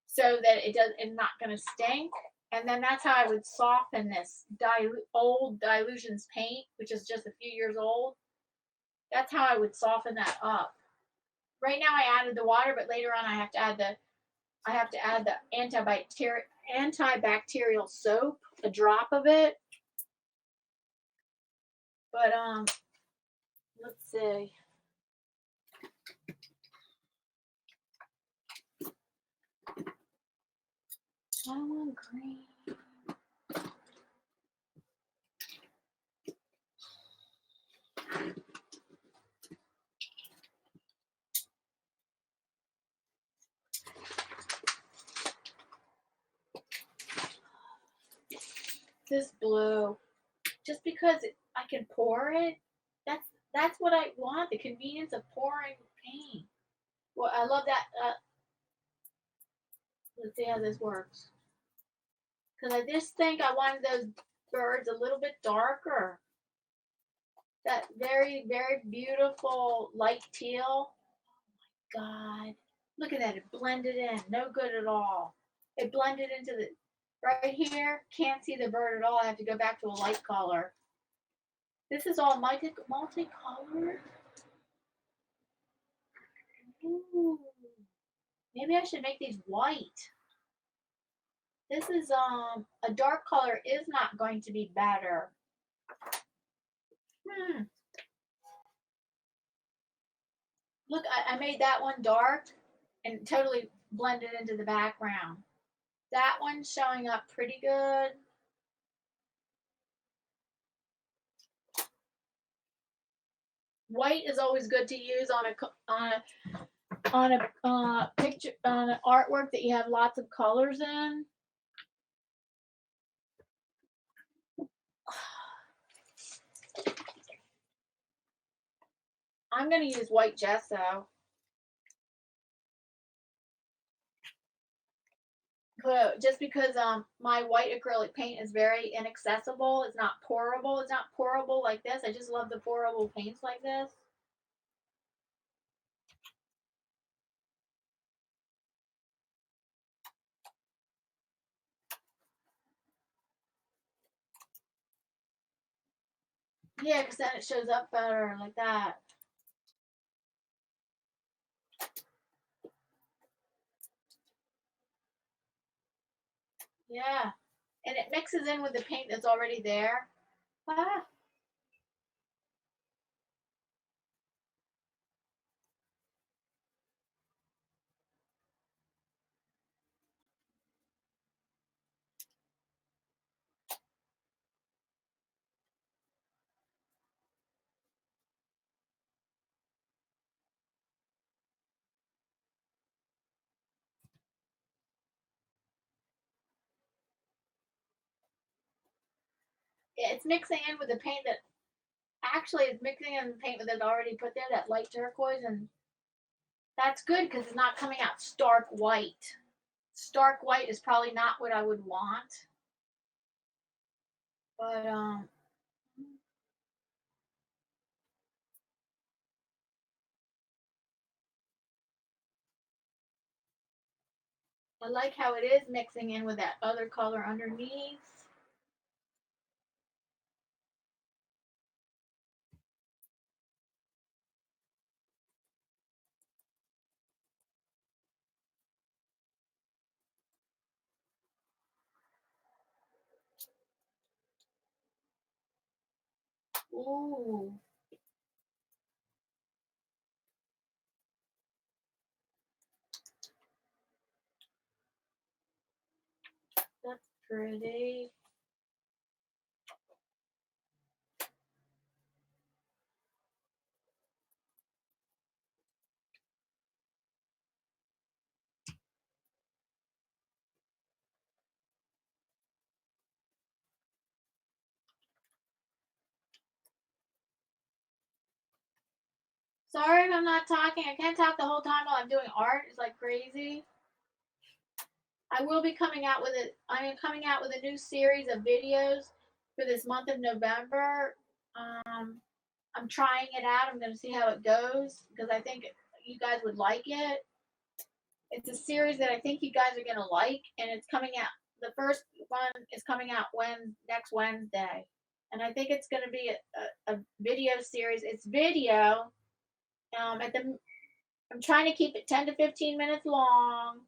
so that it's not gonna stink. And then that's how I would soften this old Dilutions paint, which is just a few years old. That's how I would soften that up. Right now I added the water, but later on I have to add the antibacterial soap, a drop of it. But let's see. I want green. This blue, just because I can pour it, that's what I want, the convenience of pouring paint. Well, I love that. Let's see how this works. Because I just think I wanted those birds a little bit darker. That very, very beautiful light teal. God, look at that, it blended in, no good at all. It blended into the, right here, can't see the bird at all. I have to go back to a light color. This is all multicolored. Ooh. Maybe I should make these white. This is a dark color is not going to be better. Look, I made that one dark and totally blended into the background. That one's showing up pretty good. White is always good to use on a picture, on an artwork that you have lots of colors in. I'm going to use white gesso. Just because my white acrylic paint is very inaccessible. It's not pourable. It's not pourable like this. I just love the pourable paints like this. Yeah, because then it shows up better like that. Yeah. And it mixes in with the paint that's already there. Ah. It's mixing in with the paint that actually it's mixing in the paint that's already put there, that light turquoise, and that's good because it's not coming out stark white. Stark white is probably not what I would want. But I like how it is mixing in with that other color underneath. Ooh, that's pretty. Sorry if I'm not talking. I can't talk the whole time while I'm doing art. It's like crazy. I will be coming out with it. I am coming out with a new series of videos for this month of November. I'm trying it out. I'm going to see how it goes because I think you guys would like it. It's a series that I think you guys are going to like, and it's coming out. The first one is coming out next Wednesday, and I think it's going to be a video series. It's video. At the I'm trying to keep it 10 to 15 minutes long.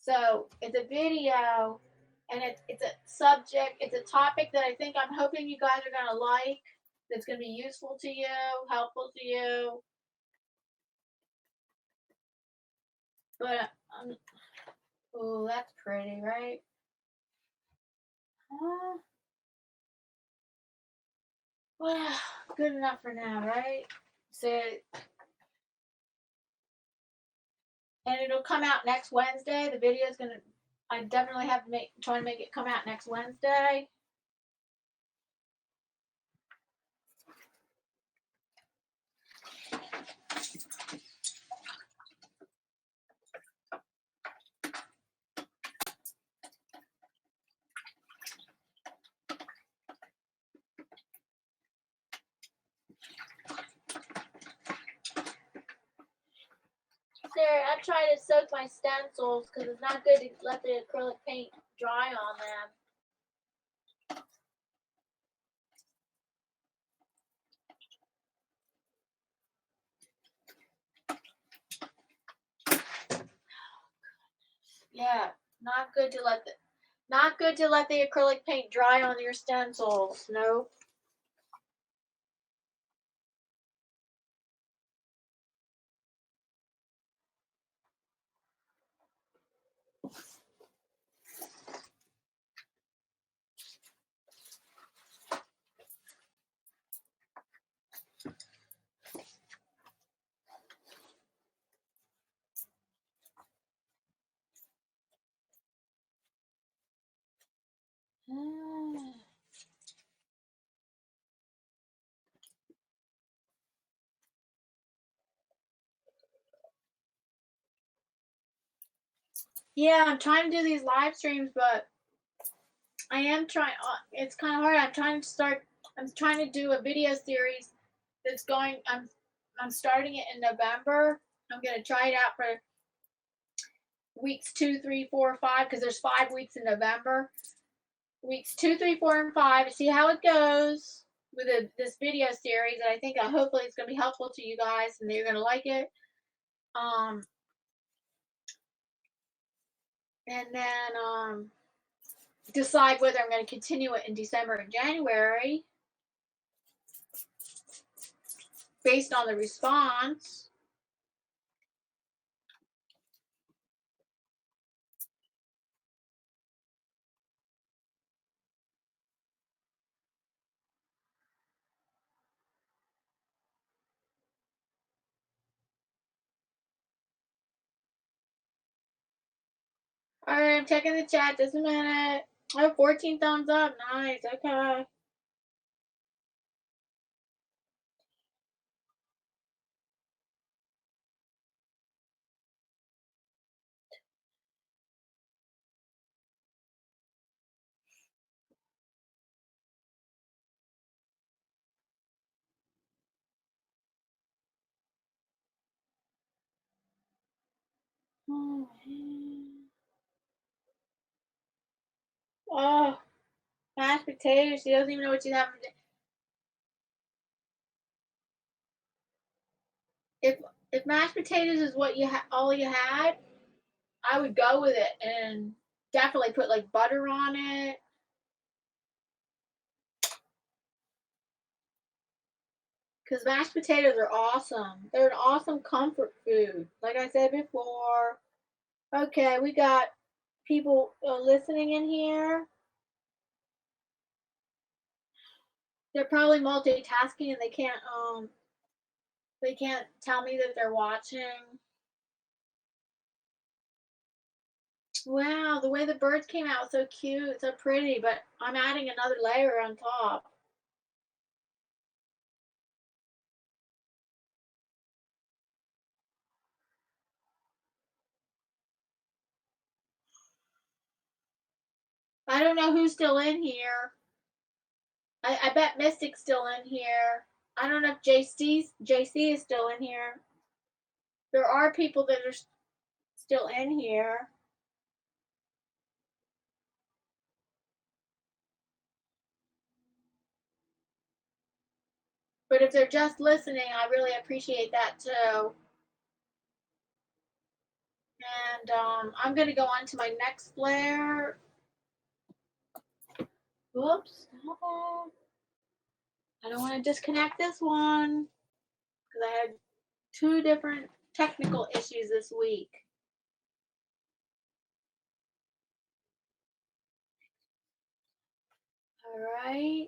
So it's a video, and it's a subject. It's a topic that I think I'm hoping you guys are going to like. That's going to be useful to you, helpful to you. But oh, that's pretty, right? Well, good enough for now, right? So, and it'll come out next Wednesday. The video is gonna. I definitely have to try to make it come out next Wednesday. Sarah, I try to soak my stencils because it's not good to let the acrylic paint dry on them. Yeah, not good to let the acrylic paint dry on your stencils. Nope. Yeah, I'm trying to do these live streams, but I am trying. It's kind of hard. I'm trying to start. I'm trying to do a video series that's going. I'm starting it in November. I'm gonna try it out for weeks 2, 3, 4, 5 because there's 5 weeks in November. Weeks 2, 3, 4, and 5 to see how it goes with this video series. And I think hopefully it's gonna be helpful to you guys and you're gonna like it. And then decide whether I'm going to continue it in December and January based on the response. All right, I'm checking the chat. Just a minute. Oh, 14 thumbs up. Nice. Okay. Oh, man. Oh, mashed potatoes. She doesn't even know what she's having. If if mashed potatoes is what all you had, I would go with it and definitely put like butter on it. Because mashed potatoes are awesome. They're an awesome comfort food. Like I said before. Okay, we got people listening in here. They're probably multitasking and they can't tell me that they're watching. Wow, the way the birds came out, so cute, so pretty, but I'm adding another layer on top. I don't know who's still in here. I bet Mystic's still in here. I don't know if JC is still in here. There are people that are still in here. But if they're just listening, I really appreciate that too. And I'm going to go on to my next flare. Whoops. I don't want to disconnect this one because I had two different technical issues this week. All right.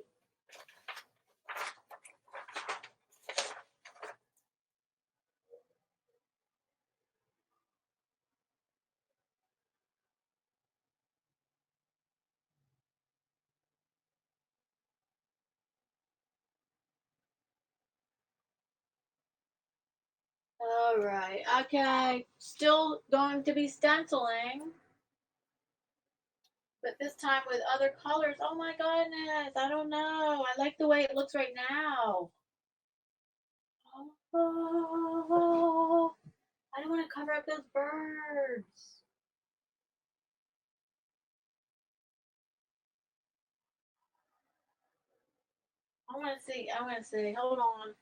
All right. Okay. Still going to be stenciling, but this time with other colors. Oh my goodness. I don't know. I like the way it looks right now. Oh, I don't want to cover up those birds. I want to see. I want to see. Hold on.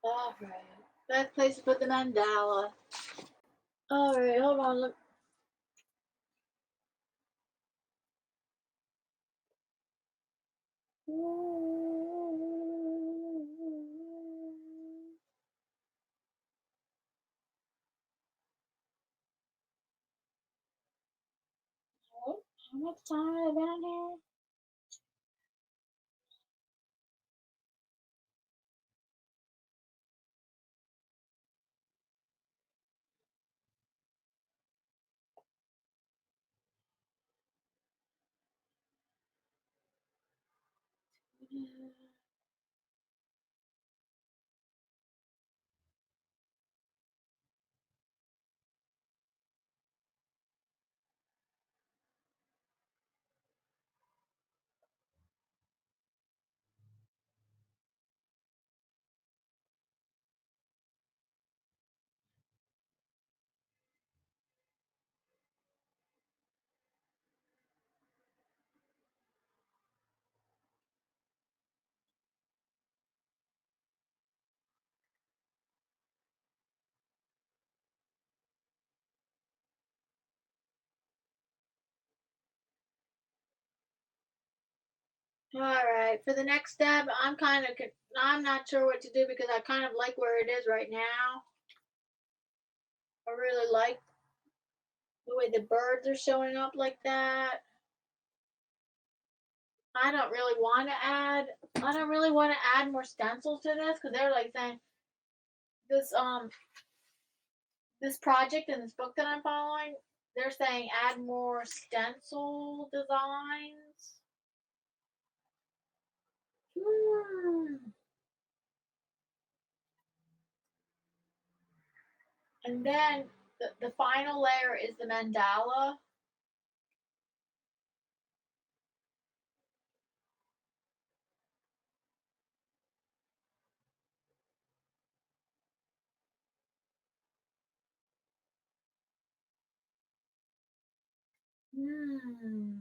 All right. Best place to put the mandala. All right. Hold on. Look. How much time have I been here? All right, for the next step, I'm not sure what to do because I kind of like where it is right now. I really like the way the birds are showing up like that. I don't really want to add. I don't really want to add more stencils to this because they're like saying this this project and this book that I'm following. They're saying add more stencil designs. Hmm. And then the final layer is the mandala. Hmm.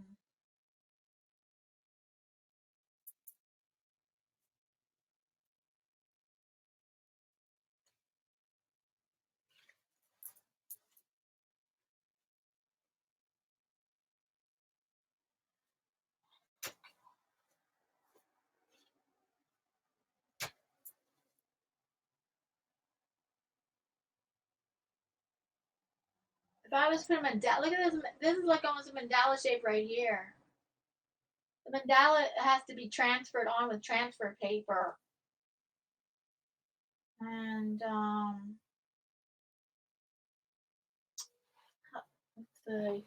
If I was to put a mandala, look at this. This is like almost a mandala shape right here. The mandala has to be transferred on with transfer paper. And let's see.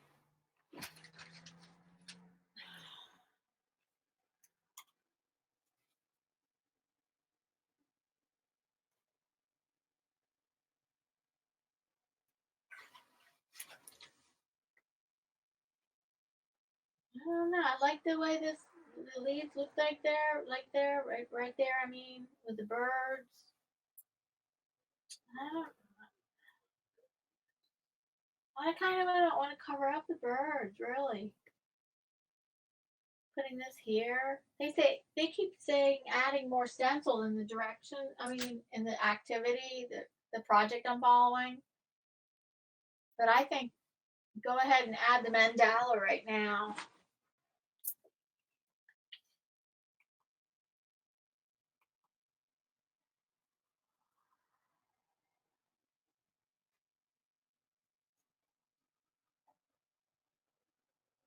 I don't know. I like the way the leaves look like there, right there. I mean, with the birds. I don't. I kind of don't want to cover up the birds, really. Putting this here. They keep saying adding more stencil in the direction. I mean, in the activity, the project I'm following. But I think go ahead and add the mandala right now.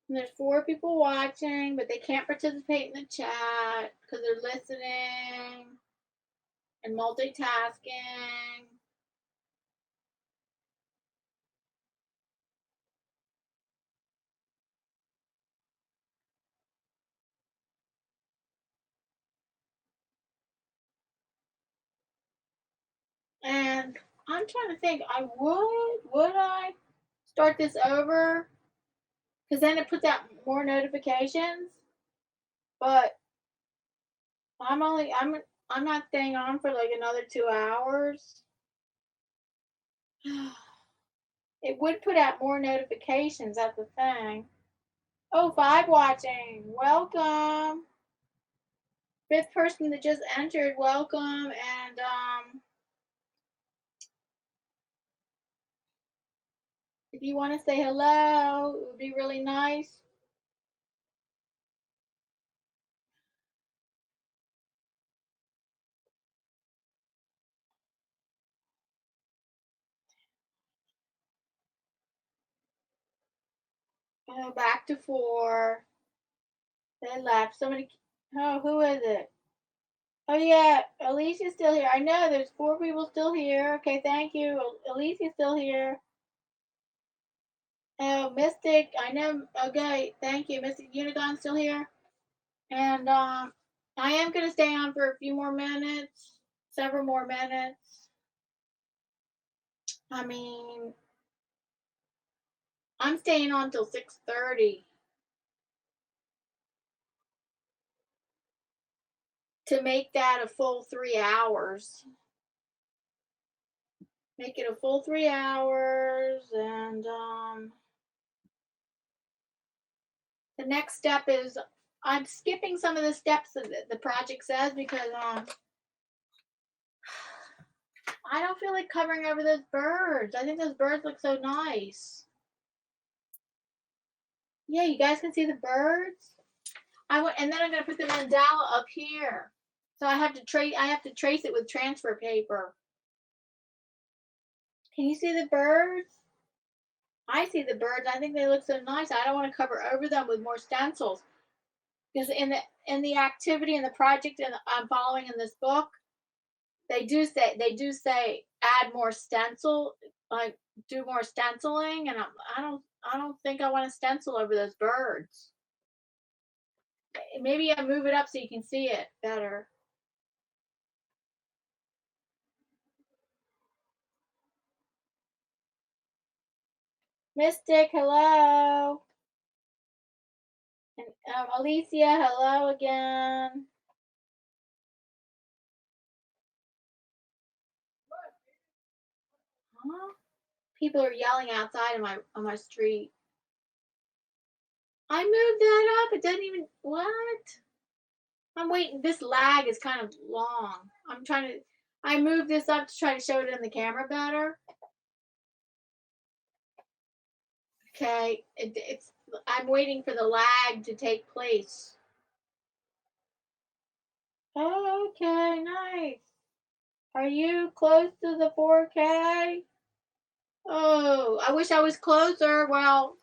And there's 4 people watching, but they can't participate in the chat because they're listening and multitasking. And I'm trying to think, would I start this over? Because then it puts out more notifications. But I'm not staying on for like another 2 hours. It would put out more notifications. That's the thing. Oh, 5 watching. Welcome. 5th person that just entered. Welcome. And if you want to say hello, it would be really nice. Oh, back to 4. They left. Somebody. Oh, who is it? Oh yeah, Alicia's still here. I know there's 4 people still here. Okay, thank you. Alicia's still here. Oh, Mystic, I know. Okay, thank you. Mystic Unicorn's still here. And I am gonna stay on for a few more minutes, several more minutes. I mean, I'm staying on till 6:30 to make that a full 3 hours. Make it a full 3 hours, and the next step is I'm skipping some of the steps that the project says because I don't feel like covering over those birds. I think those birds look so nice. Yeah, you guys can see the birds. and then I'm gonna put the mandala up here. So I have to trace it with transfer paper. Can you see the birds? I see the birds. I think they look so nice. I don't want to cover over them with more stencils because in the activity and the project and I'm following in this book, they do say add more stencil, like do more stenciling, and I don't think I want to stencil over those birds. Maybe I move it up so you can see it better. Mystic, hello. And Alicia, hello again. Huh? People are yelling outside on my street. I moved that up. It doesn't even what? I'm waiting. This lag is kind of long. I moved this up to try to show it in the camera better. Okay, I'm waiting for the lag to take place. Oh, okay, nice. Are you close to the 4K? Oh, I wish I was closer. Well,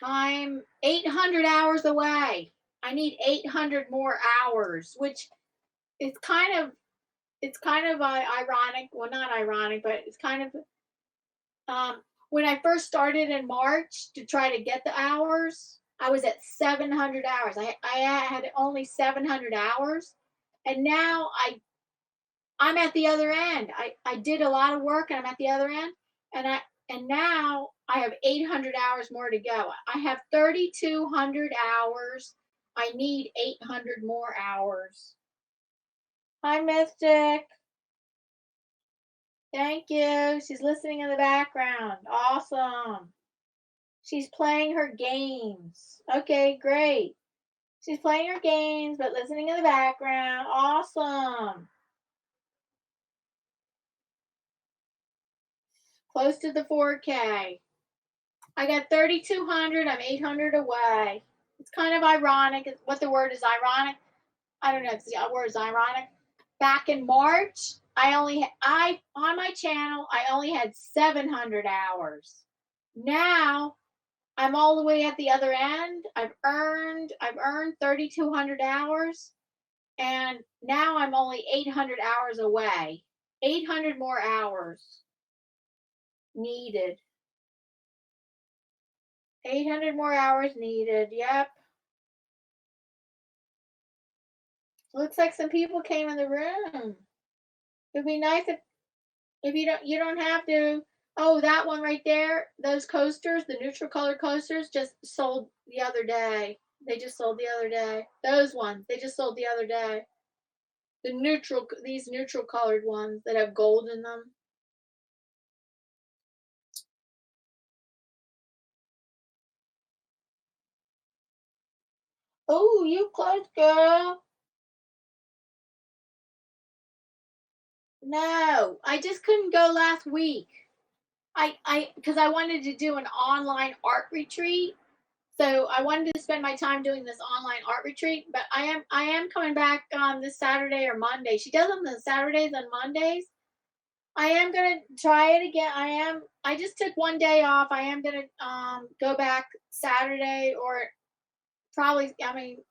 I'm 800 hours away. I need 800 more hours, which is kind of ironic. Well, not ironic, but it's kind of when I first started in March to try to get the hours, I was at 700 hours. I had only 700 hours, and now I'm at the other end. I did a lot of work, and I'm at the other end, and now I have 800 hours more to go. I have 3,200 hours. I need 800 more hours. Hi, Mystic. Thank you. She's listening in the background. Awesome. She's playing her games. Okay, great. She's playing her games, but listening in the background. Awesome. Close to the 4K. I got 3,200. I'm 800 away. It's kind of ironic. What the word is ironic? I don't know if the word is ironic. Back in March, on my channel, I only had 700 hours. Now I'm all the way at the other end. I've earned 3,200 hours, and now I'm only 800 hours away. 800 more hours needed. 800 more hours needed. Yep. Looks like some people came in the room. It'd be nice if you don't have to. Oh, that one right there, those coasters, the neutral color coasters just sold the other day. They just sold the other day. Those ones, they just sold the other day. These neutral colored ones that have gold in them. Oh, you close, girl. No, I just couldn't go last week. Because I wanted to do an online art retreat. So I wanted to spend my time doing this online art retreat, but I am coming back on this Saturday or Monday. She does them on Saturdays and Mondays. I am gonna try it again. I just took one day off. I am gonna go back Saturday or probably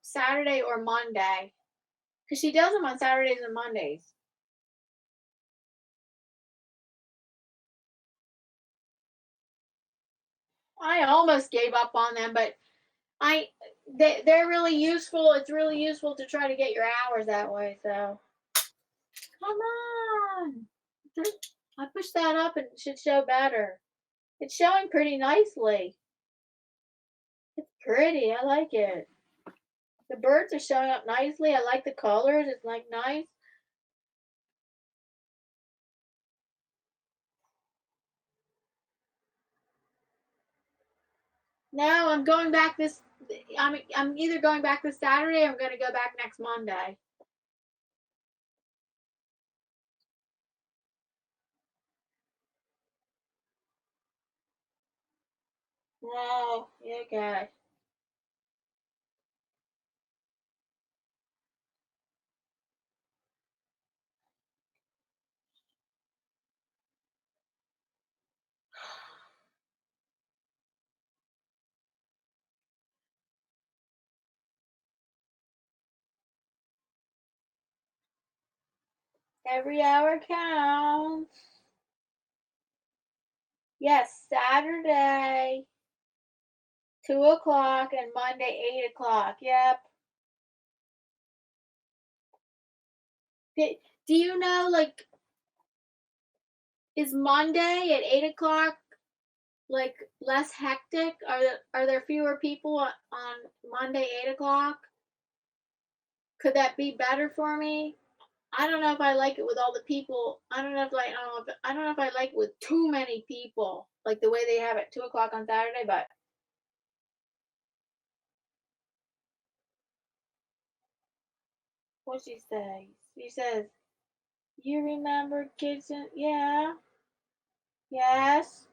Saturday or Monday. Because she does them on Saturdays and Mondays. I almost gave up on them, but they're really useful. It's really useful to try to get your hours that way. So come on, I pushed that up and it should show better. It's showing pretty nicely. It's pretty. I like it. The birds are showing up nicely. I like the colors. It's like nice. No, I'm going back this. I'm either going back this Saturday or I'm going to go back next Monday. No, okay. Every hour counts. Yes, Saturday, 2 o'clock, and Monday, 8 o'clock. Yep. Do you know, like, is Monday at 8 o'clock like less hectic? Are there fewer people on Monday 8 o'clock? Could that be better for me? I don't know if I like it with all the people. I don't know if I like it with too many people, like the way they have it 2 o'clock on Saturday. But what she say? She says, "You remember kids?" Yeah, yes,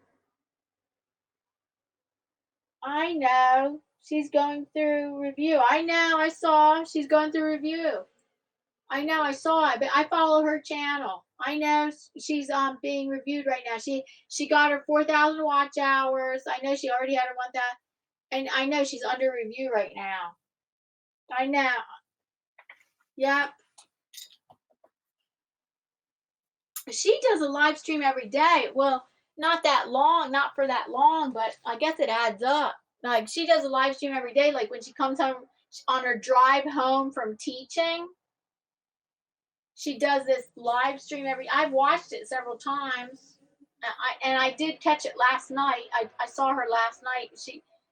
I know. She's going through review. I know. I saw she's going through review. I know, I saw it, but I follow her channel. I know she's being reviewed right now. She got her 4,000 watch hours. I know she already had her 1,000, and I know she's under review right now. I know. Yep. She does a live stream every day. Well, not that long, not for that long, but I guess it adds up. Like she does a live stream every day. Like when she comes home on her drive home from teaching, she does this live stream every. I've watched it several times. I did catch it last night. I saw her last night.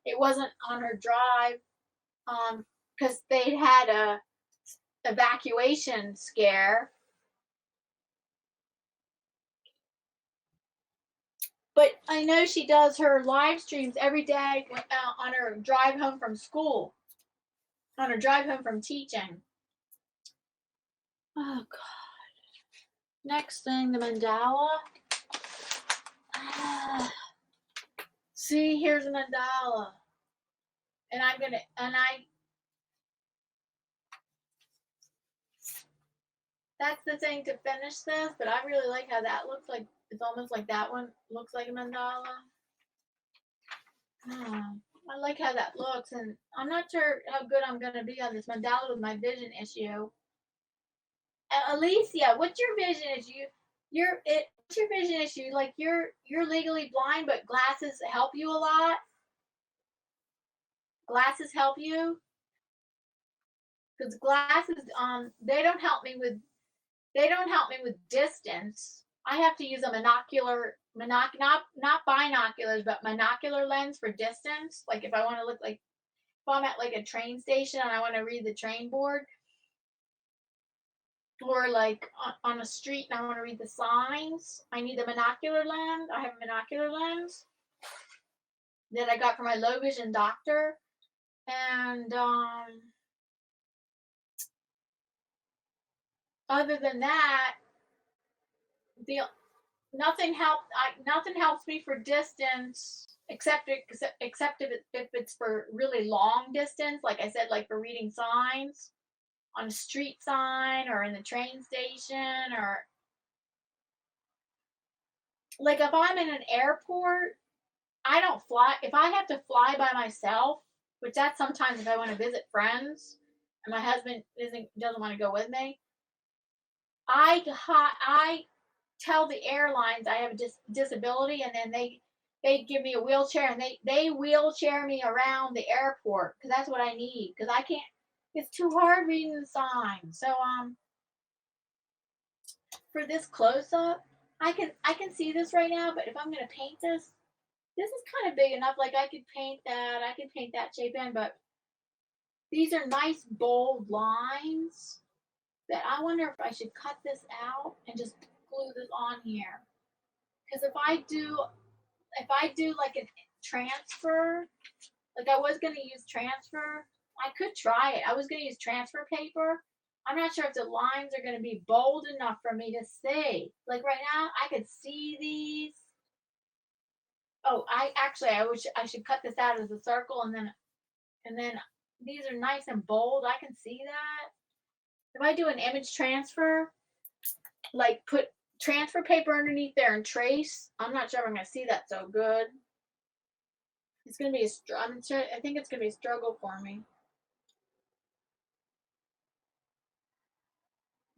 It wasn't on her drive because they had a evacuation scare. But I know she does her live streams every day on her drive home from school, on her drive home from teaching. Oh God! Next thing, the mandala. See, here's a mandala, and that's the thing to finish this, but I really like how that looks like. It's almost like that one looks like a mandala. Oh, I like how that looks, and I'm not sure how good I'm going to be on this mandala with my vision issue. Alicia, what's your vision issue? What's your vision issue? Like you're legally blind, but glasses help you a lot. Glasses help you because glasses they don't help me with distance. I have to use a not binoculars, but monocular lens for distance. Like if I want to look like if I'm at like a train station and I want to read the train board, or like on a street and I want to read the signs, I need a monocular lens. I have a monocular lens that I got from my low vision doctor, and other than that, the nothing helps me for distance except if it's for really long distance. Like I said, like for reading signs on a street sign or in the train station, or like if I'm in an airport, I don't fly. If I have to fly by myself, which that's sometimes if I want to visit friends and my husband doesn't want to go with me, I tell the airlines I have a disability, and then they give me a wheelchair, and they wheelchair me around the airport because that's what I need because I can't. It's too hard reading the signs. So for this close up, I can see this right now, but if I'm gonna paint this is kind of big enough. Like I could paint that. I could paint that shape in, but these are nice bold lines that I wonder if I should cut this out and just glue this on here. Because if I do like a transfer, like I was gonna use transfer, I could try it. I was gonna use transfer paper. I'm not sure if the lines are gonna be bold enough for me to see. Like right now, I could see these. Oh, I should cut this out as a circle, and then these are nice and bold. I can see that. If I do an image transfer, like put transfer paper underneath there and trace, I'm not sure if I'm gonna see that so good. It's gonna be I think it's gonna be a struggle for me.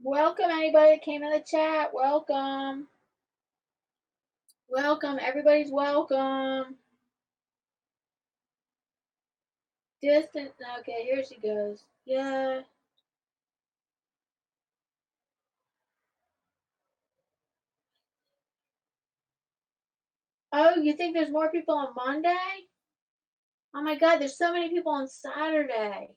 Welcome anybody that came in the chat. Welcome. Welcome. Everybody's welcome. Distance. Okay, here she goes. Yeah. Oh, you think there's more people on Monday? Oh my God, there's so many people on Saturday.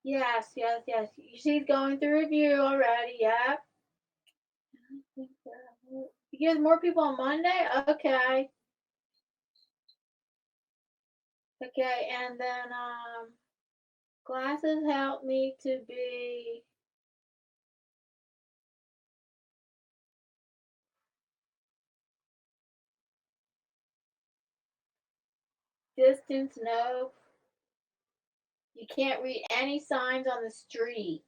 Yes, yes, yes. She's going through review already. Yep. You get more people on Monday? Okay. Okay, and then glasses help me to be distance, no. You can't read any signs on the street.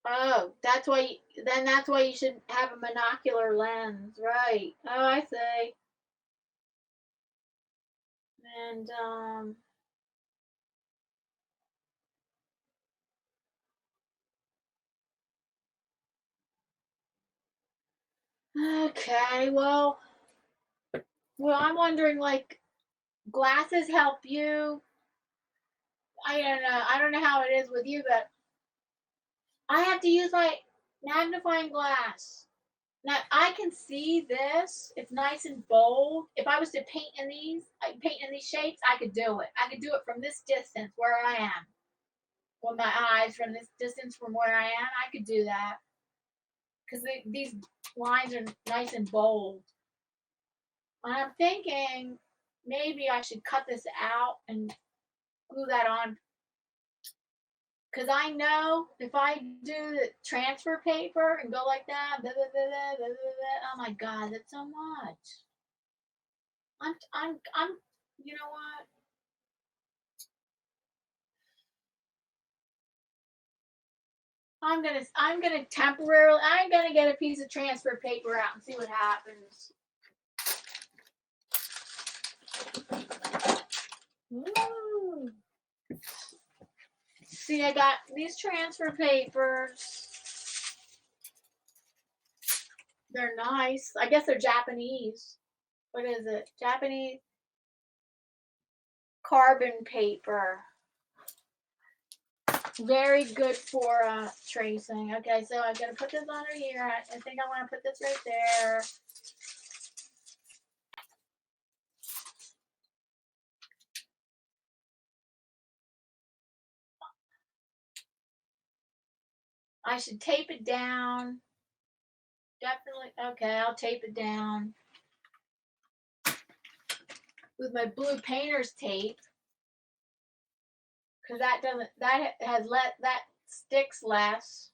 Oh, that's why. Then that's why you should have a monocular lens, right? Oh, I see. And okay, well, I'm wondering, like, glasses help you. I don't know. I don't know how it is with you, but I have to use my magnifying glass. Now I can see this. It's nice and bold. If I was to paint in these shapes, I could do it. I could do it from this distance where I am. With my eyes from this distance from where I am, I could do that because these lines are nice and bold. And I'm thinking maybe I should cut this out and glue that on because I know if I do the transfer paper and go like that, blah, blah, blah, blah, blah, blah, oh my God, that's so much. I'm, you know what? I'm gonna temporarily, I'm gonna get a piece of transfer paper out and see what happens. Ooh. See, I got these transfer papers. They're nice. I guess they're Japanese. What is it? Japanese carbon paper. Very good for tracing. Okay, so I'm gonna put this under here. I think I want to put this right there. I should tape it down. Definitely. Okay, I'll tape it down with my blue painter's tape because that sticks less.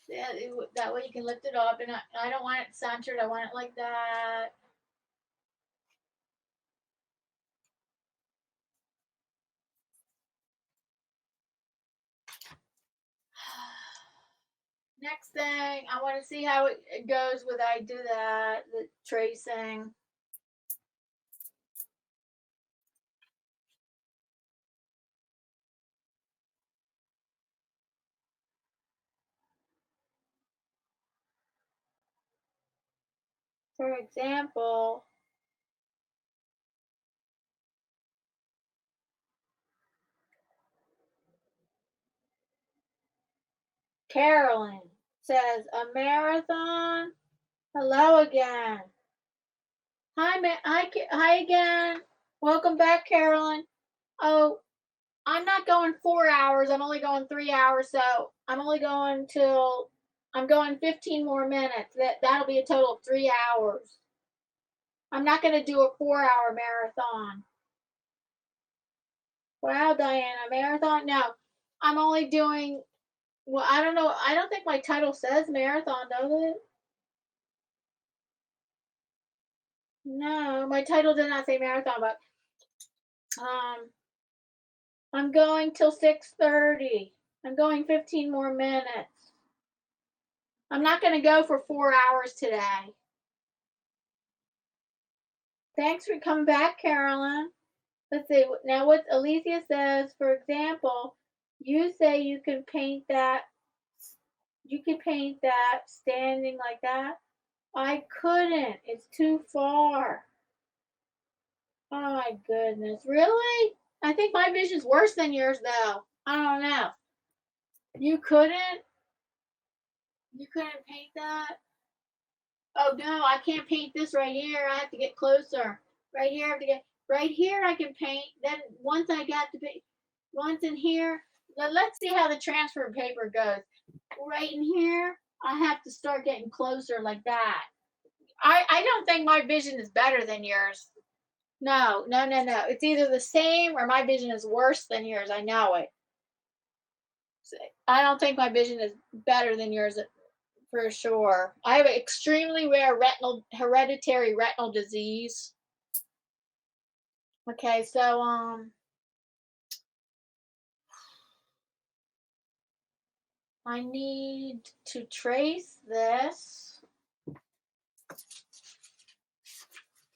Yeah, that way you can lift it up, and I don't want it centered. I want it like that. Next thing, I want to see how it goes when I do the tracing. For example, Carolyn says, a marathon? Hello again. Hi again. Welcome back, Carolyn. Oh, I'm not going 4 hours. I'm only going 3 hours. So I'm only going till I'm going 15 more minutes. That'll be a total of 3 hours. I'm not going to do a 4 hour marathon. Wow, Diana, marathon? No, I'm only doing. Well, I don't know. I don't think my title says marathon, does it? No, my title did not say marathon, but I'm going till 6:30. I'm going 15 more minutes. I'm not going to go for 4 hours today. Thanks for coming back, Carolyn. Let's see. Now, what Alicia says, for example, you say you can paint that. You can paint that standing like that. I couldn't. It's too far. Oh my goodness. Really? I think my vision's worse than yours, though. I don't know. You couldn't? You couldn't paint that? Oh no, I can't paint this right here. I have to get closer. Right here, I have to get right here. I can paint. Then once I got the once in here, let's see how the transfer paper goes. Right in here, I have to start getting closer like that. I don't think my vision is better than yours. No, no, no, no. It's either the same or my vision is worse than yours. I know it. I don't think my vision is better than yours for sure. I have an extremely rare hereditary retinal disease. Okay, so I need to trace this.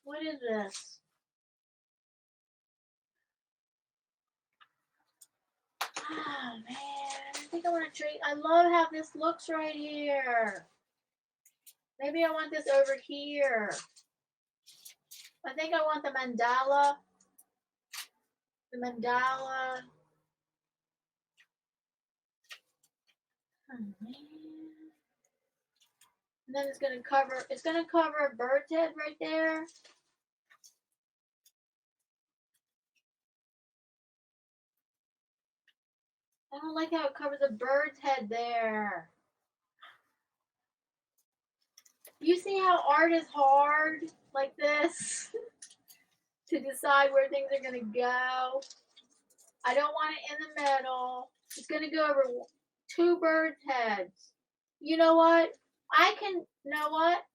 What is this? Oh man, I think I want to trace. I love how this looks right here. Maybe I want this over here. I think I want the mandala. The mandala. Oh man. And then it's gonna cover a bird's head right there. I don't like how it covers a bird's head there. You see how art is hard like this to decide where things are gonna go. I don't want it in the middle. It's gonna go over two birds' heads. You know what?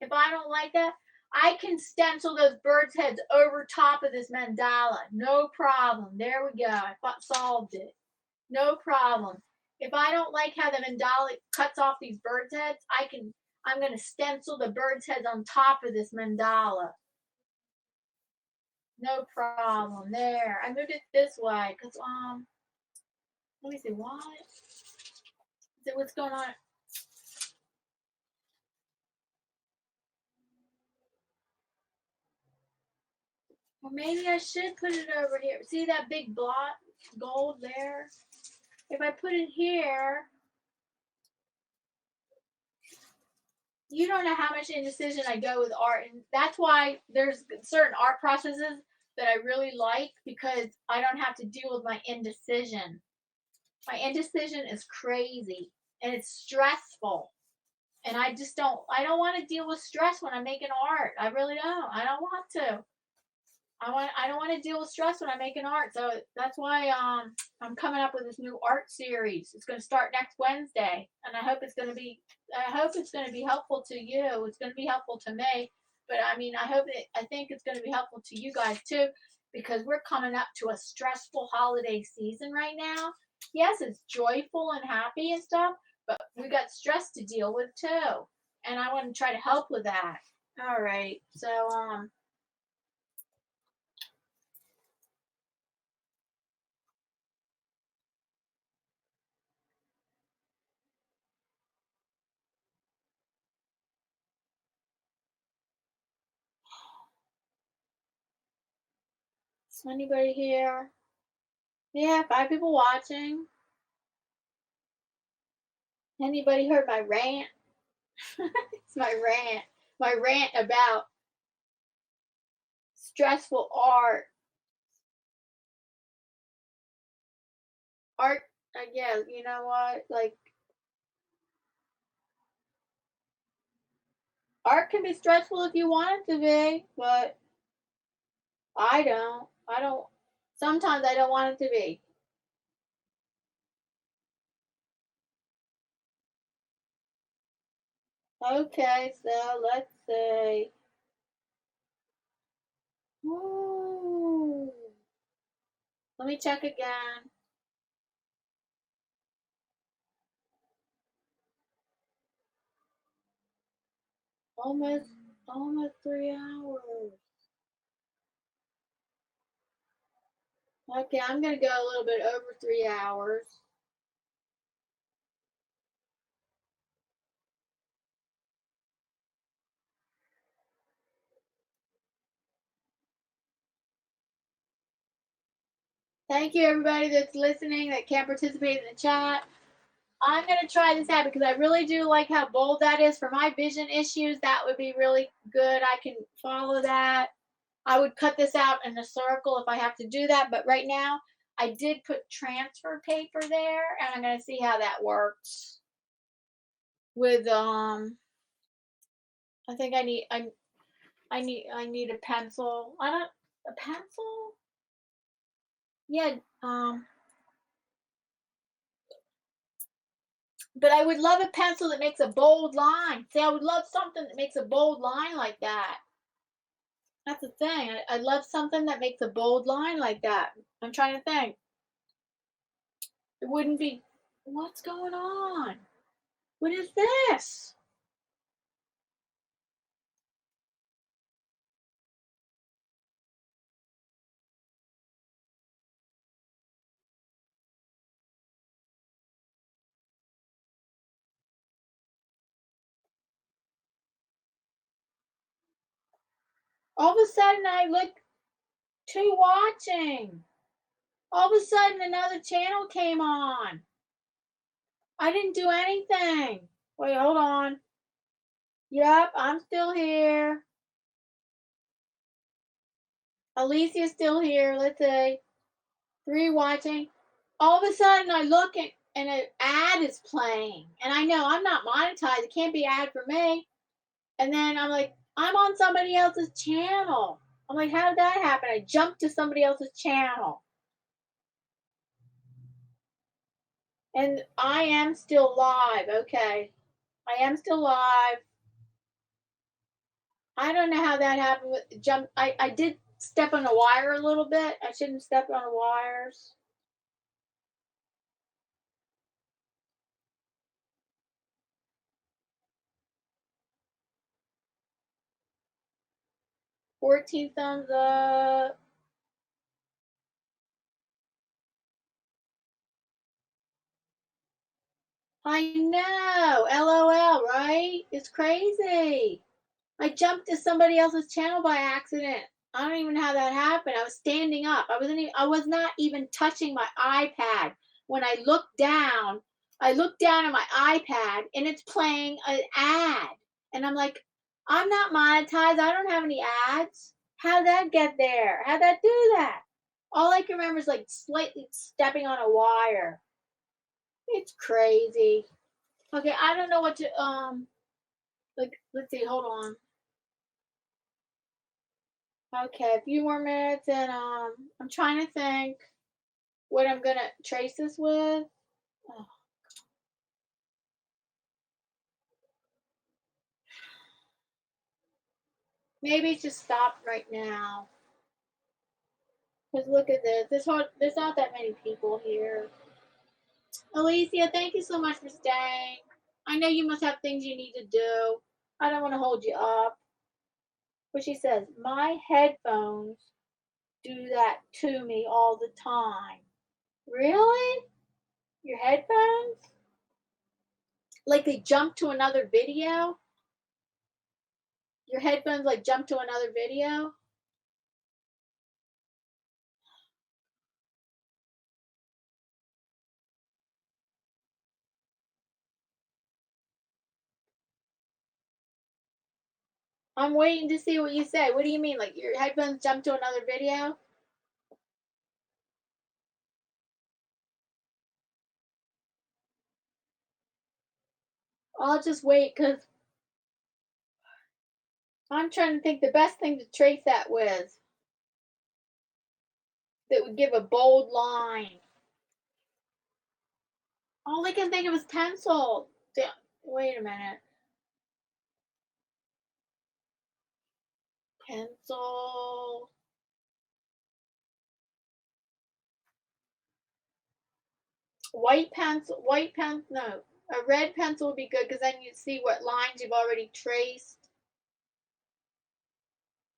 If I don't like that, I can stencil those birds' heads over top of this mandala. No problem. There we go. I solved it. No problem. If I don't like how the mandala cuts off these birds' heads, I'm gonna stencil the birds' heads on top of this mandala. No problem. There. I moved it this way because let me see what. What's going on? Well, maybe I should put it over here. See that big blot gold there? If I put it here, you don't know how much indecision I go with art, and that's why there's certain art processes that I really like because I don't have to deal with my indecision. My indecision is crazy and it's stressful. And I don't want to deal with stress when I'm making art. I really don't. I don't want to. I don't want to deal with stress when I'm making art. So that's why I'm coming up with this new art series. It's going to start next Wednesday, and I hope it's going to be helpful to you. It's going to be helpful to me, but I mean, I think it's going to be helpful to you guys too, because we're coming up to a stressful holiday season right now. Yes, it's joyful and happy and stuff, but we got stress to deal with too, and I want to try to help with that. All right, so anybody here? Yeah, 5 people watching. Anybody heard my rant? It's my rant. My rant about stressful art. Art, I guess, you know what? Like, art can be stressful if you want it to be, but I don't. Sometimes I don't want it to be. Okay, so let's see. Ooh. Let me check again. Almost 3 hours. Okay, I'm gonna go a little bit over 3 hours. Thank you everybody that's listening that can't participate in the chat. I'm gonna try this out because I really do like how bold that is for my vision issues. That would be really good. I can follow that. I would cut this out in a circle if I have to do that, but right now I did put transfer paper there and I'm gonna see how that works. With I think I need a pencil. I don't a pencil? Yeah, but I would love a pencil that makes a bold line. See, I would love something that makes a bold line like that. That's the thing. I love something that makes a bold line like that. I'm trying to think. It wouldn't be. What's going on? What is this? All of a sudden, I look to watching. All of a sudden, another channel came on. I didn't do anything. Wait, hold on. Yep, I'm still here. Alicia's still here. Let's see. 3 watching. All of a sudden, I look and an ad is playing. And I know I'm not monetized. It can't be an ad for me. And then I'm like, I'm on somebody else's channel. I'm like, how did that happen? I jumped to somebody else's channel. And I am still live. Okay. I am still live. I don't know how that happened with jump. I did step on a wire a little bit. I shouldn't step on the wires. $14 thumbs up. I know. LOL, right? It's crazy. I jumped to somebody else's channel by accident. I don't even know how that happened. I was standing up. I was not even touching my iPad. When I looked down at my iPad and it's playing an ad. And I'm like, I'm not monetized. I don't have any ads. How'd that get there? How'd that do that? All I can remember is like slightly stepping on a wire. It's crazy. Okay, I don't know what to like let's see, hold on. Okay, a few more minutes and I'm trying to think what I'm gonna trace this with. Oh, maybe it's just stop right now. Cause look at this. There's not that many people here. Alicia, thank you so much for staying. I know you must have things you need to do. I don't want to hold you up. But she says, my headphones do that to me all the time. Really? Your headphones? Like they jump to another video? Your headphones like jump to another video? I'm waiting to see what you say. What do you mean? Like your headphones jump to another video? I'll just wait because I'm trying to think the best thing to trace that with that would give a bold line. All I can think of is pencil. Wait a minute. Pencil. No, a red pencil would be good because then you see what lines you've already traced.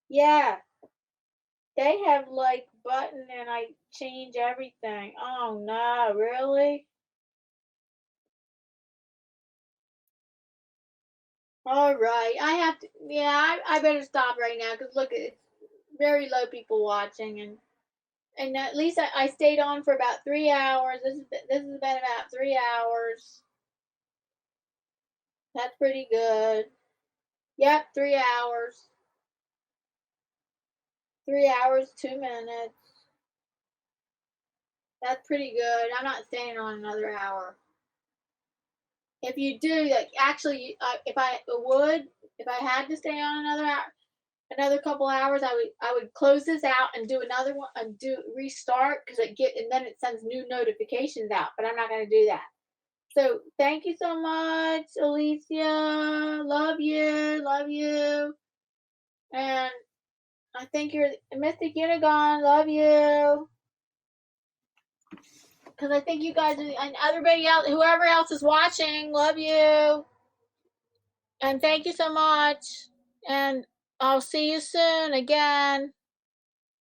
Yeah, they have like button and I change everything. Oh no, really? All right, I have to. Yeah, I better stop right now because look, it's very low people watching, and at least I stayed on for about 3 hours. This has been about 3 hours. That's pretty good. Yep, 3 hours. 3 hours, 2 minutes. That's pretty good. I'm not staying on another hour. If you do, like, actually, if I had to stay on another hour, another couple hours, I would close this out and do another one and do restart because and then it sends new notifications out. But I'm not going to do that. So thank you so much, Alicia. Love you, and I think you're Mystic Unigon. Love you. Because I think you guys and everybody else, whoever else is watching, love you. And thank you so much. And I'll see you soon again.